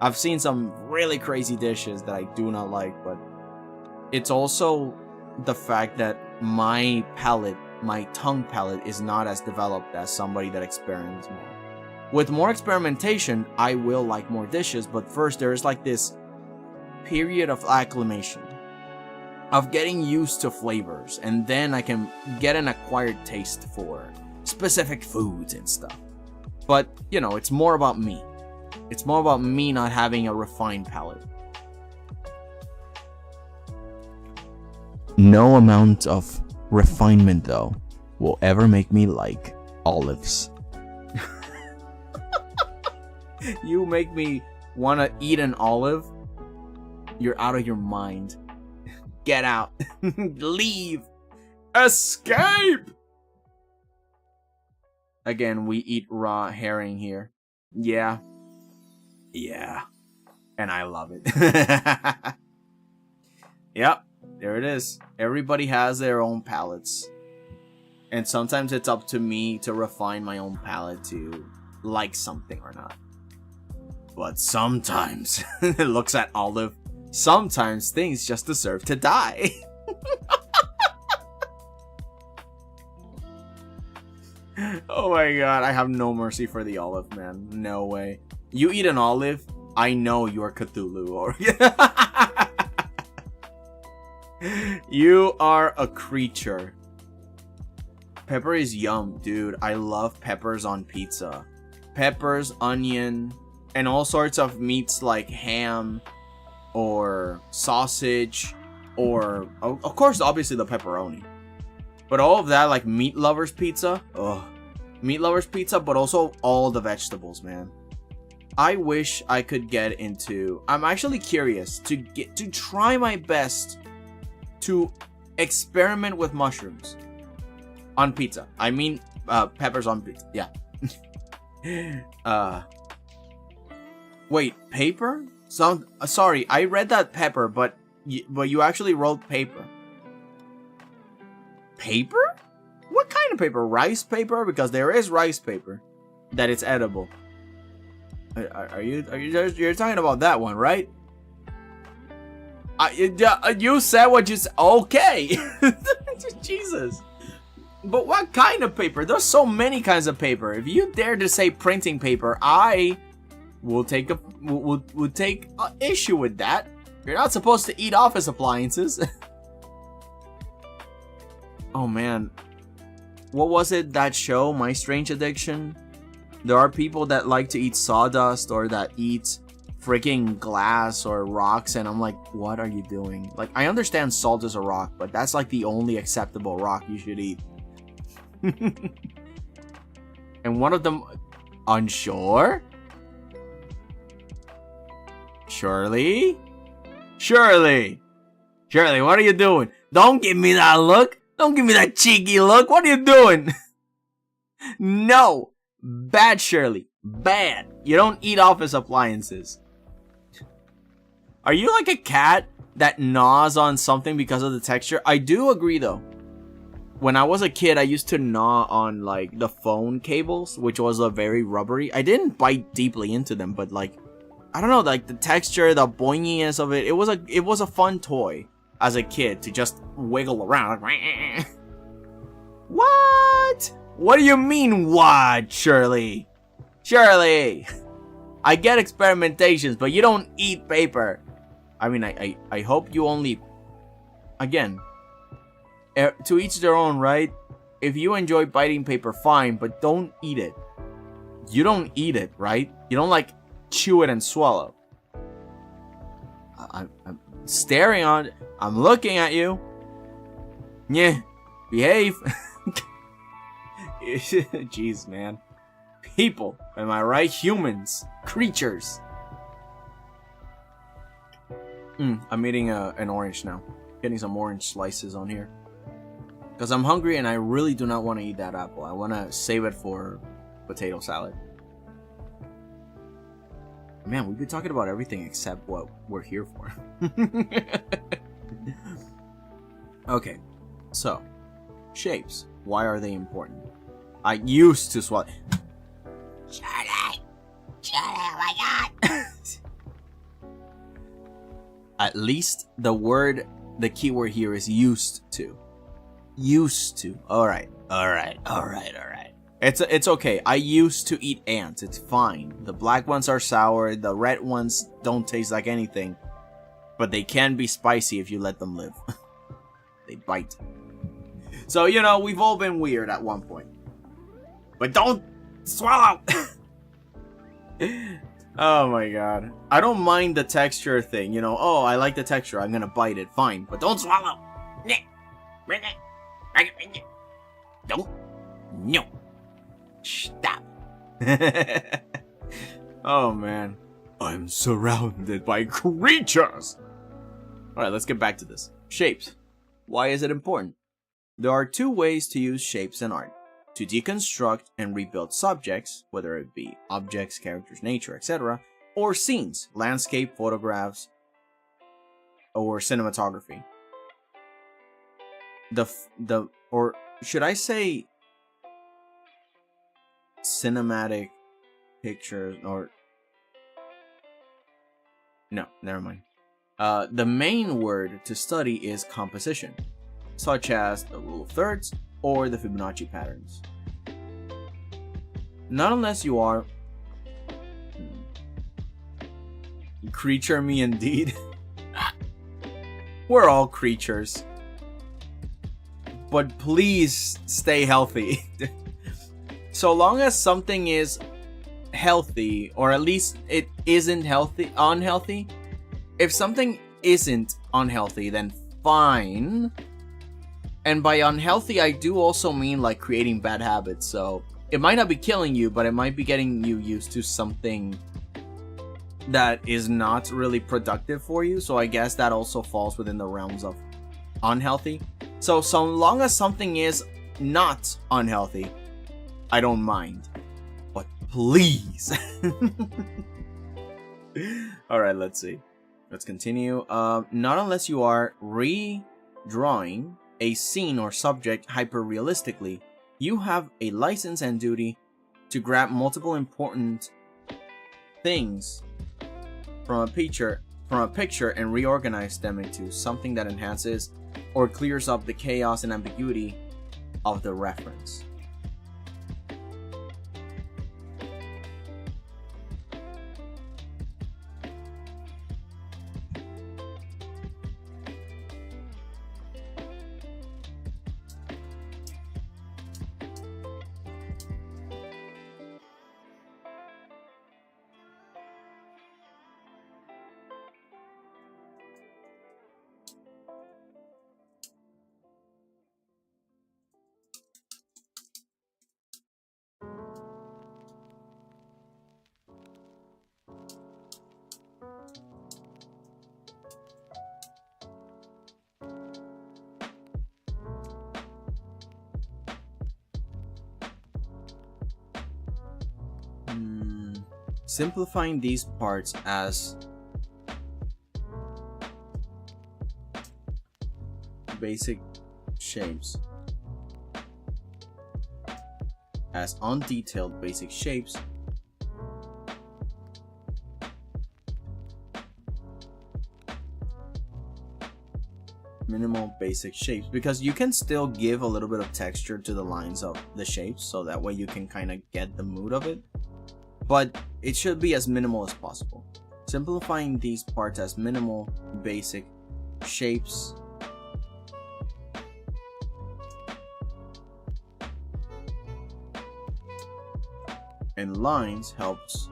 I've seen some really crazy dishes that I do not like, but it's also the fact that my palate, my tongue palate, is not as developed as somebody that experiments more. With more experimentation, I will like more dishes, but first there is like this period of acclimation, of getting used to flavors, and then I can get an acquired taste for specific foods and stuff. But, you know, it's more about me. It's more about me not having a refined palate. No amount of refinement, though, will ever make me like olives. You make me want to eat an olive? You're out of your mind. Get out. Leave. Escape! Again, we eat raw herring here. Yeah. Yeah. And I love it. Yep. There it is. Everybody has their own palates. And sometimes it's up to me to refine my own palate to like something or not. But sometimes it looks at olive. Sometimes things just deserve to die. Oh my god, I have no mercy for the olive, man. No way. You eat an olive, I know you're Cthulhu. Or you are a creature. Pepper is yum, dude. I love peppers on pizza. Peppers, onion, and all sorts of meats like ham or sausage, or of course obviously the pepperoni. But all of that, like meat lovers pizza. Ugh. Meat lovers pizza, but also all the vegetables, man. I wish I could get into... I'm actually curious to try my best to experiment with mushrooms on pizza. I mean, peppers on pizza. Yeah. Wait, paper? Sorry, I read that pepper, but you actually wrote paper. Paper? What kind of paper? Rice paper? Because there is rice paper that is edible. You're talking about that one, right? You said what you said. Okay. Jesus. But what kind of paper? There's so many kinds of paper. If you dare to say printing paper, I will take issue with that. You're not supposed to eat office appliances. Oh man, what was it, that show, My Strange Addiction? There are people that like to eat sawdust or that eat freaking glass or rocks, and I'm like, what are you doing? Like, I understand salt is a rock, but that's like the only acceptable rock you should eat. And one of them, unsure? Shirley, what are you doing? Don't give me that look. Don't give me that cheeky look. What are you doing? No. Bad, Shirley. Bad. You don't eat office appliances. Are you like a cat that gnaws on something because of the texture? I do agree, though. When I was a kid, I used to gnaw on, like, the phone cables, which was a very rubbery. I didn't bite deeply into them, but, like, I don't know, like, the texture, the boinginess of it. It was a fun toy as a kid to just wiggle around. What? What do you mean, what, Shirley? Shirley! I get experimentations, but you don't eat paper. I mean, I hope you only... Again, to each their own, right? If you enjoy biting paper, fine, but don't eat it. You don't eat it, right? You don't like chew it and swallow. I'm staring on it. I'm looking at you. Yeah, behave. Jeez, man. People, am I right? Humans, creatures. I'm eating an orange now. Getting some orange slices on here. Because I'm hungry and I really do not want to eat that apple. I want to save it for potato salad. Man, we've been talking about everything except what we're here for. Okay, so shapes. Why are they important? I used to swallow. Shut up! Oh my god! At least the keyword here is used to. Used to. Alright. It's okay. I used to eat ants. It's fine. The black ones are sour. The red ones don't taste like anything. But they can be spicy if you let them live. They bite. So, you know, we've all been weird at one point. But don't swallow! Oh my god. I don't mind the texture thing. You know, oh, I like the texture. I'm gonna bite it. Fine. But don't swallow! Don't. No. Stop. Oh man. I'm surrounded by creatures. Alright, let's get back to this. Shapes. Why is it important? There are two ways to use shapes in art. To deconstruct and rebuild subjects, whether it be objects, characters, nature, etc., or scenes, landscape, photographs, or cinematography. Or should I say cinematic pictures, or no, never mind. The main word to study is composition, such as the rule of thirds or the Fibonacci patterns. Not unless you are creature me indeed. We're all creatures. But please stay healthy. So long as something is healthy, or at least it isn't unhealthy. If something isn't unhealthy, then fine. And by unhealthy, I do also mean like creating bad habits. So it might not be killing you, but it might be getting you used to something that is not really productive for you. So I guess that also falls within the realms of unhealthy. So long as something is not unhealthy, I don't mind. But please. Alright, let's see. Let's continue. Not unless you are redrawing a scene or subject hyper-realistically, you have a license and duty to grab multiple important things from a picture and reorganize them into something that enhances or clears up the chaos and ambiguity of the reference. Simplifying these parts as basic shapes, as undetailed basic shapes, minimal basic shapes, because you can still give a little bit of texture to the lines of the shapes, so that way you can kind of get the mood of it, but it should be as minimal as possible. Simplifying these parts as minimal basic shapes And lines helps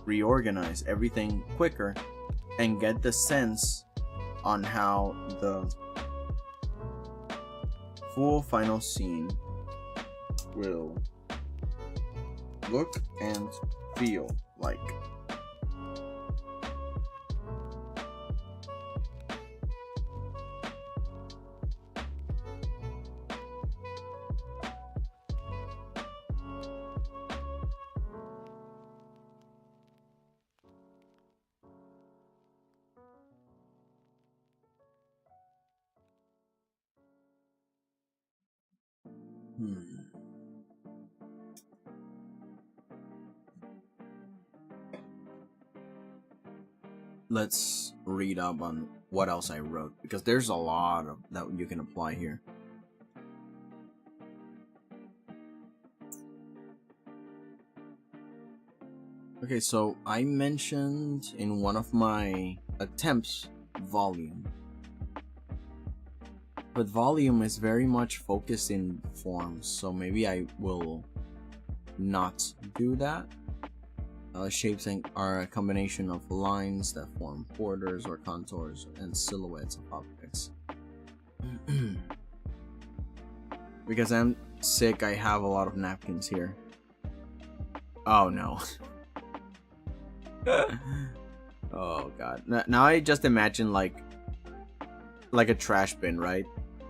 reorganize everything quicker and get the sense on how the full final scene will look and feel like. Let's read up on what else I wrote, because there's a lot of that you can apply here. Okay, so I mentioned in one of my attempts volume. But volume is very much focused in forms, so maybe I will not do that. Shapes are a combination of lines that form borders or contours and silhouettes of objects. Because I'm sick, I have a lot of napkins here. Oh no. Oh god. Now I just imagine like a trash bin, right?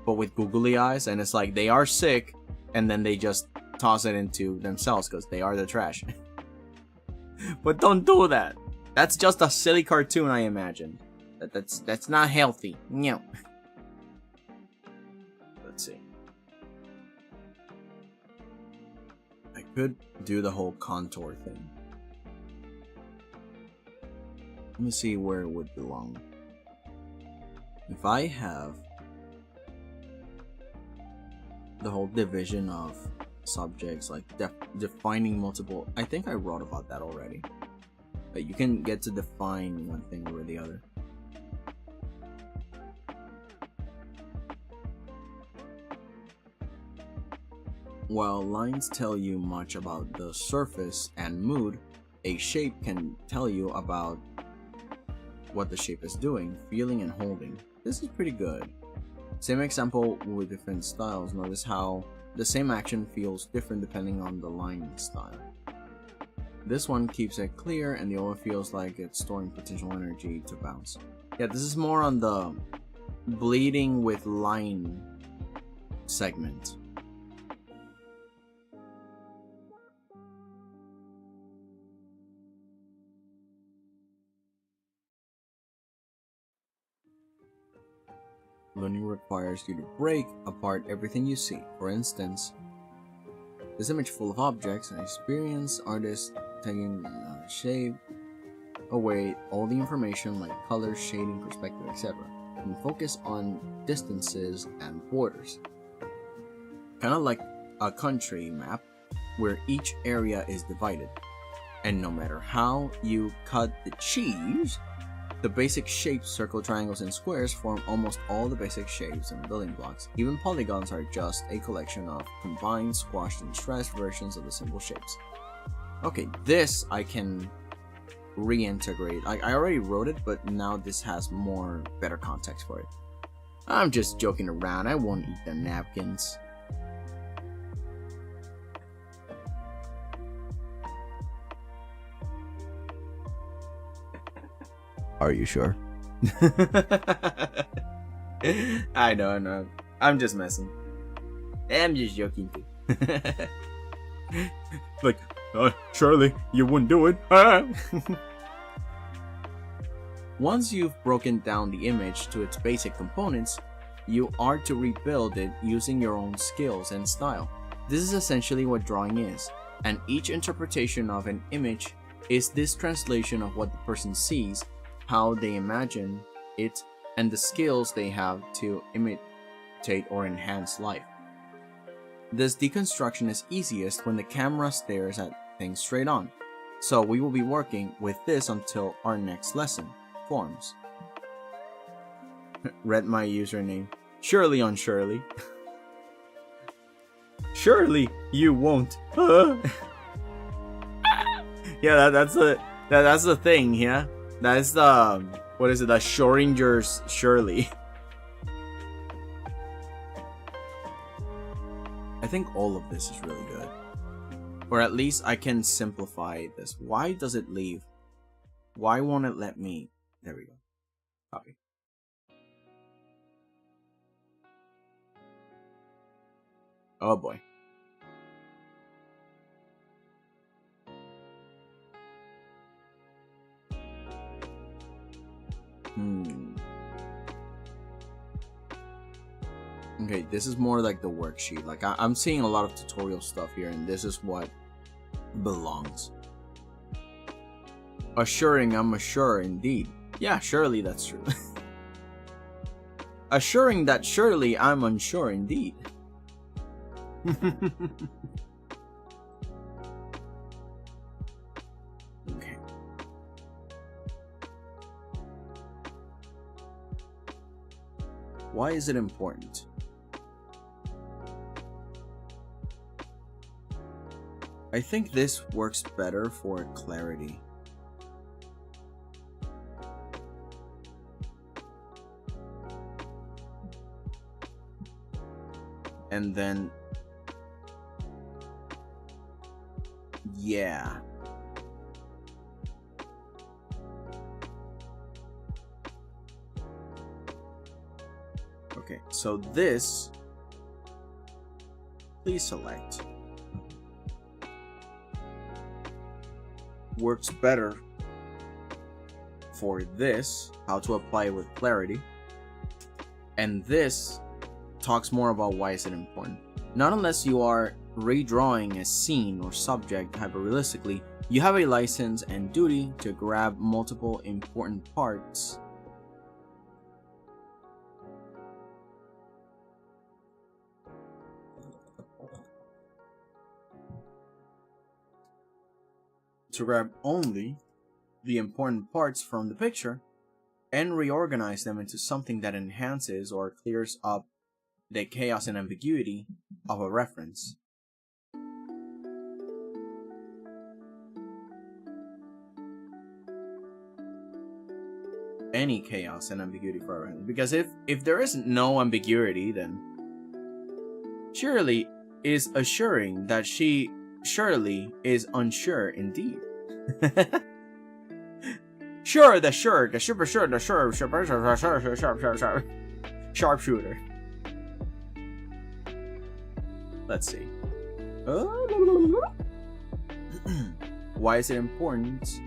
But with googly eyes, and it's like they are sick and then they just toss it into themselves because they are the trash. But don't do that. That's just a silly cartoon I imagined. That's not healthy. No. Let's see. I could do the whole contour thing. Let me see where it would belong. If I have the whole division of subjects, like defining multiple, I think I wrote about that already, but you can get to define one thing over the other. While lines tell you much about the surface and mood, a shape can tell you about what the shape is doing, feeling, and holding. This is pretty good. Same example with different styles. Notice how the same action feels different depending on the line style. This one keeps it clear and the other feels like it's storing potential energy to bounce. Yeah, this is more on the bleeding with line segment. Learning requires you to break apart everything you see. For instance, this image full of objects, an experienced artist taking shape away all the information like color, shading, perspective, etc. and focus on distances and borders. Kind of like a country map where each area is divided. And no matter how you cut the cheese, the basic shapes, circle, triangles, and squares form almost all the basic shapes and building blocks. Even polygons are just a collection of combined, squashed, and stressed versions of the simple shapes. Okay, this I can reintegrate. I already wrote it, but now this has better context for it. I'm just joking around. I won't eat the napkins. Are you sure? I know. I'm just messing. I'm just joking too. Like, surely you wouldn't do it. Once you've broken down the image to its basic components, you are to rebuild it using your own skills and style. This is essentially what drawing is, and each interpretation of an image is this translation of what the person sees, how they imagine it, and the skills they have to imitate or enhance life. This deconstruction is easiest when the camera stares at things straight on, so we will be working with this until our next lesson, forms. Read my username, Shirley on Shirley. Surely you won't. Yeah, that's the thing. Yeah, that's the what is it? The Schrodinger's surely. I think all of this is really good, or at least I can simplify this. Why does it leave? Why won't it let me? There we go. Copy. Oh boy. Okay, this is more like the worksheet. Like I'm seeing a lot of tutorial stuff here, and this is what belongs. Assuring I'm sure indeed. Yeah, surely that's true. Assuring that surely I'm unsure indeed. Okay. Why is it important? I think this works better for clarity. And then, yeah. Okay, so this, please select, works better for this, how to apply it with clarity, and this talks more about why is it important. Not unless you are redrawing a scene or subject hyperrealistically, you have a license and duty to grab multiple important parts to grab only the important parts from the picture and reorganize them into something that enhances or clears up the chaos and ambiguity of a reference. Any chaos and ambiguity for a reference. Because if there is no ambiguity, then surely is assuring that she surely is unsure indeed. Sure, the sharpshooter. Let's see. Why is it important?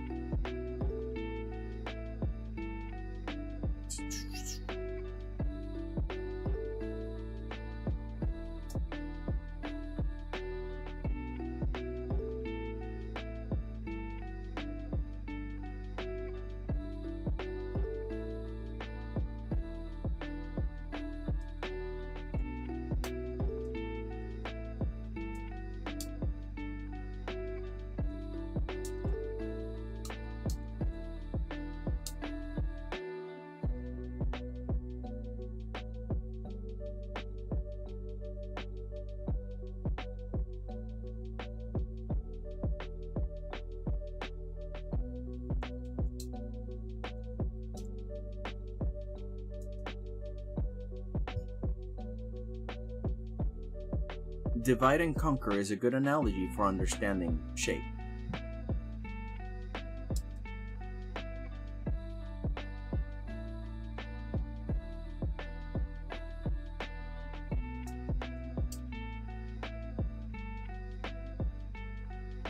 Divide and conquer is a good analogy for understanding shape.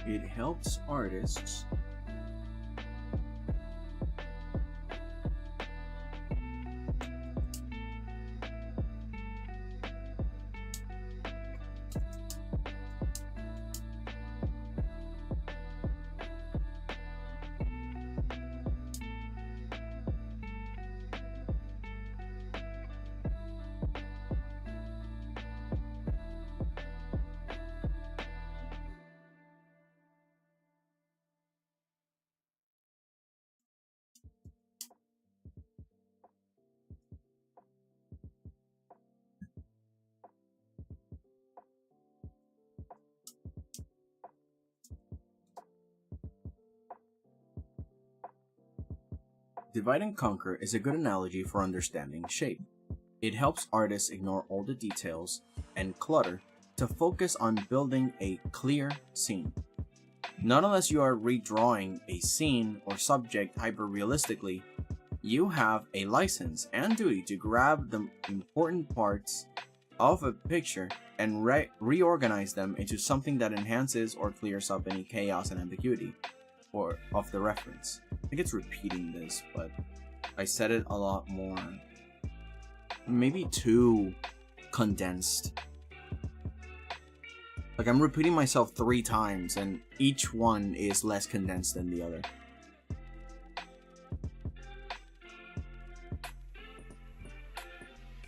It helps artists Divide and conquer is a good analogy for understanding shape. It helps artists ignore all the details and clutter to focus on building a clear scene. Not unless you are redrawing a scene or subject hyper-realistically, you have a license and duty to grab the important parts of a picture and reorganize them into something that enhances or clears up any chaos and ambiguity or of the reference. I think it's repeating this, but I said it a lot more. Maybe too condensed. Like I'm repeating myself 3 times and each one is less condensed than the other.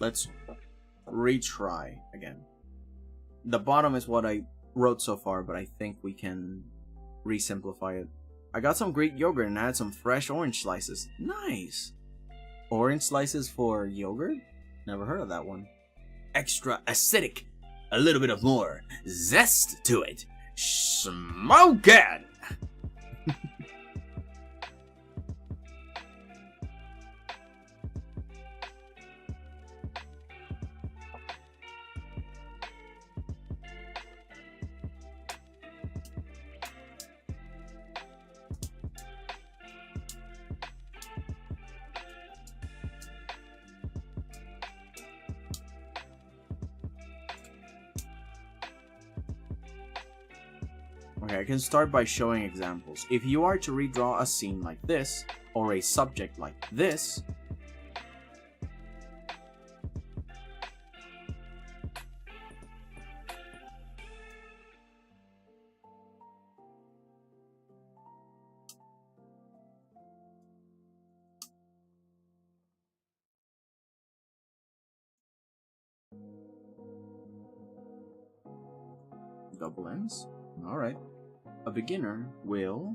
Let's retry again. The bottom is what I wrote so far, but I think we can resimplify it. I got some Greek yogurt and added some fresh orange slices. Nice! Orange slices for yogurt? Never heard of that one. Extra acidic. A little bit of more zest to it. Smoke it! Okay, I can start by showing examples. If you are to redraw a scene like this, or a subject like this, double ends, alright. A beginner will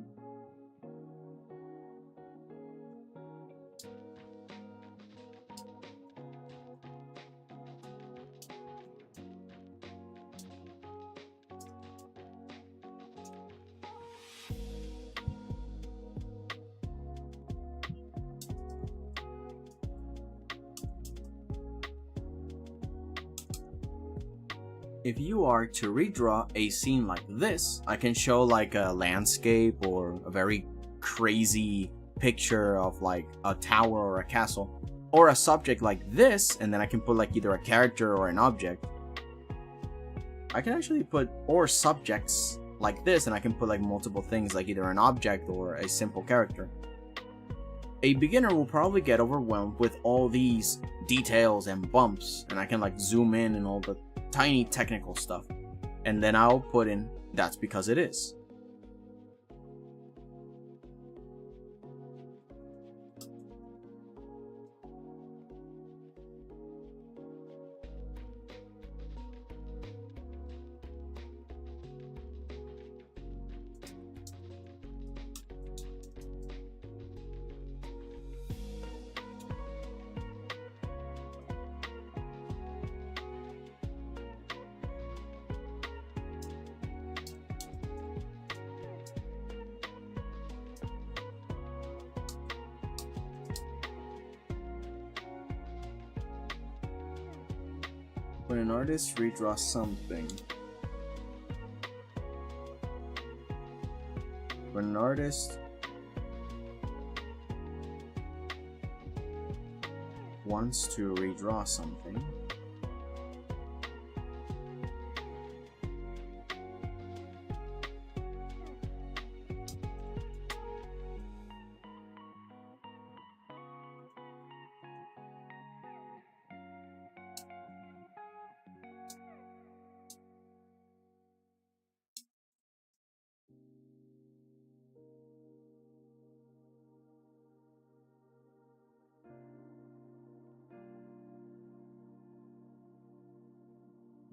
if you are to redraw a scene like this, I can show like a landscape or a very crazy picture of like a tower or a castle, or a subject like this, and then I can put like either a character or an object. I can actually put or subjects like this, and I can put like multiple things like either an object or a simple character. A beginner will probably get overwhelmed with all these details and bumps, and I can like zoom in and all the tiny technical stuff, and then I'll put in that's because it is. When an artist redraws something, when an artist wants to redraw something,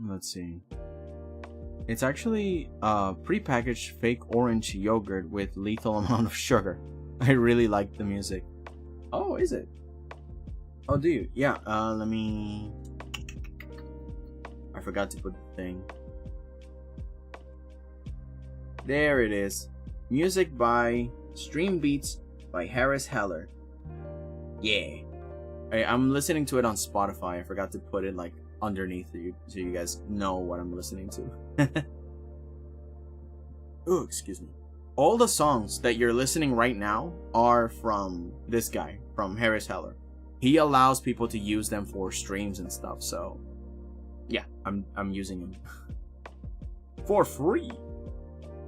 let's see. It's actually prepackaged fake orange yogurt with lethal amount of sugar. I really like the music. Oh, is it? Oh, do you? Yeah, let me... I forgot to put the thing. There it is. Music by Stream Beats by Harris Heller. Yeah. I'm listening to it on Spotify. I forgot to put it like underneath you so you guys know what I'm listening to. Oh, excuse me. All the songs that you're listening right now are from this guy, from Harris Heller. He allows people to use them for streams and stuff, so yeah, I'm using them for free.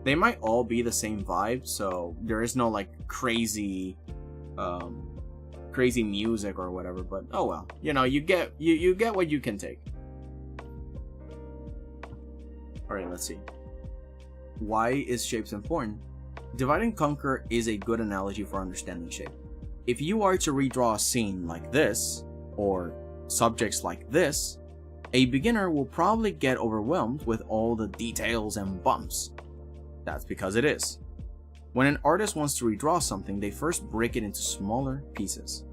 They might all be the same vibe, so there is no like crazy music or whatever, but oh well. You know, you get what you can take. Alright, let's see. Why is shapes important? Divide and conquer is a good analogy for understanding shape. If you are to redraw a scene like this, or subjects like this, a beginner will probably get overwhelmed with all the details and bumps. That's because it is. When an artist wants to redraw something, they first break it into smaller pieces.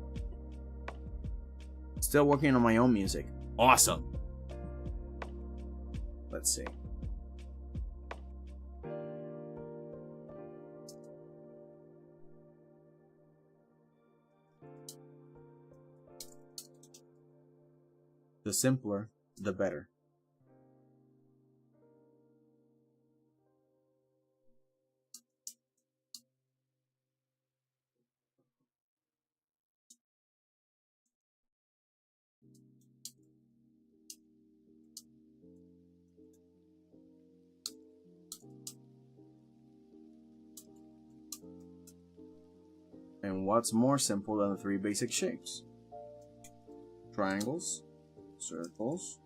Still working on my own music. Awesome! Let's see. The simpler, the better. And what's more simple than the three basic shapes? Triangles, circles,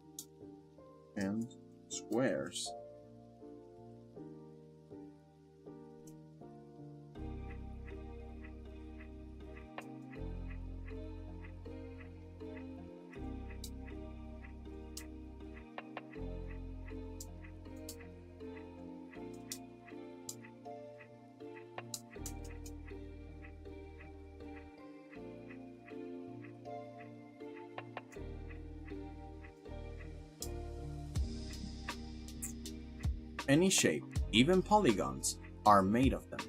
and squares. Any shape, even polygons, are made of them.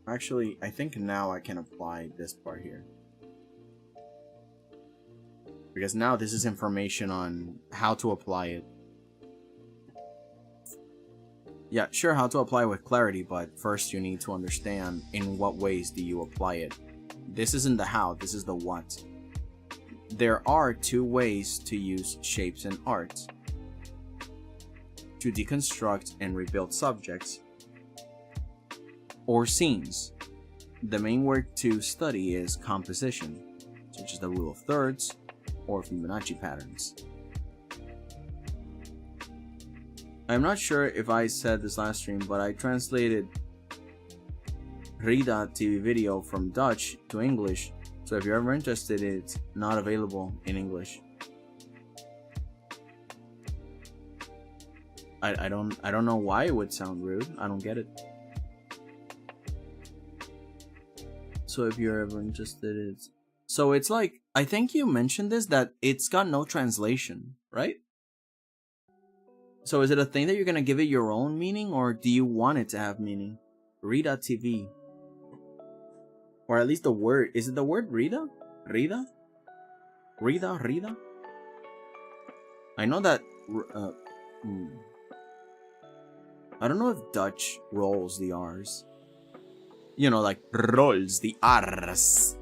Actually, I think now I can apply this part here. Because now this is information on how to apply it. Yeah, sure, how to apply with clarity, but first you need to understand in what ways do you apply it. This isn't the how, this is the what. There are two ways to use shapes in art: to deconstruct and rebuild subjects, or scenes. The main work to study is composition, such as the rule of thirds or Fibonacci patterns. I'm not sure if I said this last stream, but I translated Hydrate TV video from Dutch to English, so if you're ever interested, it's not available in English. I don't know why it would sound rude. I don't get it. So if you're ever interested, it's like, I think you mentioned this, that it's got no translation, right? So is it a thing that you're gonna give it your own meaning, or do you want it to have meaning? Rida TV. Or at least the word, is it the word Rida? Rida? Rida? I know that, I don't know if Dutch rolls the R's. You know, like rolls the R's,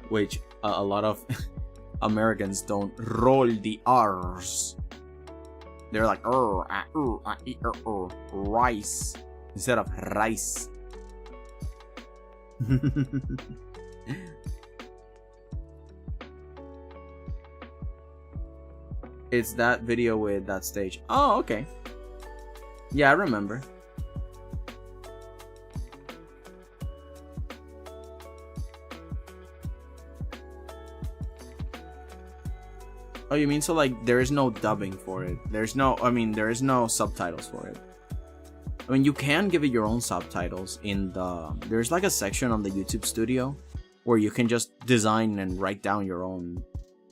which a lot of Americans don't roll the R's. They're like rice. instead of rice. It's that video with that stage. Oh, okay. Yeah, I remember. Oh, you mean so like there is no dubbing for it? There's no, I mean, there is no subtitles for it. I mean, you can give it your own subtitles in the, there's like a section on the YouTube Studio where you can just design and write down your own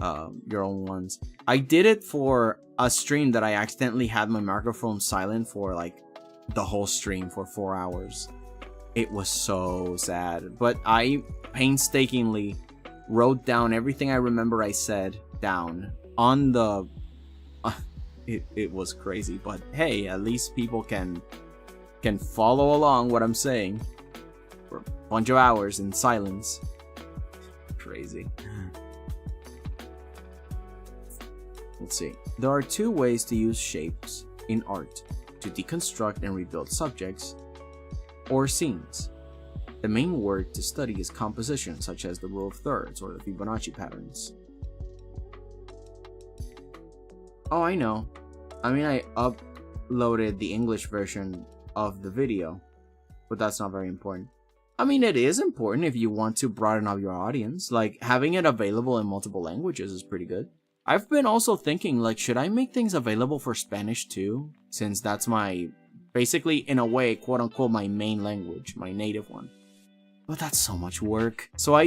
ones. I did it for a stream that I accidentally had my microphone silent for like the whole stream for 4 hours. It was so sad, but I painstakingly wrote down everything I remember I said down on the it was crazy, but hey, at least people can follow along what I'm saying for a bunch of hours in silence. Crazy. Let's see. There are two ways to use shapes in art: to deconstruct and rebuild subjects or scenes. The main word to study is composition, such as the rule of thirds or the Fibonacci patterns. Oh, I know. I mean, I uploaded the English version of the video, but that's not very important. I mean, it is important if you want to broaden out your audience. Like, having it available in multiple languages is pretty good. I've been also thinking, like, should I make things available for Spanish too? Since that's my, basically, in a way, quote-unquote, my main language, my native one. But that's so much work. So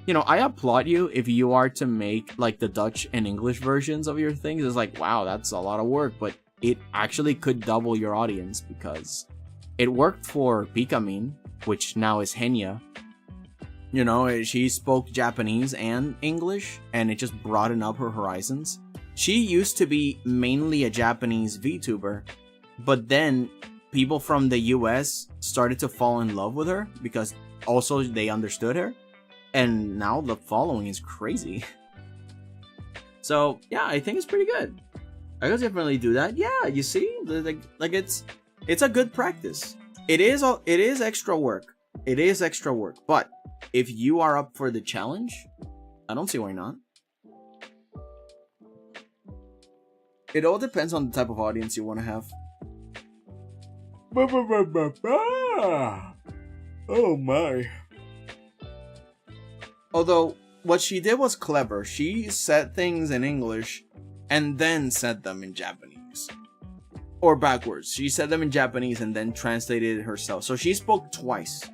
you know, I applaud you if you are to make like the Dutch and English versions of your things. It's like, wow, that's a lot of work, but it actually could double your audience because it worked for 𝐒𝐫𝐢𝐭𝐢𝐧𝐠, which now is 𝐒𝐭𝐫. You know, she spoke Japanese and English, and it just broadened up her horizons. She used to be mainly a Japanese VTuber, but then people from the US started to fall in love with her because also they understood her. And now the following is crazy. So yeah, I think it's pretty good. I could definitely do that. Yeah, you see, like it's a good practice. It is extra work. It is extra work. But if you are up for the challenge, I don't see why not. It all depends on the type of audience you want to have. Oh my. Although, what she did was clever. She said things in English and then said them in Japanese. Or backwards. She said them in Japanese and then translated it herself. So she spoke twice.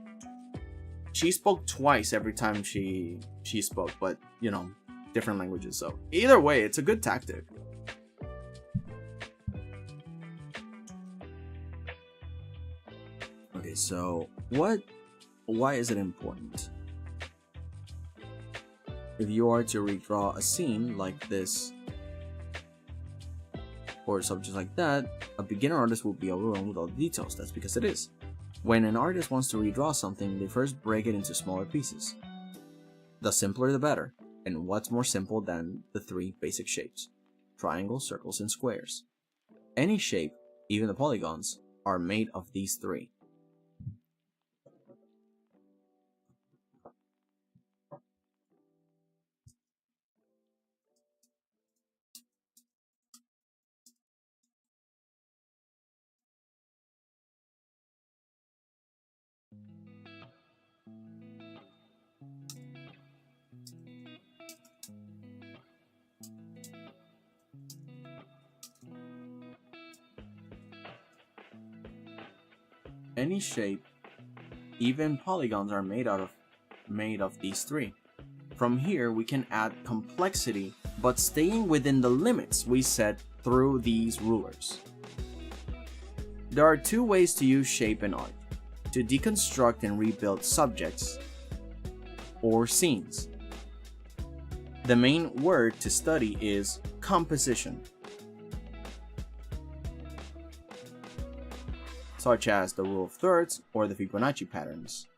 She spoke twice every time she spoke, but, you know, different languages. So either way, it's a good tactic. Okay, so why is it important? If you are to redraw a scene like this, or a subject like that, a beginner artist will be overwhelmed with all the details. That's because it is. When an artist wants to redraw something, they first break it into smaller pieces. The simpler the better. And what's more simple than the three basic shapes? Triangles, circles, and squares. Any shape, even the polygons, are made of these three. Any shape, even polygons, are made of these three. From here, we can add complexity, but staying within the limits we set through these rulers. There are two ways to use shape in art: to deconstruct and rebuild subjects or scenes. The main word to study is composition, such as the rule of thirds or the Fibonacci patterns.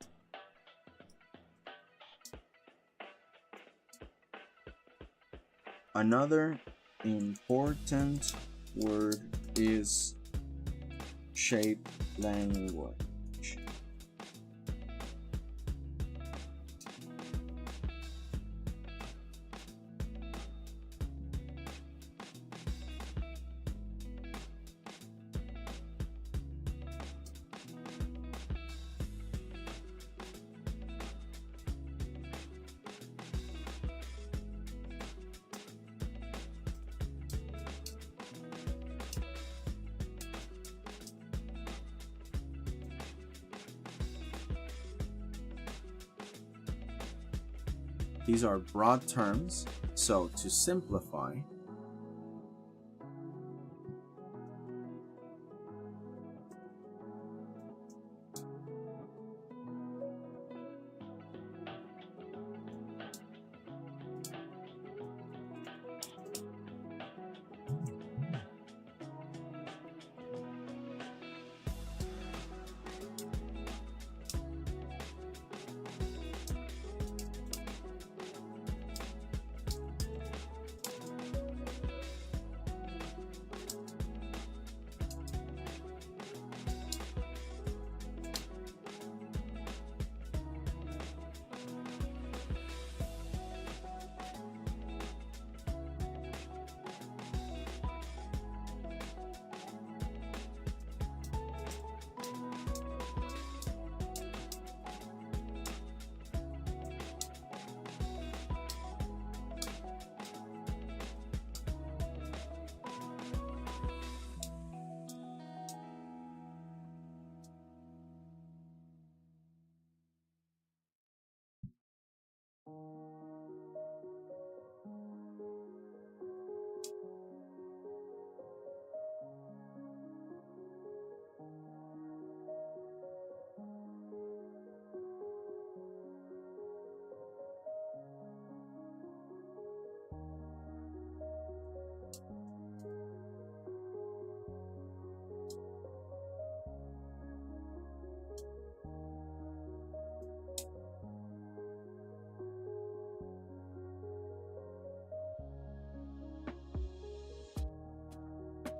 Another important word is shape language. These are broad terms, so to simplify,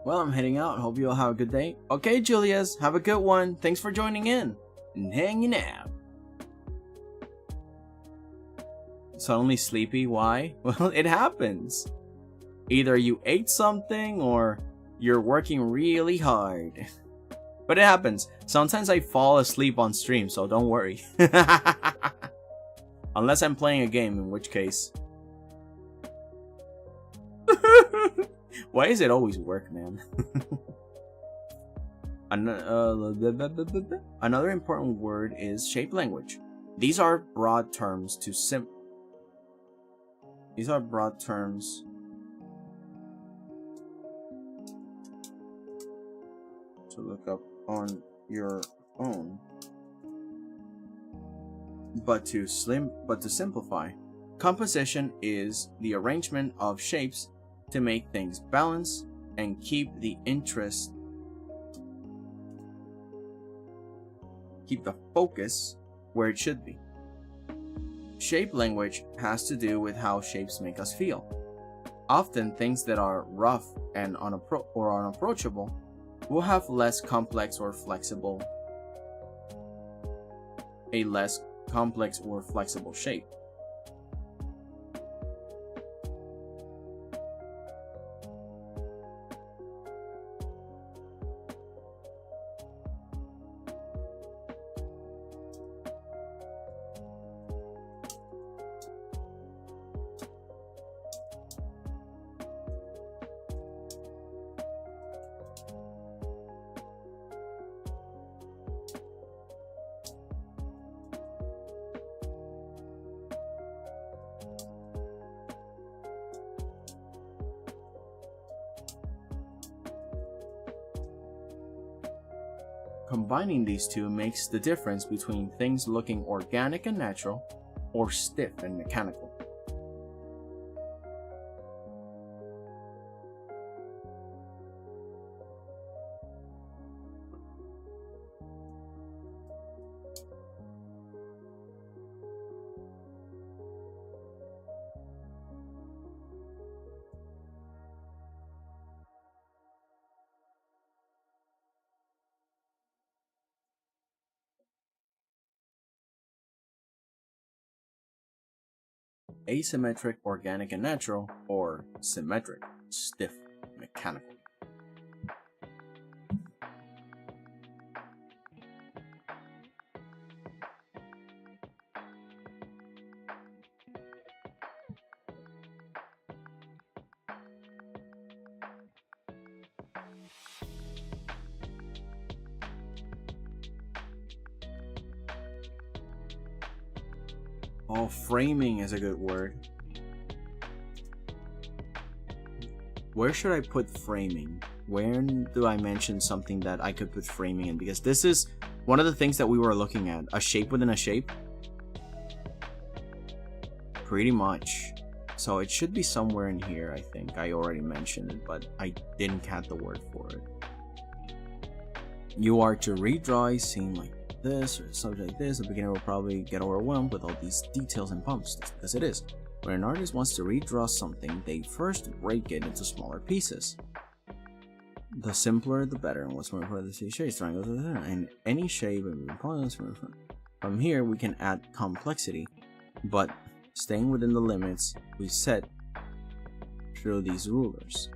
well, I'm heading out. Hope you all have a good day. Okay, Julius, have a good one. Thanks for joining in and hanging out. Suddenly sleepy, why? Well, it happens. Either you ate something or you're working really hard. But it happens. Sometimes I fall asleep on stream, so don't worry. Unless I'm playing a game, in which case. Why is it always work, man? Another important word is shape language. These are broad terms to look up on your own. But to simplify, composition is the arrangement of shapes to make things balance and keep the focus where it should be. Shape language has to do with how shapes make us feel. Often things that are rough and unapproachable will have less complex or flexible shape. Combining these two makes the difference between things looking organic and natural or stiff and mechanical. asymmetric, organic and natural, or symmetric, stiff, mechanical. Oh, framing is a good word. Where should I put framing? Where do I mention something that I could put framing in? Because this is one of the things that we were looking at. A shape within a shape. Pretty much. So it should be somewhere in here, I think. I already mentioned it, but I didn't catch the word for it. You are to redraw a scene like this or something like this. A beginner will probably get overwhelmed with all these details and bumps. That's because it is. When an artist wants to redraw something, they first break it into smaller pieces. The simpler, the better. And what's more important, the shapes, triangles, and any shape. From here, we can add complexity, but staying within the limits we set through these rulers.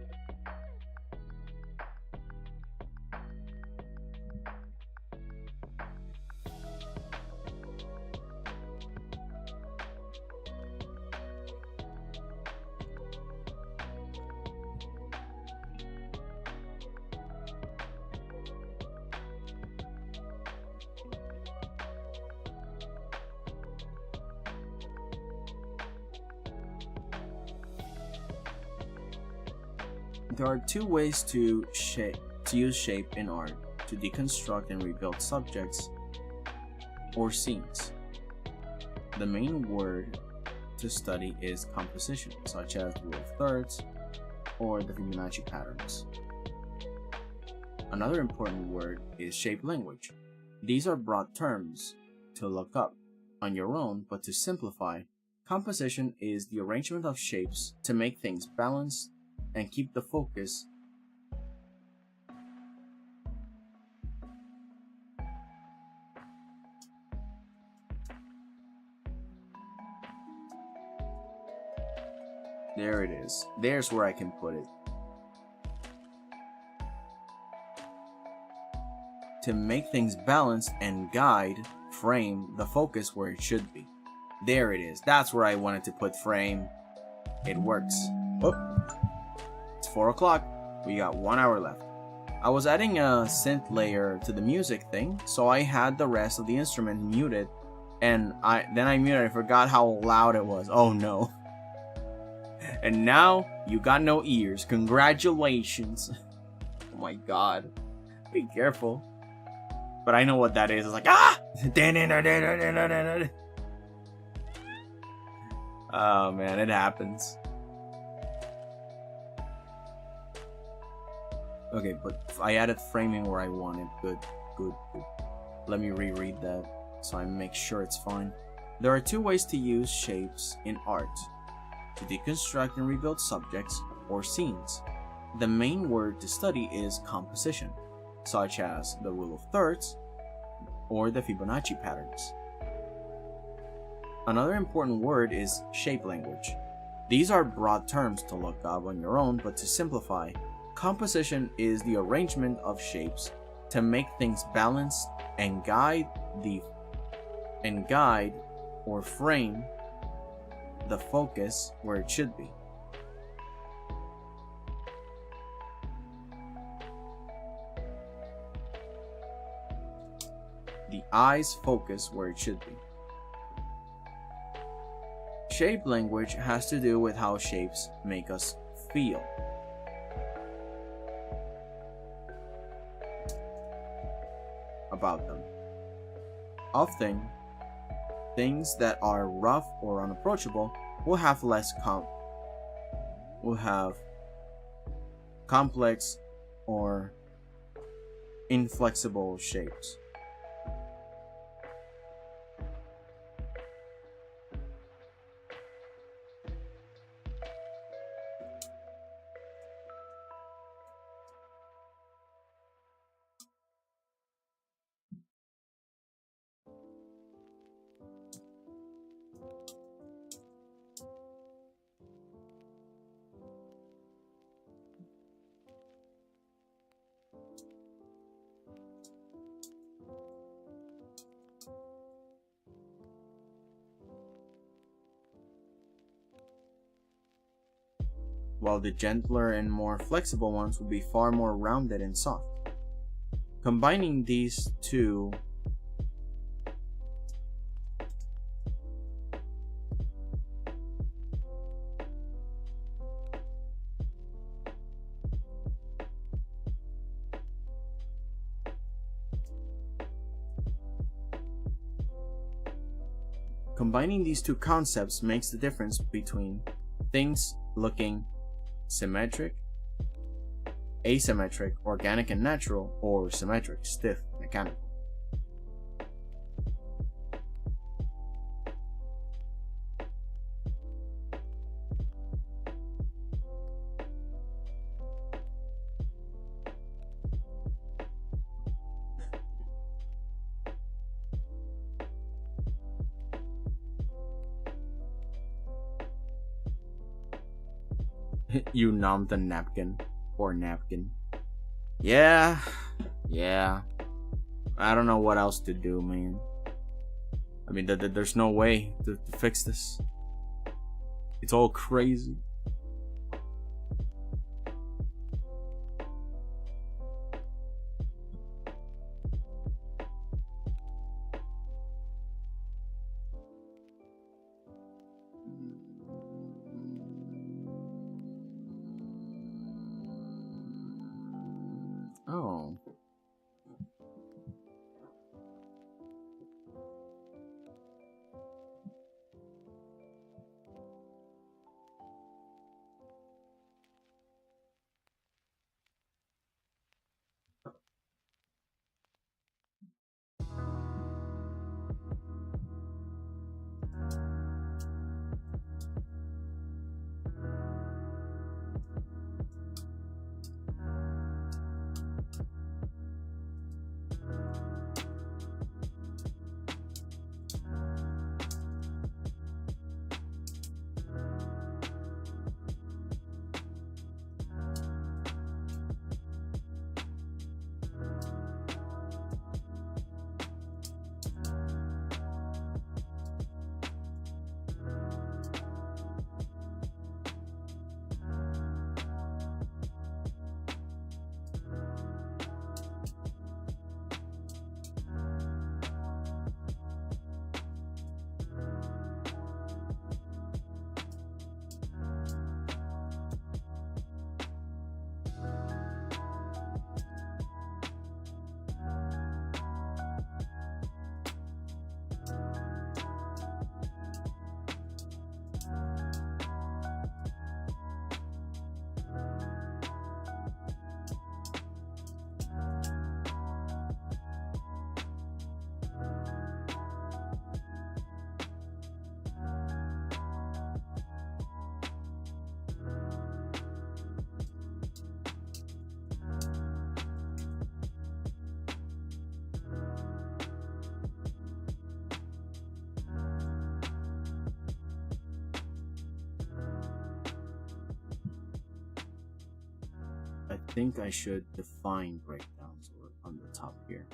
There are two ways to use shape in art: to deconstruct and rebuild subjects or scenes. The main word to study is composition, such as the rule of thirds or the Fibonacci patterns. Another important word is shape language. These are broad terms to look up on your own, but to simplify, composition is the arrangement of shapes to make things balanced and keep the focus. There it is. There's where I can put it. To make things balanced and guide, frame the focus where it should be. There it is. That's where I wanted to put frame. It works. Oh. It's 4 o'clock. We got 1 hour left. I was adding a synth layer to the music thing, so I had the rest of the instrument muted, and then I muted. I forgot how loud it was. Oh no. And now you got no ears. Congratulations. Oh my god. Be careful. But I know what that is. It's like, ah! Oh man, it happens. Okay, but I added framing where I wanted. Good. Let me reread that so I make sure it's fine. There are two ways to use shapes in art: to deconstruct and rebuild subjects or scenes. The main word to study is composition, such as the rule of thirds or the Fibonacci patterns. Another important word is shape language. These are broad terms to look up on your own, but to simplify, composition is the arrangement of shapes to make things balanced and guide or frame the focus where it should be. The eyes focus where it should be. Shape language has to do with how shapes make us feel. About them. Often, things that are rough or unapproachable will have complex or inflexible shapes. while the gentler and more flexible ones will be far more rounded and soft. Combining these two concepts makes the difference between things looking symmetric, asymmetric, organic and natural, or symmetric, stiff, mechanical. You numb the napkin or napkin. Yeah. I don't know what else to do, man. I mean, there's no way to fix this. It's all crazy. Oh. I think I should define breakdowns on the top here.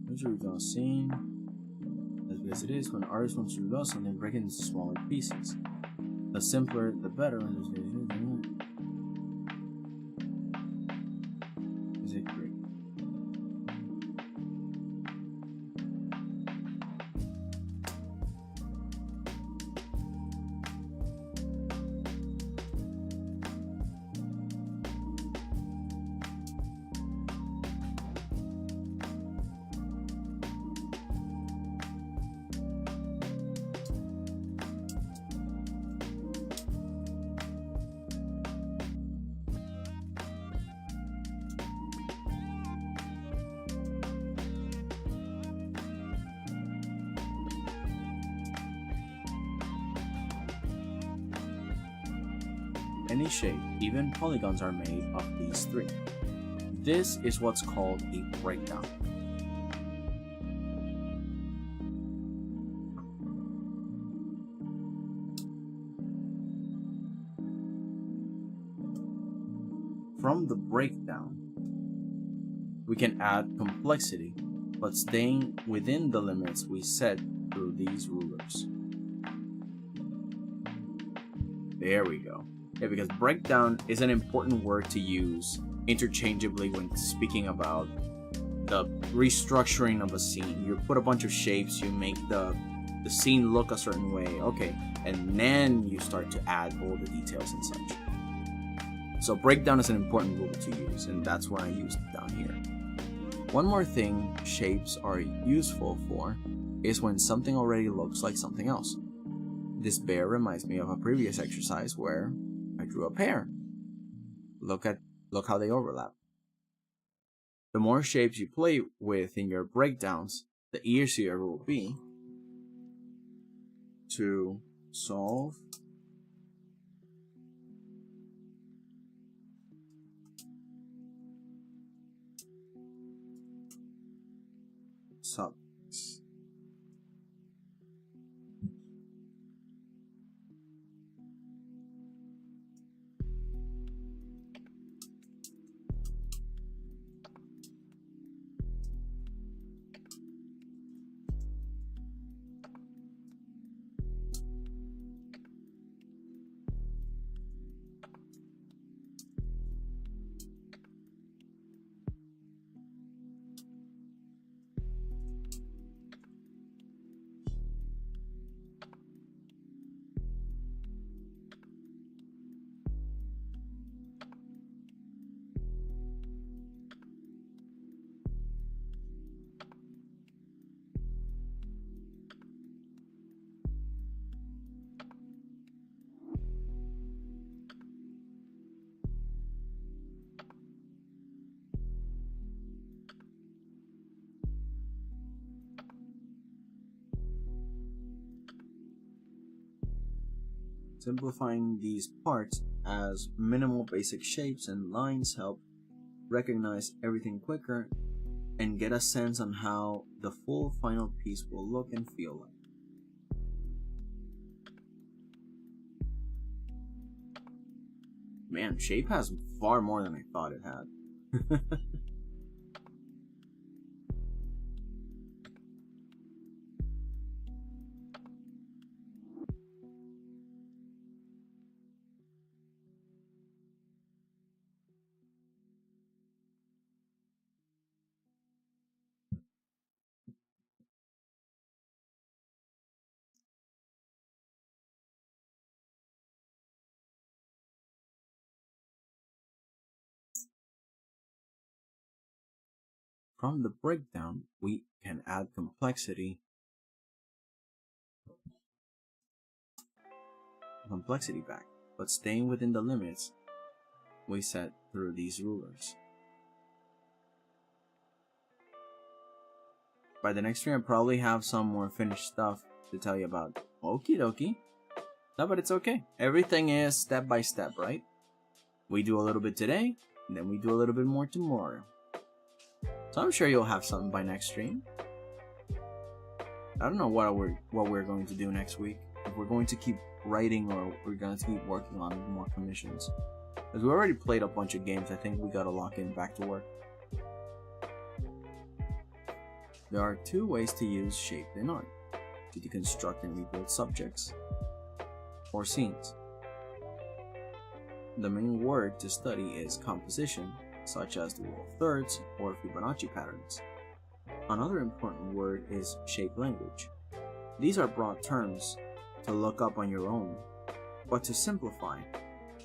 Here's what we've seen. As it is, when an artist wants to reveal something, break it into smaller pieces. The simpler, the better. Is it great? Any shape, even polygons, are made of these three. This is what's called a breakdown. the breakdown, we can add complexity, but staying within the limits we set through these rulers. There we go. Yeah, because breakdown is an important word to use interchangeably when speaking about the restructuring of a scene. You put a bunch of shapes, you make the scene look a certain way, okay, and then you start to add all the details and such. So breakdown is an important rule to use, and that's what I used down here. One more thing shapes are useful for is when something already looks like something else. This bear reminds me of a previous exercise where I drew a pear. Look how they overlap. The more shapes you play with in your breakdowns, the easier it will be to solve subjects. Simplifying these parts as minimal basic shapes and lines help recognize everything quicker and get a sense on how the full final piece will look and feel like. Man, shape has far more than I thought it had. From the breakdown, we can add complexity back, but staying within the limits we set through these rulers. By the next stream, I probably have some more finished stuff to tell you about. Okie dokie. No, but it's okay. Everything is step by step, right? We do a little bit today, and then we do a little bit more tomorrow. So I'm sure you'll have something by next stream. I don't know what we're going to do next week. If we're going to keep writing or we're going to keep working on more commissions. Because we already played a bunch of games, I think we gotta lock in back to work. There are two ways to use shape in art: to deconstruct and rebuild subjects, or scenes. The main word to study is composition, such as the rule of thirds or Fibonacci patterns. Another important word is shape language. These are broad terms to look up on your own, but to simplify,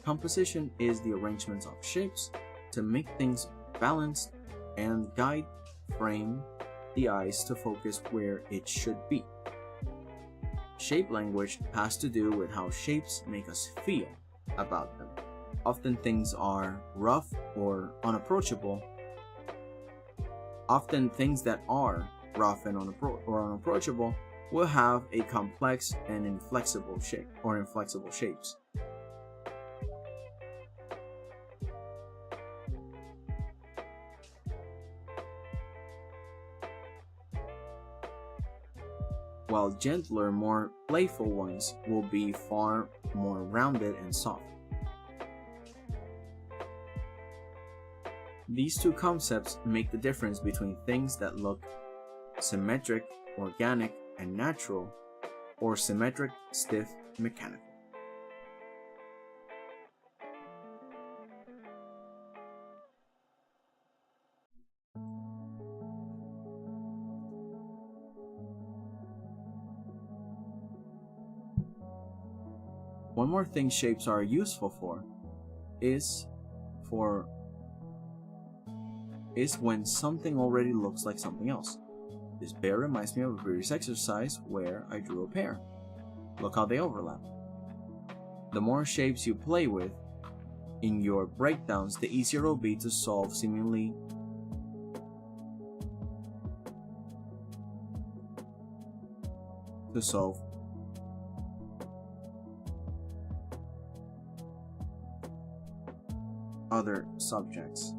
composition is the arrangement of shapes to make things balanced and frame the eyes to focus where it should be. Shape language has to do with how shapes make us feel about them. Often things are rough or unapproachable. Often things that are rough and unapproachable will have a complex and inflexible shape or inflexible shapes. While gentler, more playful ones will be far more rounded and soft. These two concepts make the difference between things that look symmetric, organic, and natural, or symmetric, stiff, mechanical. One more thing shapes are useful for is when something already looks like something else. This bear reminds me of a previous exercise where I drew a pear. Look how they overlap. The more shapes you play with in your breakdowns, the easier it will be to solve other subjects.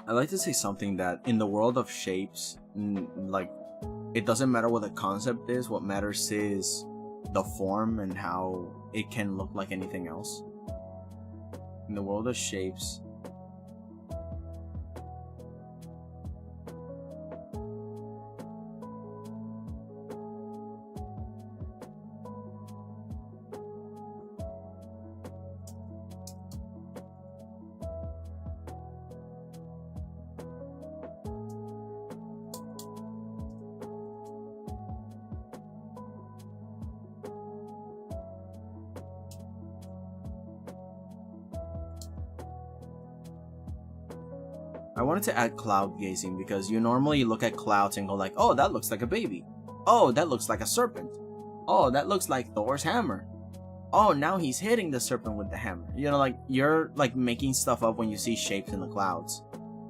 I like to say something that in the world of shapes, like, it doesn't matter what the concept is, what matters is the form and how it can look like anything else. In the world of shapes, I wanted to add cloud gazing because you normally look at clouds and go like, oh, that looks like a baby. Oh, that looks like a serpent. Oh, that looks like Thor's hammer. Oh, now he's hitting the serpent with the hammer. You know, like, you're like making stuff up when you see shapes in the clouds.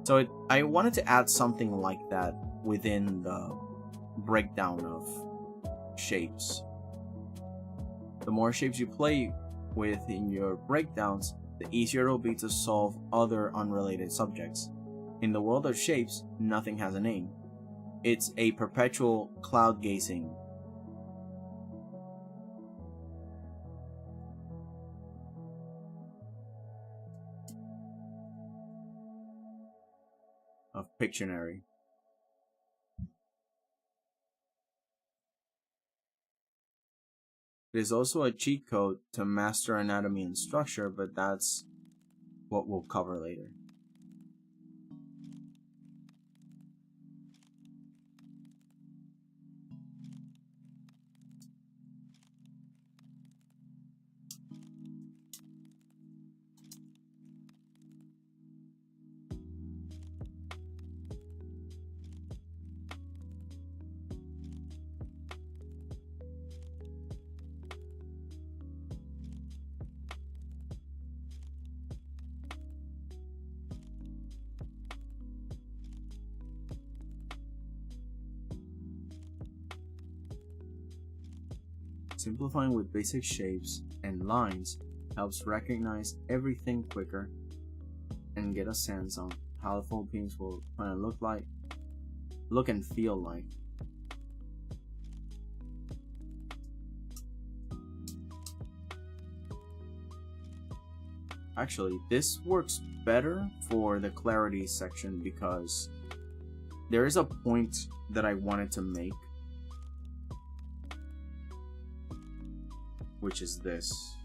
So I wanted to add something like that within the breakdown of shapes. The more shapes you play with in your breakdowns, the easier it will be to solve other unrelated subjects. In the world of shapes, nothing has a name. It's a perpetual cloud gazing. Of Pictionary. There's also a cheat code to master anatomy and structure, but that's what we'll cover later. Simplifying with basic shapes and lines helps recognize everything quicker and get a sense on how the Philippines will kind of look and feel like. Actually, this works better for the clarity section because there is a point that I wanted to make, which is this.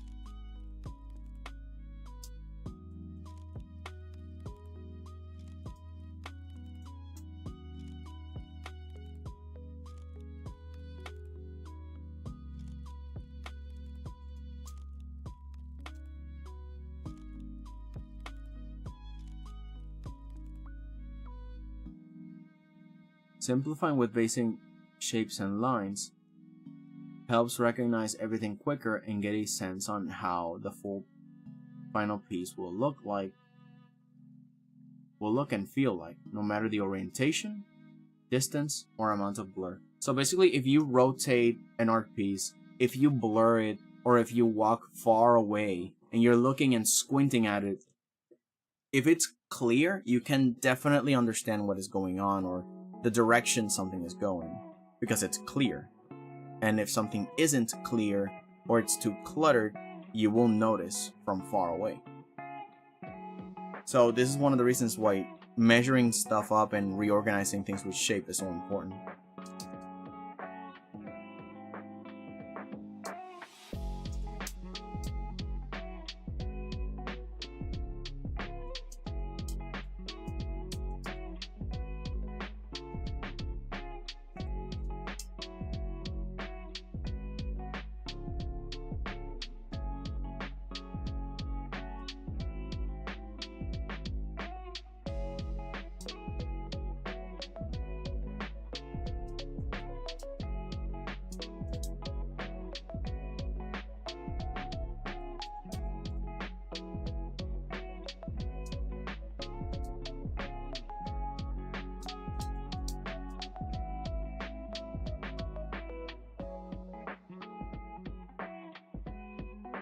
Simplifying with basic shapes and lines helps recognize everything quicker and get a sense on how the full final piece will look and feel like, no matter the orientation, distance, or amount of blur. So basically, if you rotate an art piece, if you blur it, or if you walk far away and you're looking and squinting at it, if it's clear, you can definitely understand what is going on or the direction something is going, because it's clear. And if something isn't clear or it's too cluttered, you will notice from far away. So this is one of the reasons why measuring stuff up and reorganizing things with shape is so important.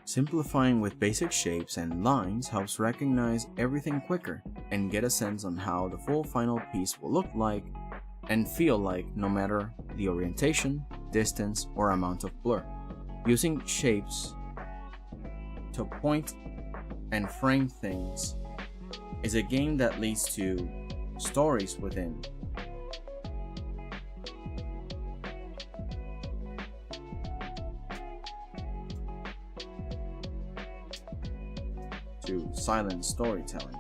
Simplifying with basic shapes and lines helps recognize everything quicker and get a sense on how the full final piece will look like and feel like, no matter the orientation, distance, or amount of blur. Using shapes to point and frame things is a game that leads to stories within. To silent storytelling.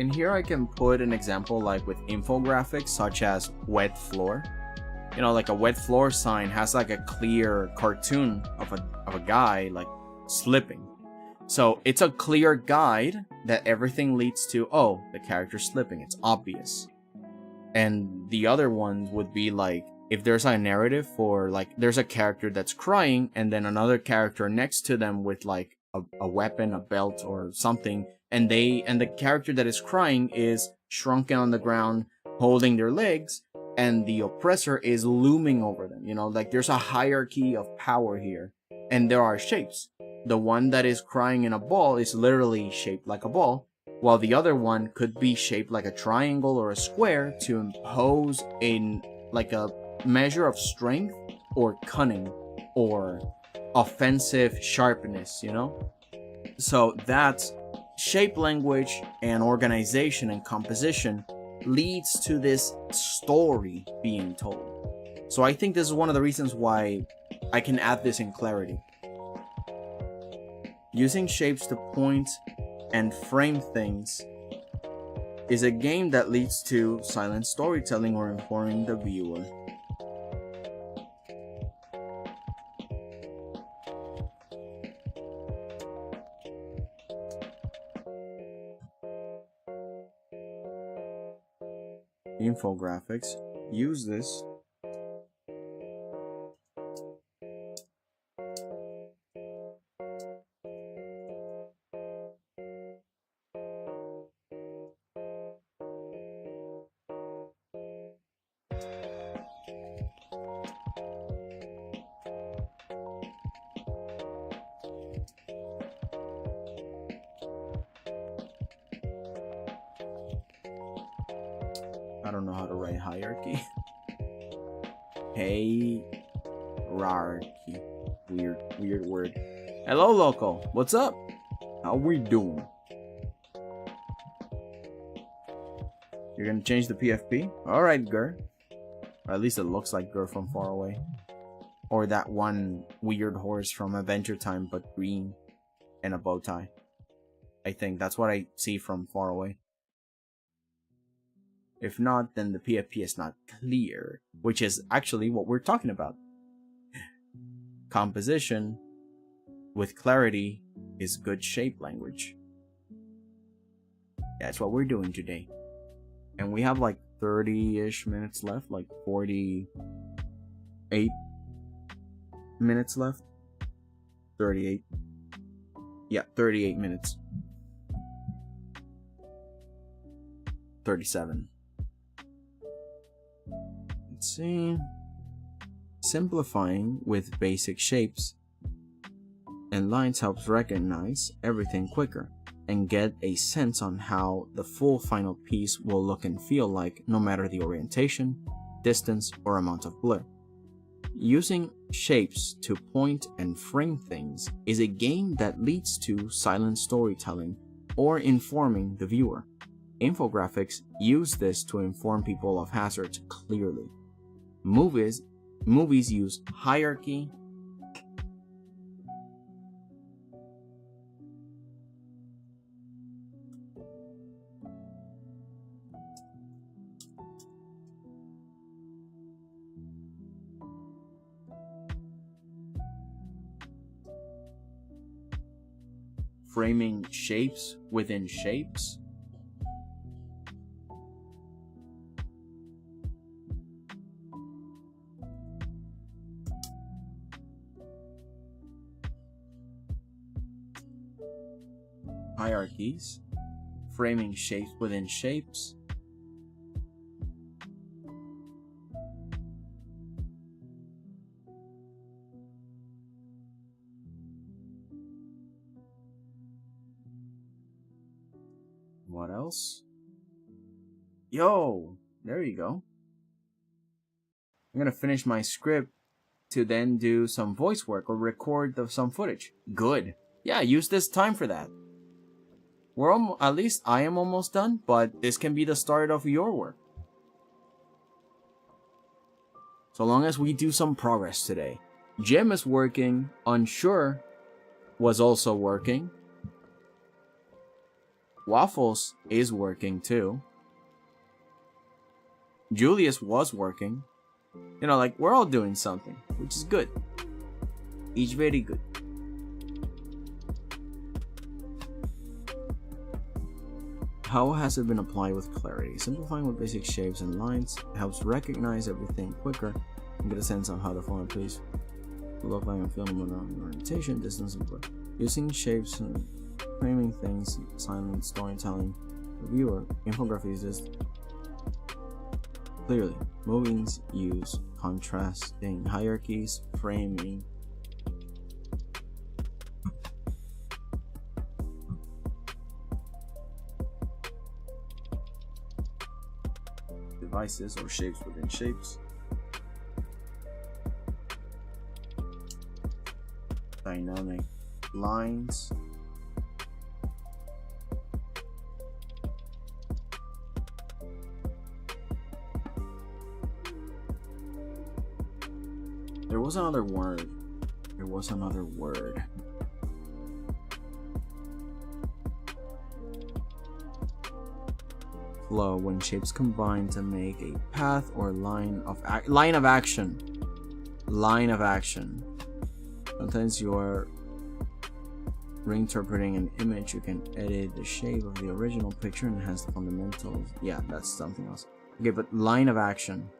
And here I can put an example like with infographics such as wet floor. You know, like a wet floor sign has like a clear cartoon of a guy like slipping. So it's a clear guide that everything leads to, oh, the character's slipping, it's obvious. And the other one would be like, if there's a narrative for like, there's a character that's crying and then another character next to them with like a weapon, a belt or something, and the character that is crying is shrunken on the ground, holding their legs, and the oppressor is looming over them. You know, like there's a hierarchy of power here, and there are shapes. The one that is crying in a ball is literally shaped like a ball, while the other one could be shaped like a triangle or a square to impose like a measure of strength or cunning or offensive sharpness, you know? So that's shape language and organization and composition leads to this story being told. So I think this is one of the reasons why I can add this in clarity. Using shapes to point and frame things is a game that leads to silent storytelling or informing the viewer. Infographics use this I don't know how to write hierarchy. Hierarchy. Weird word. Hello, local. What's up? How we doing? You're gonna change the PFP? Alright, Gur. Or at least it looks like Gur from far away. Or that one weird horse from Adventure Time, but green and a bow tie. I think that's what I see from far away. If not, then the PFP is not clear, which is actually what we're talking about. Composition with clarity is good shape language. That's what we're doing today. And we have like 30-ish minutes left, like 48 minutes left. 38. Yeah, 38 minutes. 37. Let's see. Simplifying with basic shapes and lines helps recognize everything quicker and get a sense on how the full final piece will look and feel like, no matter the orientation, distance, or amount of blur. Using shapes to point and frame things is a game that leads to silent storytelling or informing the viewer. Infographics use this to inform people of hazards clearly. Movies use hierarchy, framing shapes within shapes. Hierarchies, framing shapes within shapes. What else? Yo, there you go. I'm gonna finish my script to then do some voice work or record some footage. Good. Yeah, use this time for that. At least I am almost done, but this can be the start of your work. So long as we do some progress today. Jim is working. Unsure was also working. Waffles is working too. Julius was working. You know, like, we're all doing something, which is good. Each very good. How has it been applied with clarity? Simplifying with basic shapes and lines helps recognize everything quicker and get a sense of how the form piece will look like and feel in orientation, distance, and blur. Using shapes and framing things, silent storytelling, the viewer, infographics is clearly. Movies use contrasting hierarchies, framing, devices or shapes within shapes, dynamic lines, there was another word. Flow, when shapes combine to make a path or line of action. Sometimes you are reinterpreting an image. You can edit the shape of the original picture and enhance the fundamentals. Yeah, that's something else. Okay, but line of action.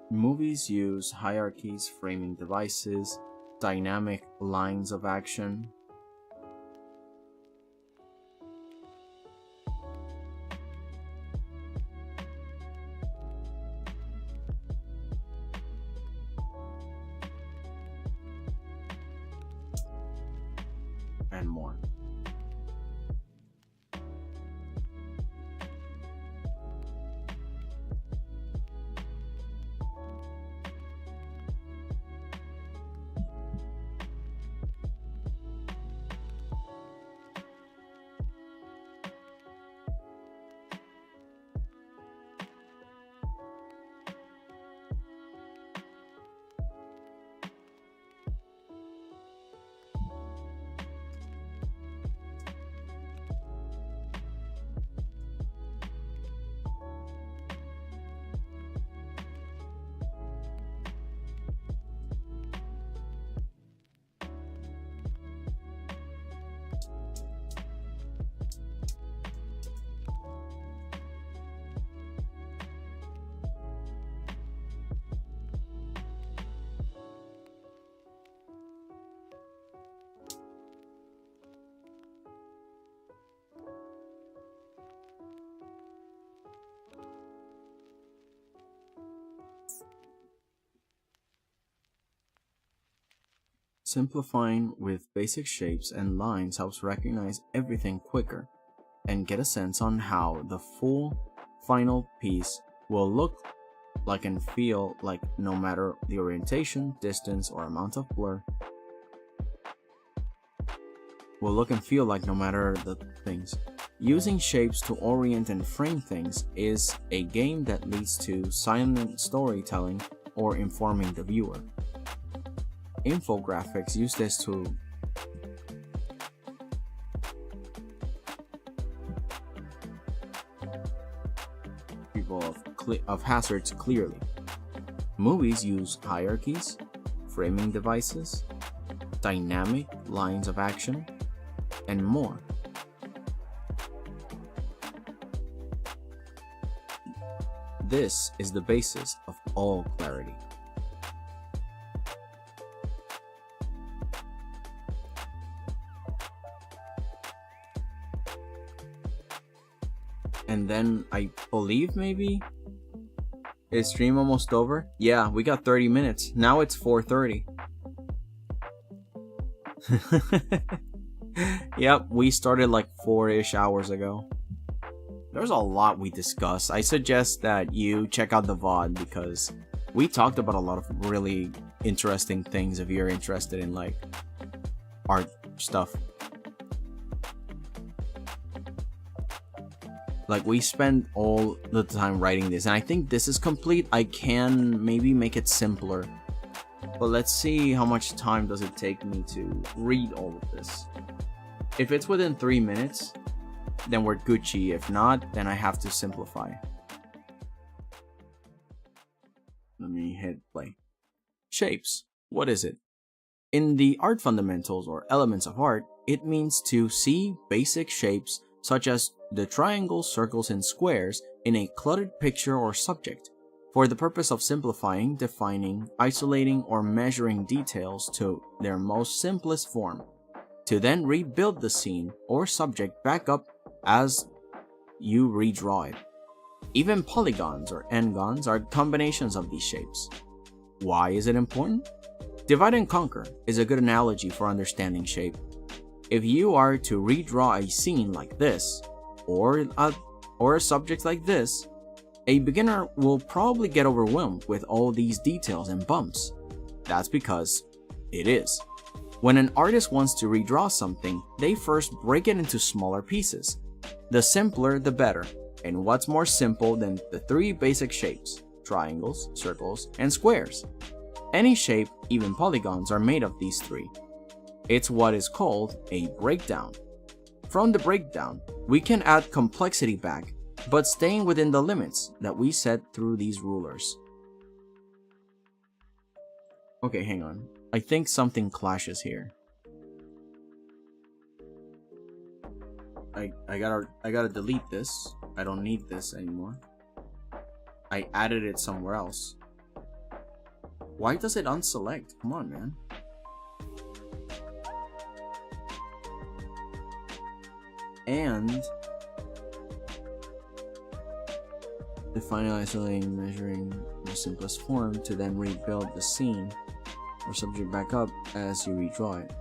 Movies use hierarchies, framing devices, dynamic lines of action. and more. Simplifying with basic shapes and lines helps recognize everything quicker and get a sense on how the full final piece will look like and feel like, no matter the orientation, distance, or amount of blur. Will look and feel like no matter the things. Using shapes to orient and frame things is a game that leads to silent storytelling or informing the viewer. Infographics use this to people of hazards clearly. Movies use hierarchies, framing devices, dynamic lines of action, and more. This is the basis of all clarity. And then I believe maybe is stream almost over? Yeah, we got 30 minutes. Now it's 4:30. Yep, we started like 4-ish hours ago. There's a lot we discussed. I suggest that you check out the VOD because we talked about a lot of really interesting things if you're interested in like art stuff. Like, we spent all the time writing this, and I think this is complete. I can maybe make it simpler, but let's see how much time does it take me to read all of this. If it's within 3 minutes, then we're Gucci. If not, then I have to simplify. Let me hit play. Shapes. What is it? In the art fundamentals or elements of art, it means to see basic shapes such as the triangles, circles, and squares in a cluttered picture or subject, for the purpose of simplifying, defining, isolating, or measuring details to their most simplest form, to then rebuild the scene or subject back up as you redraw it. Even polygons or n-gons are combinations of these shapes. Why is it important? Divide and conquer is a good analogy for understanding shape. If you are to redraw a scene like this, or a subject like this, a beginner will probably get overwhelmed with all these details and bumps. That's because it is. When an artist wants to redraw something, they first break it into smaller pieces. The simpler, the better. And what's more simple than the 3 basic shapes: triangles, circles, and squares? Any shape, even polygons, are made of these 3. It's what is called a breakdown. From the breakdown, we can add complexity back, but staying within the limits that we set through these rulers. Okay, hang on. I think something clashes here. I gotta delete this. I don't need this anymore. I added it somewhere else. Why does it unselect? Come on, man. And define, isolating, measuring the simplest form to then rebuild the scene or subject back up as you redraw it.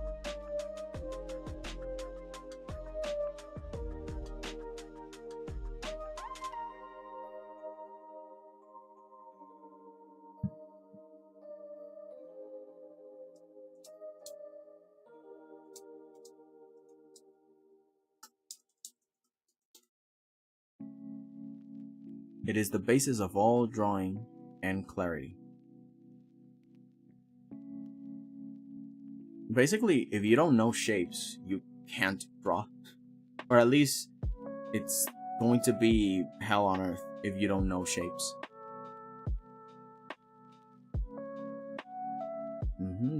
It is the basis of all drawing and clarity. Basically, if you don't know shapes, you can't draw. Or at least, it's going to be hell on earth if you don't know shapes.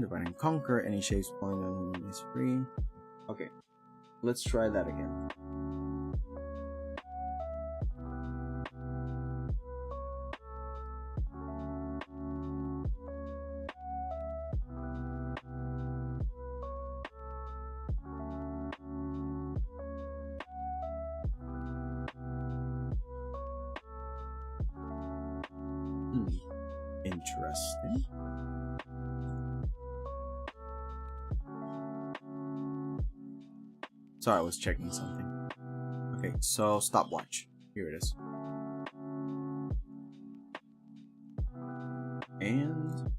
Divide and conquer. Any shapes polynomial is free. Okay, let's try that again. Interesting. Sorry, I was checking something. Okay, so stopwatch. Here it is. And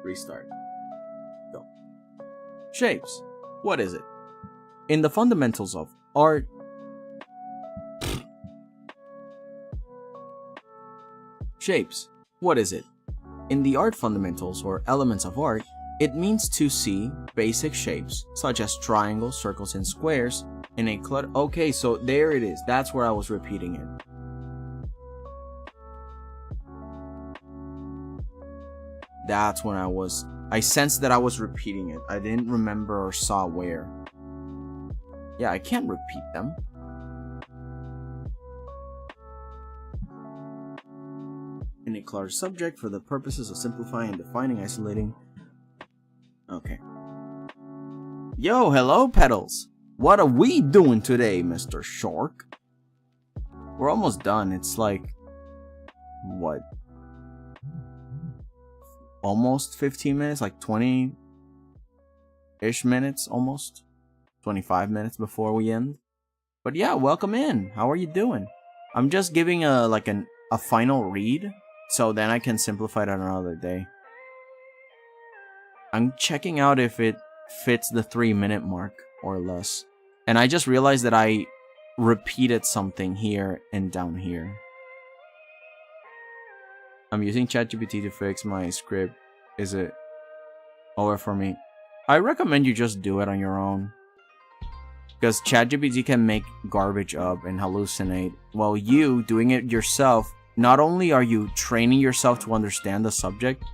restart. Go. Shapes. What is it? In the fundamentals of art, shapes. What is it? In the art fundamentals or elements of art, it means to see basic shapes, such as triangles, circles, and squares, in a clutter. Okay, so there it is. That's where I was repeating it. That's when I sensed that I was repeating it. I didn't remember or saw where. Yeah, I can't repeat them. In a cluttered subject for the purposes of simplifying, defining, isolating. Okay. Yo, hello, Petals. What are we doing today, Mr. Shark? We're almost done. It's like, what? Almost 15 minutes, like 20-ish minutes, almost. 25 minutes before we end. But yeah, welcome in. How are you doing? I'm just giving a final read, so then I can simplify it another day. I'm checking out if it fits the 3-minute mark or less. And I just realized that I repeated something here and down here. I'm using ChatGPT to fix my script. Is it over for me? I recommend you just do it on your own. Because ChatGPT can make garbage up and hallucinate. While you, doing it yourself, not only are you training yourself to understand the subject,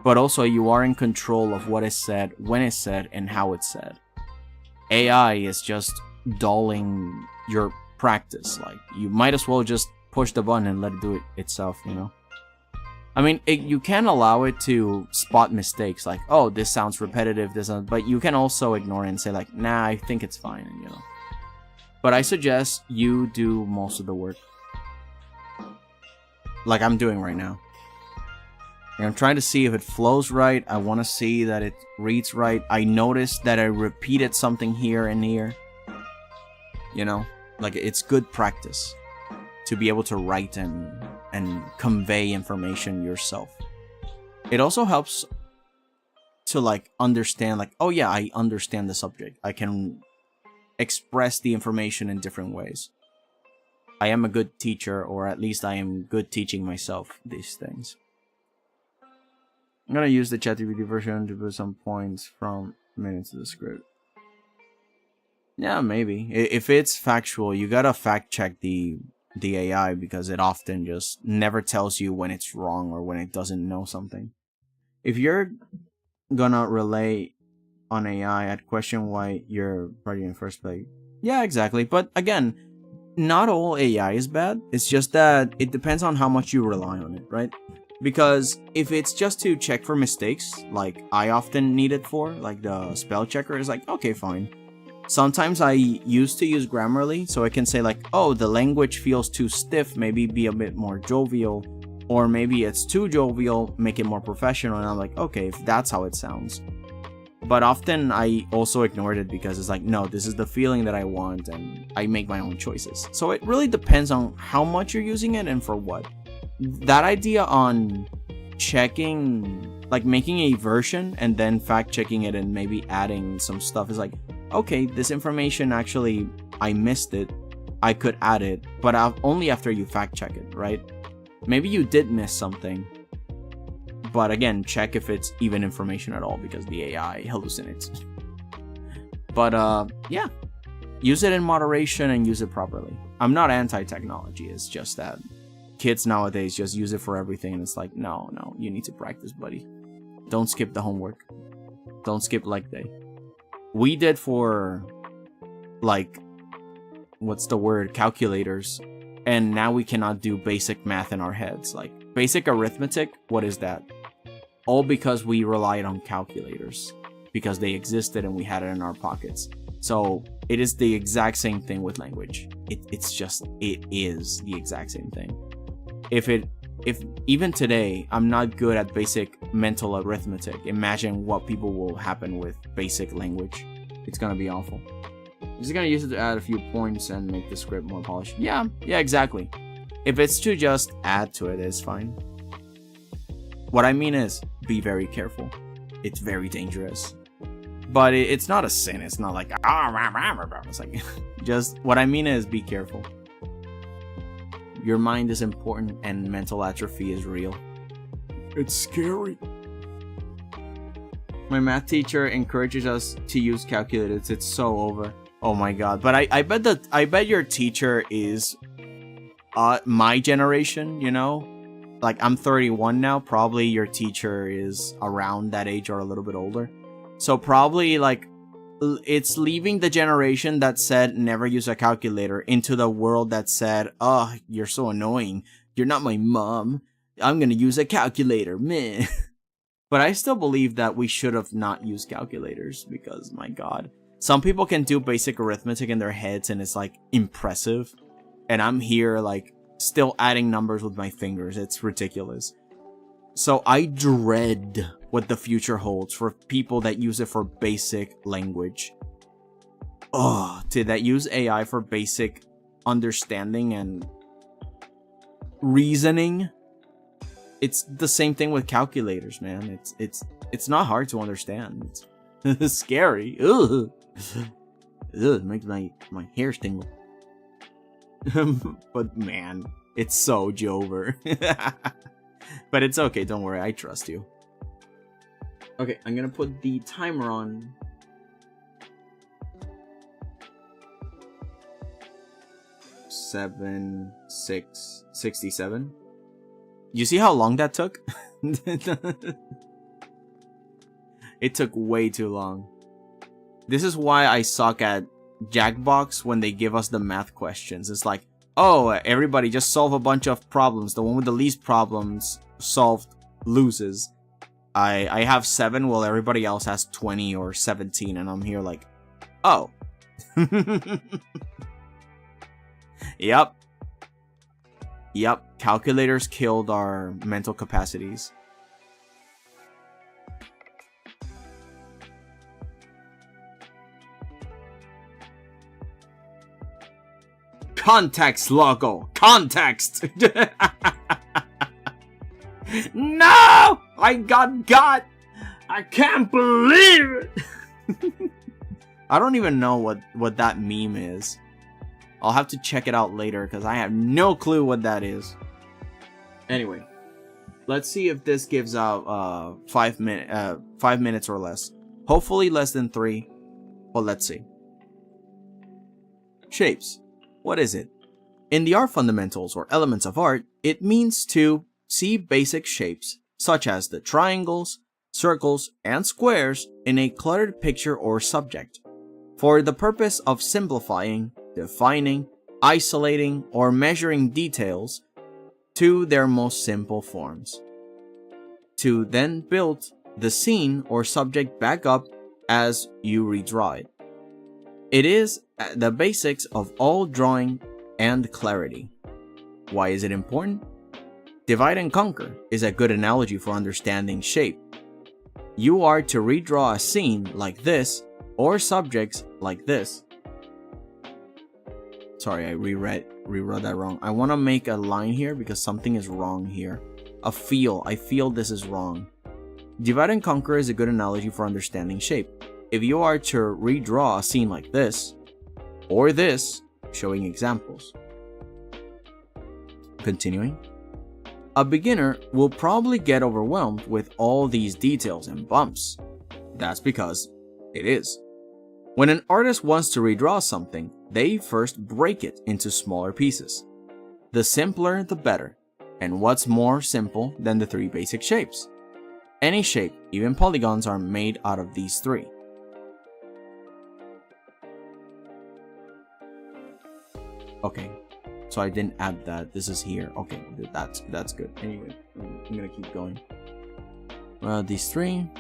but also you are in control of what is said, when it's said, and how it's said. AI is just dulling your practice. Like, you might as well just push the button and let it do it itself, you know? I mean, you can allow it to spot mistakes, like, oh, this sounds repetitive, but you can also ignore it and say, like, nah, I think it's fine, you know? But I suggest you do most of the work. Like I'm doing right now. And I'm trying to see if it flows right. I want to see that it reads right. I noticed that I repeated something here and here. You know, like it's good practice to be able to write and convey information yourself. It also helps to like understand, like, oh yeah, I understand the subject. I can express the information in different ways. I am a good teacher, or at least I am good teaching myself these things. I'm gonna use the ChatGPT version to put some points from minutes to the script. Yeah, maybe. If it's factual, you gotta fact check the AI, because it often just never tells you when it's wrong or when it doesn't know something. If you're gonna rely on AI, I'd question why you're partying in the first place. Yeah, exactly. But again, not all AI is bad. It's just that it depends on how much you rely on it, right? Because if it's just to check for mistakes, like I often need it for, like the spell checker is like, okay, fine. Sometimes I used to use Grammarly, so I can say like, oh, the language feels too stiff, maybe be a bit more jovial, or maybe it's too jovial, make it more professional, and I'm like, okay, if that's how it sounds. But often I also ignored it because it's like, no, this is the feeling that I want, and I make my own choices. So it really depends on how much you're using it and for what. That idea on checking, like making a version and then fact checking it and maybe adding some stuff is like, okay, this information actually, I missed it. I could add it, but only after you fact check it, right? Maybe you did miss something, but again, check if it's even information at all, because the AI hallucinates. But yeah, use it in moderation and use it properly. I'm not anti-technology, it's just that kids nowadays just use it for everything, and it's like, no, you need to practice, buddy. Don't skip the homework. Don't skip leg day. We did for, like, what's the word, calculators, and now we cannot do basic math in our heads. Like, basic arithmetic, what is that? All because we relied on calculators, because they existed and we had it in our pockets. So it is the exact same thing with language. It is the exact same thing. If even today I'm not good at basic mental arithmetic, imagine what people will happen with basic language. It's gonna be awful. I'm just gonna use it to add a few points and make the script more polished. Yeah, exactly. If it's to just add to it, it's fine. What I mean is, be very careful. It's very dangerous. But it's not a sin. It's not like, it's like, just, what I mean is, be careful. Your mind is important and mental atrophy is real. It's scary. My math teacher encourages us to use calculators. It's so over. Oh my god. But I bet your teacher is my generation, you know? Like, I'm 31 now. Probably your teacher is around that age or a little bit older. So probably, like, it's leaving the generation that said never use a calculator into the world that said, oh, you're so annoying. You're not my mom. I'm gonna use a calculator, meh. But I still believe that we should have not used calculators because, my god. Some people can do basic arithmetic in their heads and it's, like, impressive. And I'm here, like, still adding numbers with my fingers. It's ridiculous. So I dread what the future holds for people that use it for basic language. That use AI for basic understanding and reasoning. It's the same thing with calculators, man. It's not hard to understand. It's scary. Ugh. It makes my hair tingle. But man, it's so Jover. But it's okay, don't worry, I trust you. Okay, I'm gonna put the timer on. Seven, 6, 67. You see how long that took? It took way too long. This is why I suck at Jackbox when they give us the math questions. It's like, oh, everybody just solve a bunch of problems. The one with the least problems solved loses. I have 7 while everybody else has 20 or 17 and I'm here like, oh. Yep. Calculators killed our mental capacities. Context logo. Context. No! I got. I can't believe it. I don't even know what that meme is. I'll have to check it out later because I have no clue what that is. Anyway, let's see if this gives out 5 minutes or less. Hopefully less than 3, but let's see. Shapes. What is it? In the art fundamentals or elements of art, it means to see basic shapes, such as the triangles, circles, and squares in a cluttered picture or subject, for the purpose of simplifying, defining, isolating, or measuring details to their most simple forms. To then build the scene or subject back up as you redraw it. It is the basics of all drawing and clarity. Why is it important? Divide and conquer is a good analogy for understanding shape. You are to redraw a scene like this or subjects like this. Sorry, I rewrote that wrong. I want to make a line here because something is wrong here. I feel this is wrong. Divide and conquer is a good analogy for understanding shape. If you are to redraw a scene like this, or this, showing examples. Continuing. A beginner will probably get overwhelmed with all these details and bumps. That's because it is. When an artist wants to redraw something, they first break it into smaller pieces. The simpler, the better. And what's more simple than the 3 basic shapes? Any shape, even polygons, are made out of these 3. Okay, so I didn't add that. This is here. Okay, that's good. Anyway, I'm gonna keep going. Well, these 3.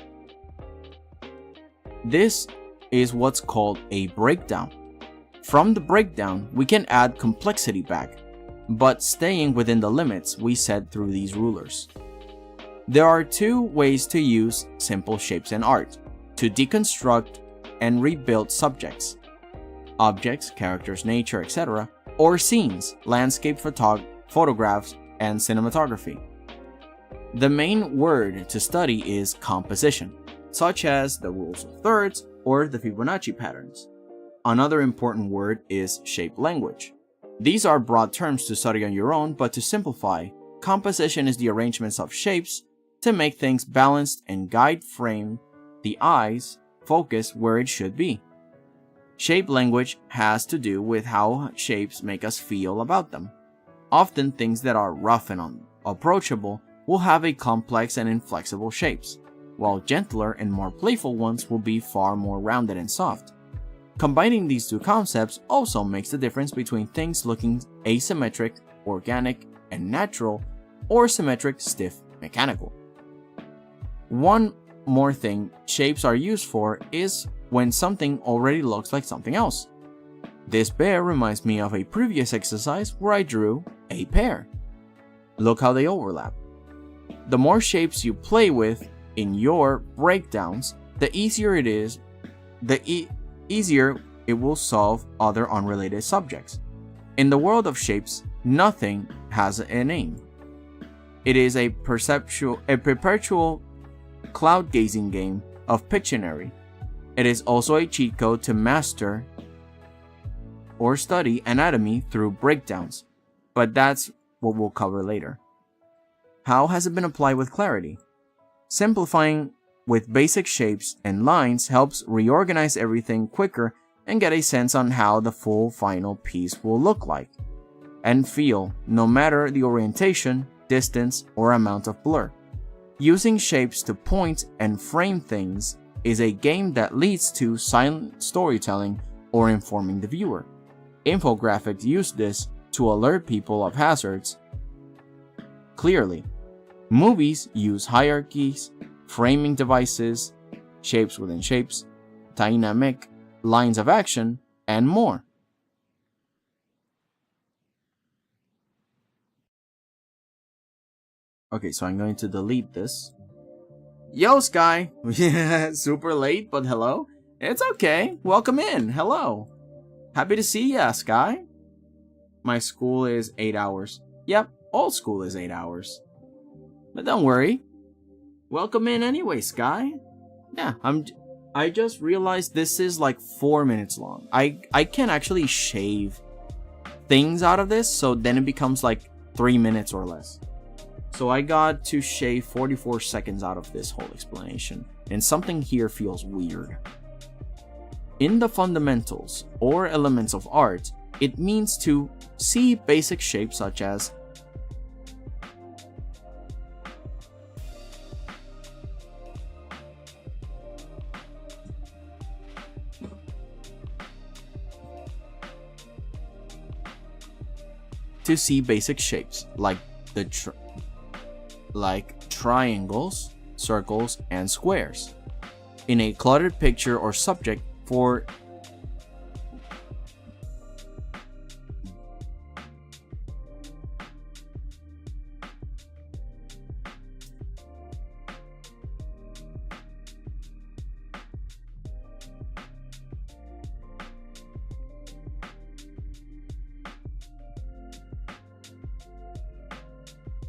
This is what's called a breakdown. From the breakdown, we can add complexity back, but staying within the limits we set through these rulers. There are 2 ways to use simple shapes in art: to deconstruct and rebuild subjects, objects, characters, nature, etc., or scenes, landscape photographs, and cinematography. The main word to study is composition, such as the rules of thirds or the Fibonacci patterns. Another important word is shape language. These are broad terms to study on your own, but to simplify, composition is the arrangements of shapes to make things balanced and guide frame the eyes focus where it should be. Shape language has to do with how shapes make us feel about them. Often things that are rough and unapproachable will have a complex and inflexible shapes, while gentler and more playful ones will be far more rounded and soft. Combining these 2 concepts also makes the difference between things looking asymmetric, organic, and natural, or symmetric, stiff, mechanical. One more thing shapes are used for is when something already looks like something else. This bear reminds me of a previous exercise where I drew a pear. Look how they overlap. The more shapes you play with in your breakdowns, the easier it is, easier it will solve other unrelated subjects. In the world of shapes, nothing has a name. It is a perpetual cloud-gazing game of Pictionary. It is also a cheat code to master or study anatomy through breakdowns, but that's what we'll cover later. How has it been applied with clarity? Simplifying with basic shapes and lines helps reorganize everything quicker and get a sense on how the full final piece will look like and feel, no matter the orientation, distance, or amount of blur. Using shapes to point and frame things is a game that leads to silent storytelling or informing the viewer. Infographics use this to alert people of hazards clearly. Movies use hierarchies, framing devices, shapes within shapes, dynamic lines of action, and more. Okay, so I'm going to delete this. Yo, Sky! Super late, but hello? It's okay. Welcome in. Hello. Happy to see ya, Sky. My school is 8 hours. Yep, all school is 8 hours. But don't worry. Welcome in anyway, Sky. Yeah, I just realized this is like 4 minutes long. I can actually shave things out of this, so then it becomes like 3 minutes or less. So I got to shave 44 seconds out of this whole explanation, and something here feels weird. In the fundamentals or elements of art, it means to see basic shapes such as like triangles, circles, and squares in a cluttered picture or subject for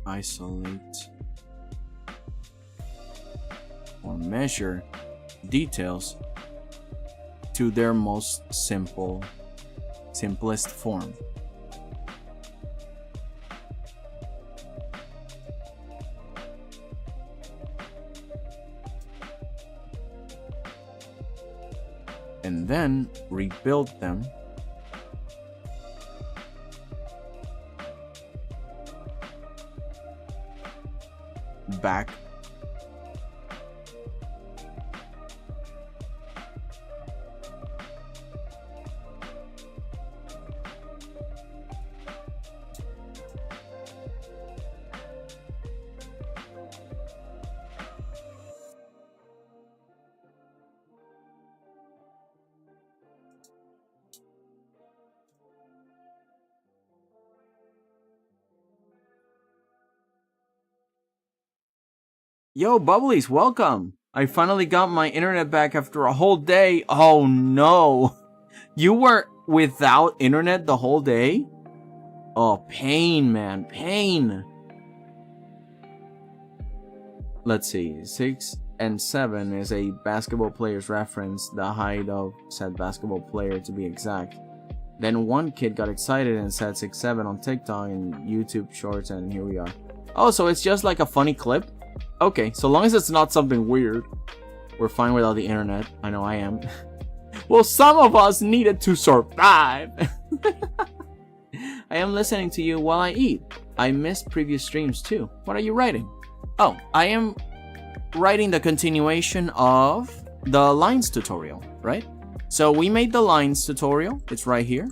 isolate or measure details to their most simple simplest form. And then rebuild them back Yo, Bubblies, welcome! I finally got my internet back after a whole day. Oh no! You were without internet the whole day? Oh, pain, man, pain! Let's see, 6 and 7 is a basketball player's reference, the height of said basketball player to be exact. Then one kid got excited and said 6'7" on TikTok and YouTube Shorts, and here we are. Oh, so it's just like a funny clip? Okay, so long as it's not something weird, we're fine without the internet. I know I am. Well, some of us need it to survive. I am listening to you while I eat. I missed previous streams too. What are you writing? Oh, I am writing the continuation of the lines tutorial, right? So we made the lines tutorial. It's right here.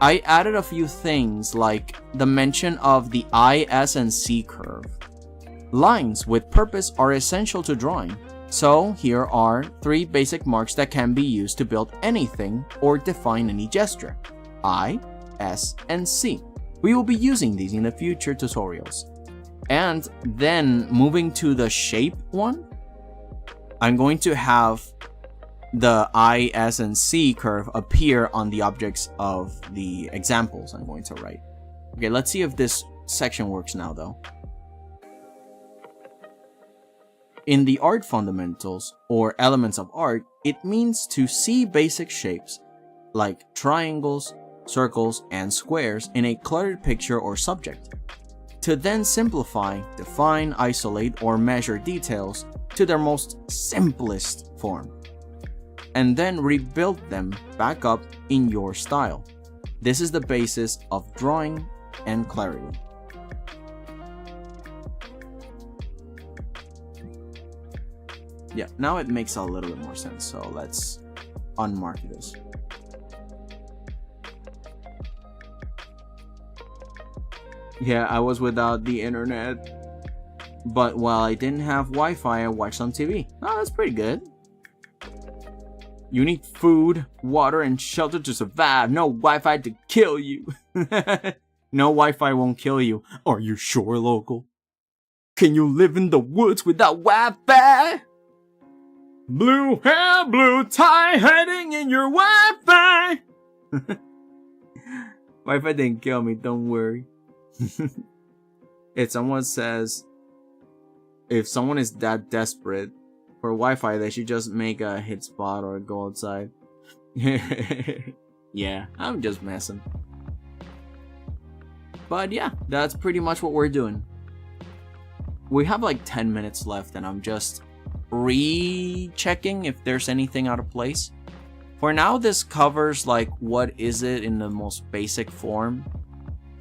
I added a few things like the mention of the I, S, and C curve. Lines with purpose are essential to drawing. So here are 3 basic marks that can be used to build anything or define any gesture. I, S, and C. We will be using these in the future tutorials. And then moving to the shape one, I'm going to have the I, S, and C curve appear on the objects of the examples I'm going to write. Okay, let's see if this section works now though. In the art fundamentals, or elements of art, it means to see basic shapes, like triangles, circles, and squares in a cluttered picture or subject. To then simplify, define, isolate, or measure details to their most simplest form. And then rebuild them back up in your style. This is the basis of drawing and clarity. Yeah, now it makes a little bit more sense, so let's unmark this. Yeah, I was without the internet, but while I didn't have Wi-Fi, I watched some TV. Oh, that's pretty good. You need food, water, and shelter to survive. No Wi-Fi to kill you. No Wi-Fi won't kill you. Are you sure, local? Can you live in the woods without Wi-Fi? Blue hair, blue tie, hiding in your Wi-Fi. Wi-Fi didn't kill me, don't worry. If someone says, if someone is that desperate for Wi-Fi, they should just make a hit spot or go outside. Yeah, I'm just messing. But yeah, that's pretty much what we're doing. We have like 10 minutes left and I'm just rechecking if there's anything out of place. For now, this covers like what is it in the most basic form.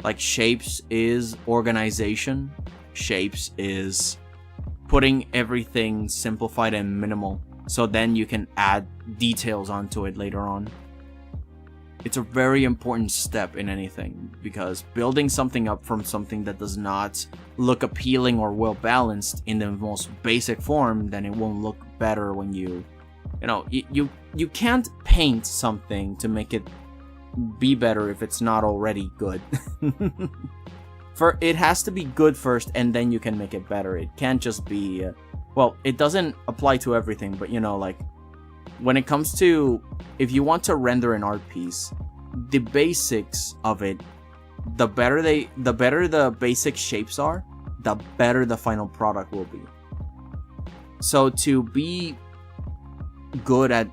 Like shapes is organization. Shapes is putting everything simplified and minimal. So then you can add details onto it later on. It's a very important step in anything, because building something up from something that does not look appealing or well balanced in the most basic form, then it won't look better when you know, you can't paint something to make it be better if it's not already good. It has to be good first and then you can make it better. It can't just be well, it doesn't apply to everything, but you know, like when it comes to, if you want to render an art piece, the basics of it, the better the basic shapes are, the better the final product will be. So to be good at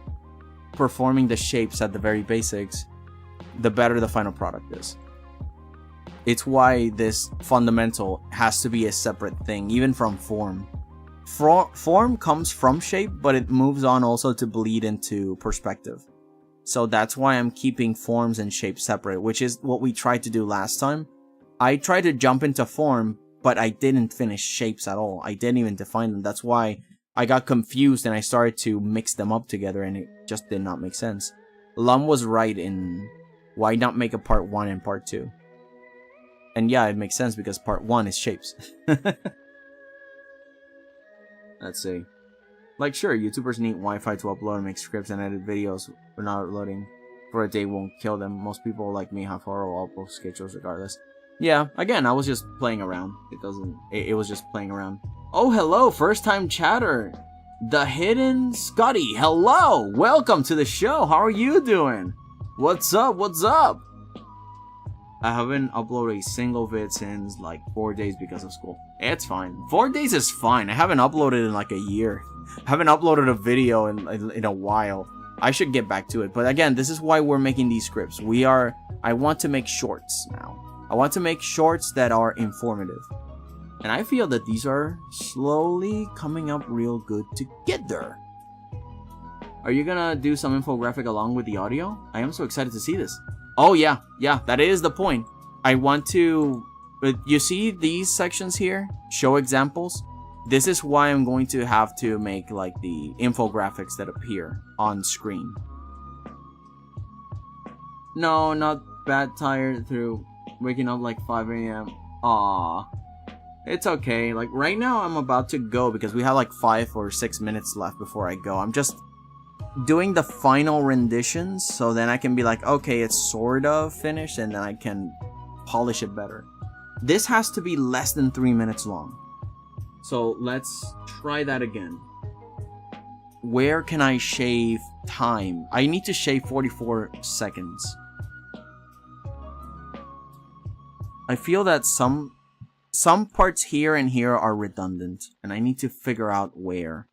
performing the shapes at the very basics, the better the final product is. It's why this fundamental has to be a separate thing, even from form. Form comes from shape, but it moves on also to bleed into perspective. So that's why I'm keeping forms and shapes separate, which is what we tried to do last time. I tried to jump into form, but I didn't finish shapes at all. I didn't even define them. That's why I got confused and I started to mix them up together, and it just did not make sense. Lum was right in why not make a part 1 and part 2. And yeah, it makes sense because part 1 is shapes. Let's see. Like, sure, YouTubers need Wi-Fi to upload and make scripts and edit videos. But not uploading for a day won't kill them. Most people like me have horrible upload schedules regardless. Yeah, again, I was just playing around. It was just playing around. Oh, hello, first time chatter. The Hidden Scotty. Hello, welcome to the show. How are you doing? What's up? What's up? I haven't uploaded a single vid since like 4 days because of school. It's fine. 4 days is fine. I haven't uploaded in like a year. I haven't uploaded a video in a while. I should get back to it. But again, this is why we're making these scripts. I want to make shorts now. I want to make shorts that are informative. And I feel that these are slowly coming up real good together. Are you gonna do some infographic along with the audio? I am so excited to see this. Oh yeah, that is the point. I want to... You see these sections here? Show examples? This is why I'm going to have to make like the infographics that appear on screen. No, not bad tired through waking up like 5 a.m. Aww. It's okay. Like right now I'm about to go because we have like 5 or 6 minutes left before I go. I'm just doing the final renditions so then I can be like, okay, it's sort of finished, and then I can polish it better. This has to be less than 3 minutes long. So let's try that again. Where can I shave time? I need to shave 44 seconds. I feel that some parts here and here are redundant, and I need to figure out where.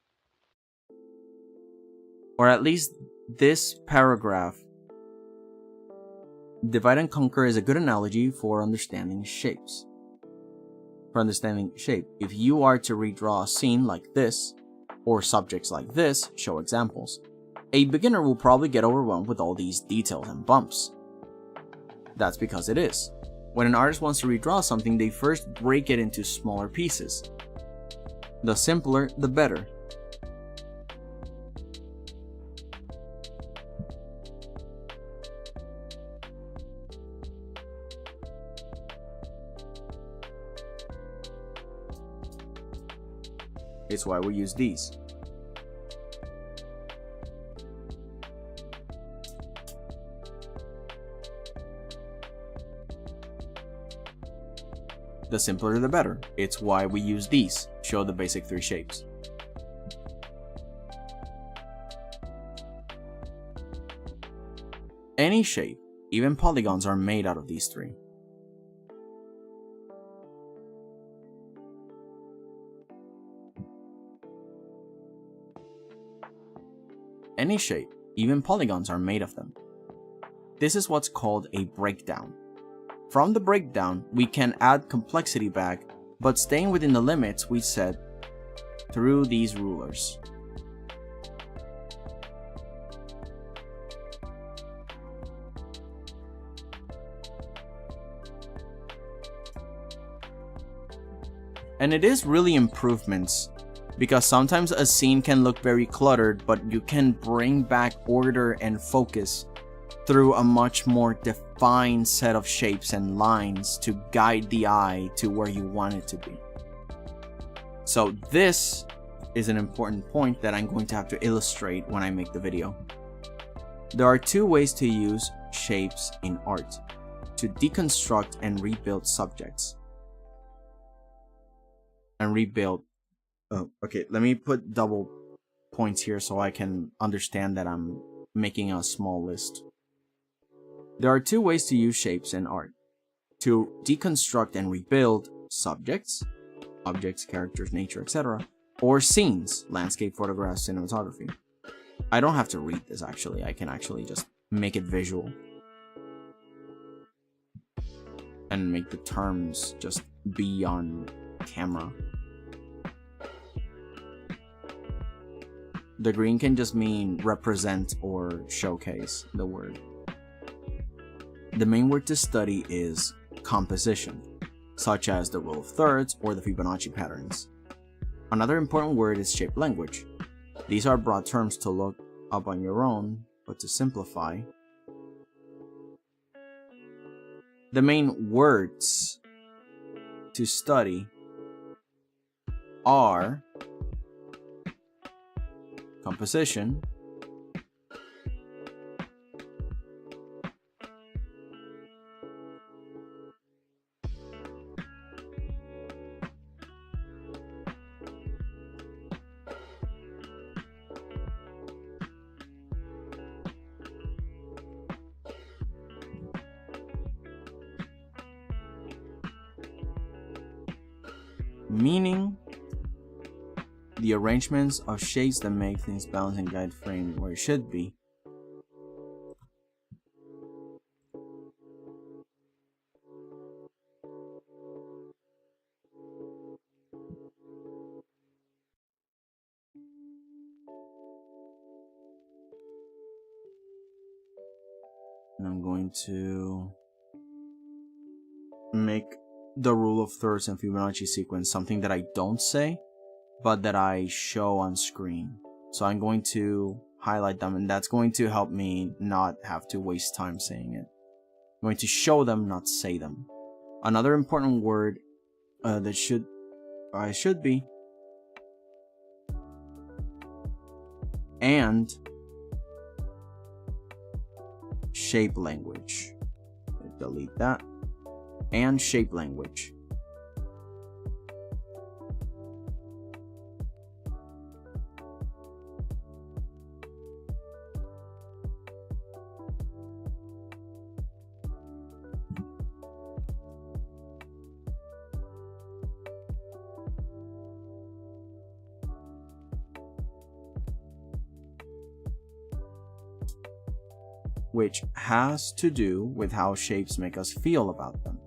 Or at least this paragraph. Divide and conquer is a good analogy for understanding shapes. For understanding shape, if you are to redraw a scene like this, or subjects like this, show examples. A beginner will probably get overwhelmed with all these details and bumps. That's because it is. When an artist wants to redraw something, they first break it into smaller pieces. The simpler, the better. It's why we use these. The simpler the better. It's why we use these. Show the basic 3 shapes. Any shape, even polygons, are made out of these 3. Any shape, even polygons, are made of them. This is what's called a breakdown. From the breakdown, we can add complexity back, but staying within the limits we set through these rulers. And it is really improvements, because sometimes a scene can look very cluttered, but you can bring back order and focus through a much more defined set of shapes and lines to guide the eye to where you want it to be. So this is an important point that I'm going to have to illustrate when I make the video. There are 2 ways to use shapes in art: to deconstruct and rebuild subjects. And rebuild. Oh, okay, let me put double points here so I can understand that I'm making a small list. There are 2 ways to use shapes in art: to deconstruct and rebuild subjects, objects, characters, nature, etc., or scenes, landscape, photographs, cinematography. I don't have to read this actually, I can actually just make it visual. and make the terms just be on camera. The green can just mean represent or showcase the word. The main word to study is composition, such as the rule of thirds or the Fibonacci patterns. Another important word is shape language. These are broad terms to look up on your own, but to simplify, the main words to study are composition, meaning the arrangements of shapes that make things balance and guide frame where it should be. And I'm going to make the rule of thirds and Fibonacci sequence something that I don't say, but that I show on screen. So I'm going to highlight them, and that's going to help me not have to waste time saying it. I'm going to show them, not say them. Another important word that should be and shape language. Delete that. And shape language. Which has to do with how shapes make us feel about them.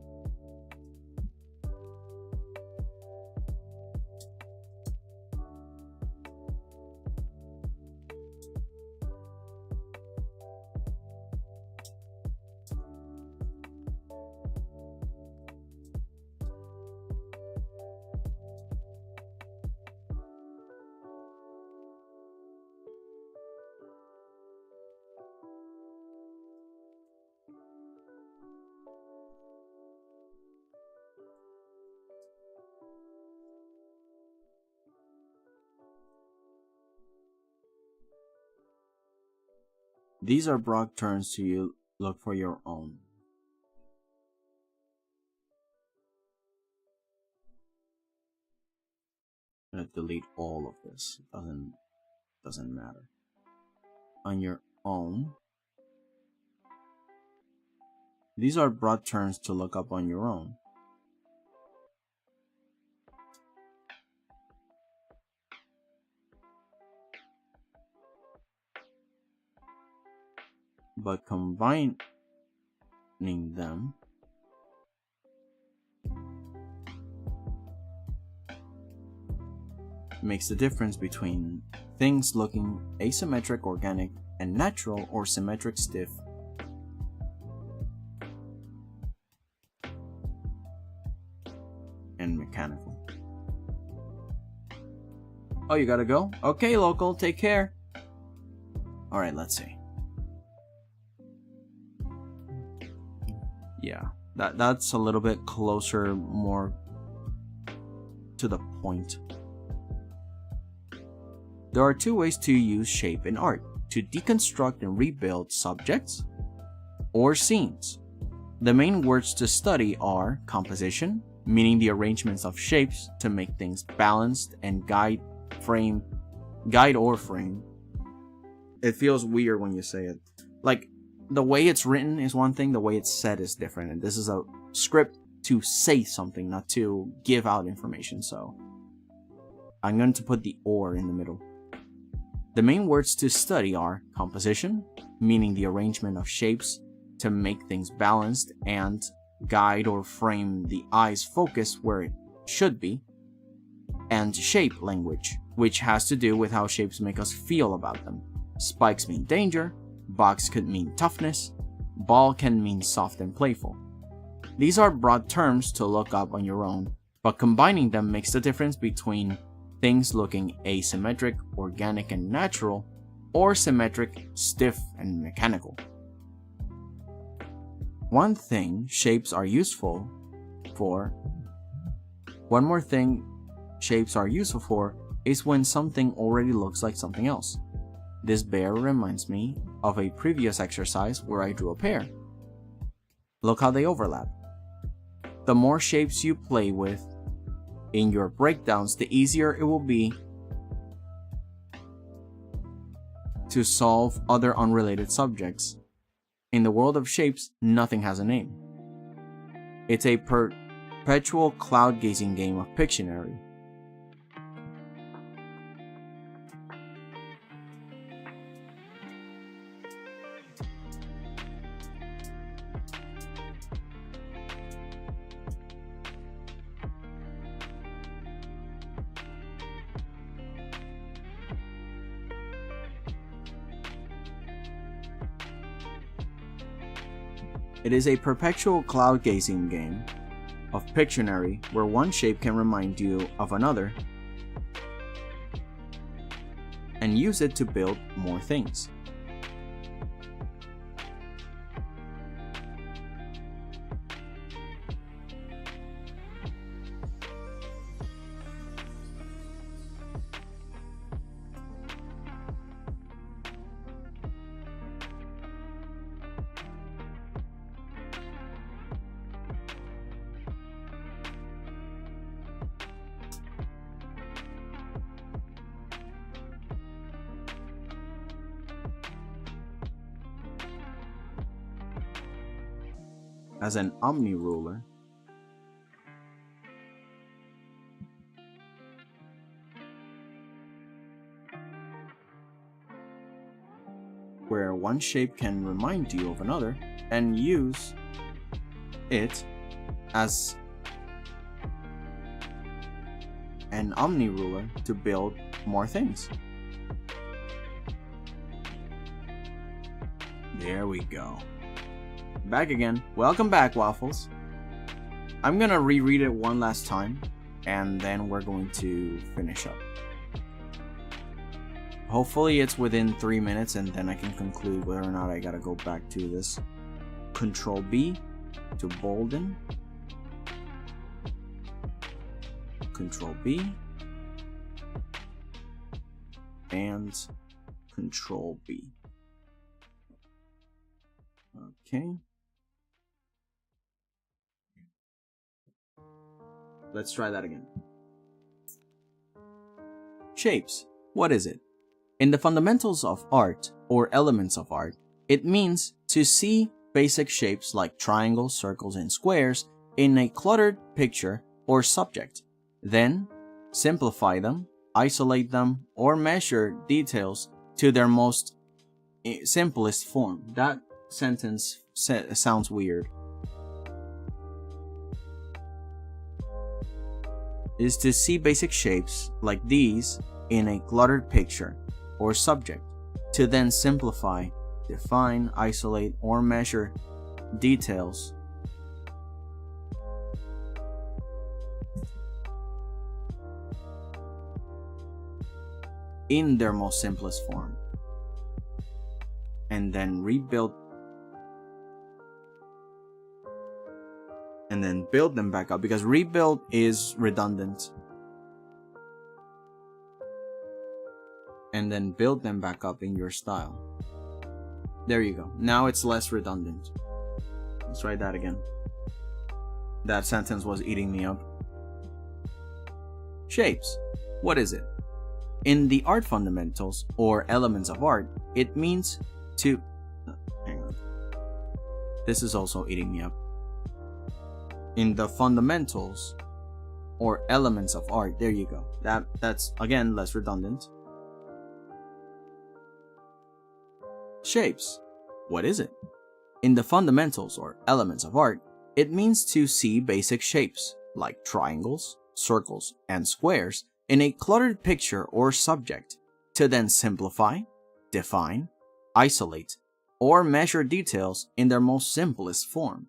These are broad terms to look for your own. I'm gonna delete all of this. Doesn't matter. On your own. These are broad terms to look up on your own. But combining them makes the difference between things looking asymmetric, organic, and natural, or symmetric, stiff, and mechanical. Oh, you gotta go? Okay, local, take care. Alright, let's see. Yeah, that's a little bit closer, more to the point. There are two ways to use shape in art: to deconstruct and rebuild subjects or scenes. The main words to study are composition, meaning the arrangements of shapes to make things balanced and guide or frame. It feels weird when you say it. Like, the way it's written is one thing, the way it's said is different. And this is a script to say something, not to give out information. So I'm going to put the or in the middle. The main words to study are composition, meaning the arrangement of shapes to make things balanced and guide or frame the eye's focus where it should be, and shape language, which has to do with how shapes make us feel about them. Spikes mean danger, box could mean toughness, ball can mean soft and playful. These are broad terms to look up on your own, but combining them makes the difference between things looking asymmetric, organic and natural, or symmetric, stiff and mechanical. One more thing shapes are useful for is when something already looks like something else. This bear reminds me of a previous exercise where I drew a pear. Look how they overlap. The more shapes you play with in your breakdowns, the easier it will be to solve other unrelated subjects. In the world of shapes, nothing has a name. It's a perpetual cloud-gazing game of Pictionary. It is a perpetual cloud-gazing game of Pictionary where one shape can remind you of another and use it to build more things. As an omni-ruler, where one shape can remind you of another and use it as an omni-ruler to build more things. There we go. Back again. Welcome back, Waffles. I'm gonna reread it one last time and then we're going to finish up. Hopefully it's within 3 minutes and then I can conclude whether or not I gotta go back to this. Control B to bolden. Control B and Control B. Okay. Let's try that again. Shapes. What is it? In the fundamentals of art, or elements of art, it means to see basic shapes like triangles, circles, and squares in a cluttered picture or subject. Then, simplify them, isolate them, or measure details to their most simplest form. That sentence sounds weird. Is to see basic shapes like these in a cluttered picture or subject, to then simplify, define, isolate, or measure details in their most simplest form, and then rebuild and then build them back up, because rebuild is redundant, and then build them back up in your style. There you go. Now it's less redundant. Let's try that again. That sentence was eating me up. Shapes. What is it? In the art fundamentals, or elements of art, it means to... hang on. This is also eating me up. In the fundamentals, or elements of art, there you go. That's, again, less redundant. Shapes. What is it? In the fundamentals, or elements of art, It means to see basic shapes, like triangles, circles, and squares, in a cluttered picture or subject, to then simplify, define, isolate, or measure details in their most simplest form,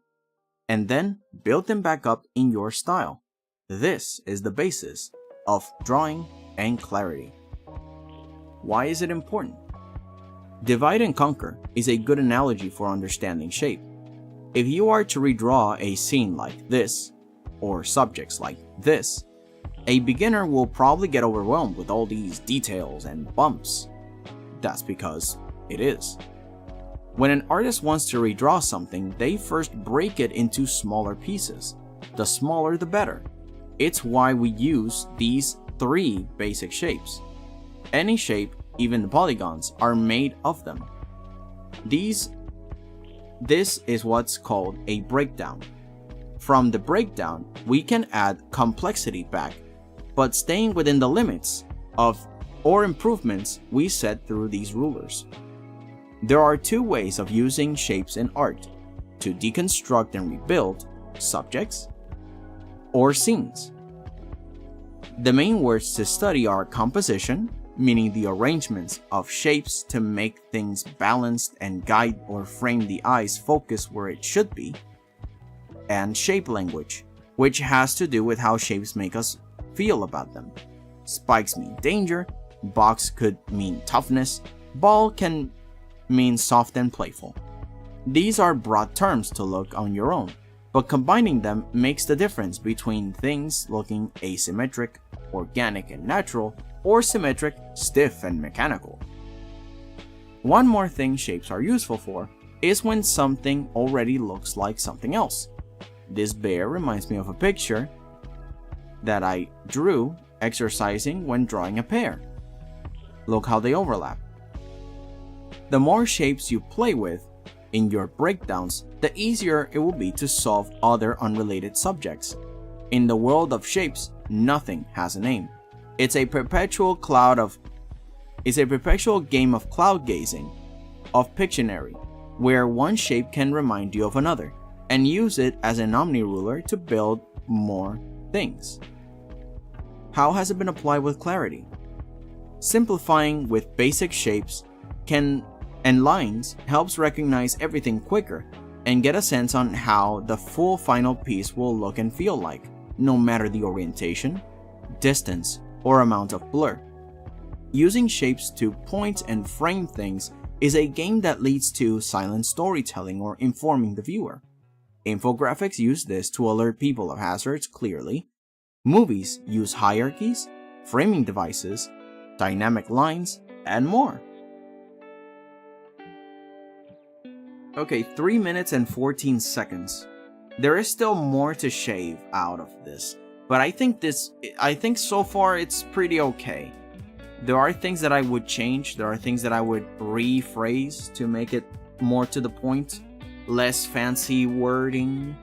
and then build them back up in your style. This is the basis of drawing and clarity. Why is it important? Divide and conquer is a good analogy for understanding shape. If you are to redraw a scene like this, or subjects like this, a beginner will probably get overwhelmed with all these details and bumps. That's because it is. When an artist wants to redraw something, they first break it into smaller pieces. The smaller the better. It's why we use these 3 basic shapes. Any shape, even the polygons, are made of them. This is what's called a breakdown. From the breakdown, we can add complexity back, but staying within the limits of or improvements we set through these rulers. There are 2 ways of using shapes in art: to deconstruct and rebuild subjects or scenes. The main words to study are composition, meaning the arrangements of shapes to make things balanced and guide or frame the eye's focus where it should be, and shape language, which has to do with how shapes make us feel about them. Spikes mean danger, box could mean toughness, ball can mean soft and playful. These are broad terms to look on your own, but combining them makes the difference between things looking asymmetric, organic and natural, or symmetric, stiff and mechanical. One more thing shapes are useful for is when something already looks like something else. This bear reminds me of a picture that I drew exercising when drawing a pear. Look how they overlap. The more shapes you play with in your breakdowns, the easier it will be to solve other unrelated subjects. In the world of shapes, nothing has a name. It's a perpetual game of cloud gazing, of Pictionary, where one shape can remind you of another, and use it as an omni-ruler to build more things. How has it been applied with clarity? Simplifying with basic shapes and lines helps recognize everything quicker and get a sense on how the full final piece will look and feel like, no matter the orientation, distance, or amount of blur. Using shapes to point and frame things is a game that leads to silent storytelling or informing the viewer. Infographics use this to alert people of hazards clearly. Movies use hierarchies, framing devices, dynamic lines, and more. Okay, 3 minutes and 14 seconds. There is still more to shave out of this, but I think so far it's pretty okay. There are things that I would change, there are things that I would rephrase to make it more to the point, less fancy wording,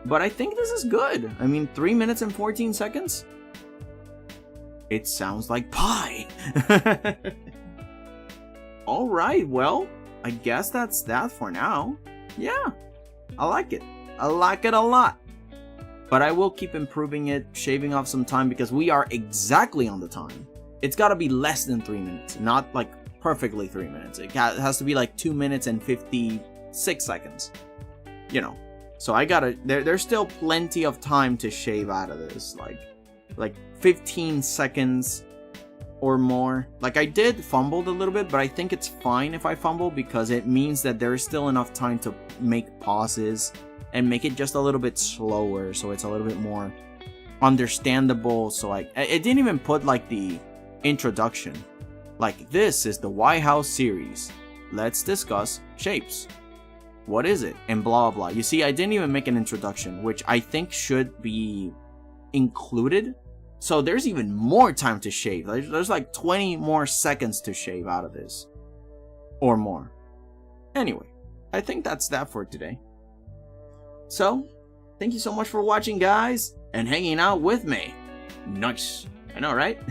but I think this is good. I mean, 3 minutes and 14 seconds? It sounds like pie! Alright, well, I guess that's that for now. Yeah, I like it. I like it a lot. But I will keep improving it, shaving off some time, because we are exactly on the time. It's gotta be less than 3 minutes, not like perfectly 3 minutes. It has to be like 2 minutes and 56 seconds. You know, so I gotta, there's still plenty of time to shave out of this, like 15 seconds or more. Like, I did fumbled a little bit, but I think it's fine if I fumble, because it means that there is still enough time to make pauses and make it just a little bit slower, so it's a little bit more understandable. So it didn't even put like the introduction, like, this is the 𝐒𝐫𝐢 series, let's discuss shapes, what is it, and blah blah. You see, I didn't even make an introduction, which I think should be included. So there's even more time to shave. There's like 20 more seconds to shave out of this, or more. Anyway, I think that's that for today. So, thank you so much for watching, guys, and hanging out with me. Nice. I know, right?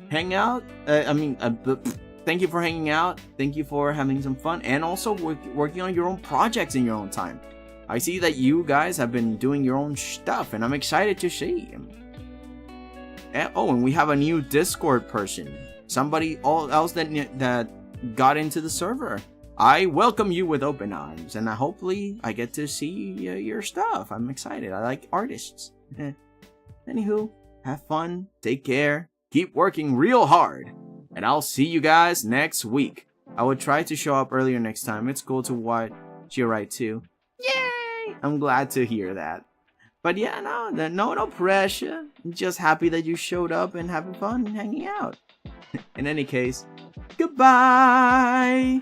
Hang out. Thank you for hanging out. Thank you for having some fun, and also working on your own projects in your own time. I see that you guys have been doing your own stuff, and I'm excited to see. And we have a new Discord person. Somebody else that got into the server. I welcome you with open arms, and hopefully I get to see your stuff. I'm excited. I like artists. Anywho, have fun, take care, keep working real hard, and I'll see you guys next week. I will try to show up earlier next time. It's cool to watch you write too. Yay! I'm glad to hear that. But yeah, no pressure. I'm just happy that you showed up and having fun and hanging out. In any case, goodbye!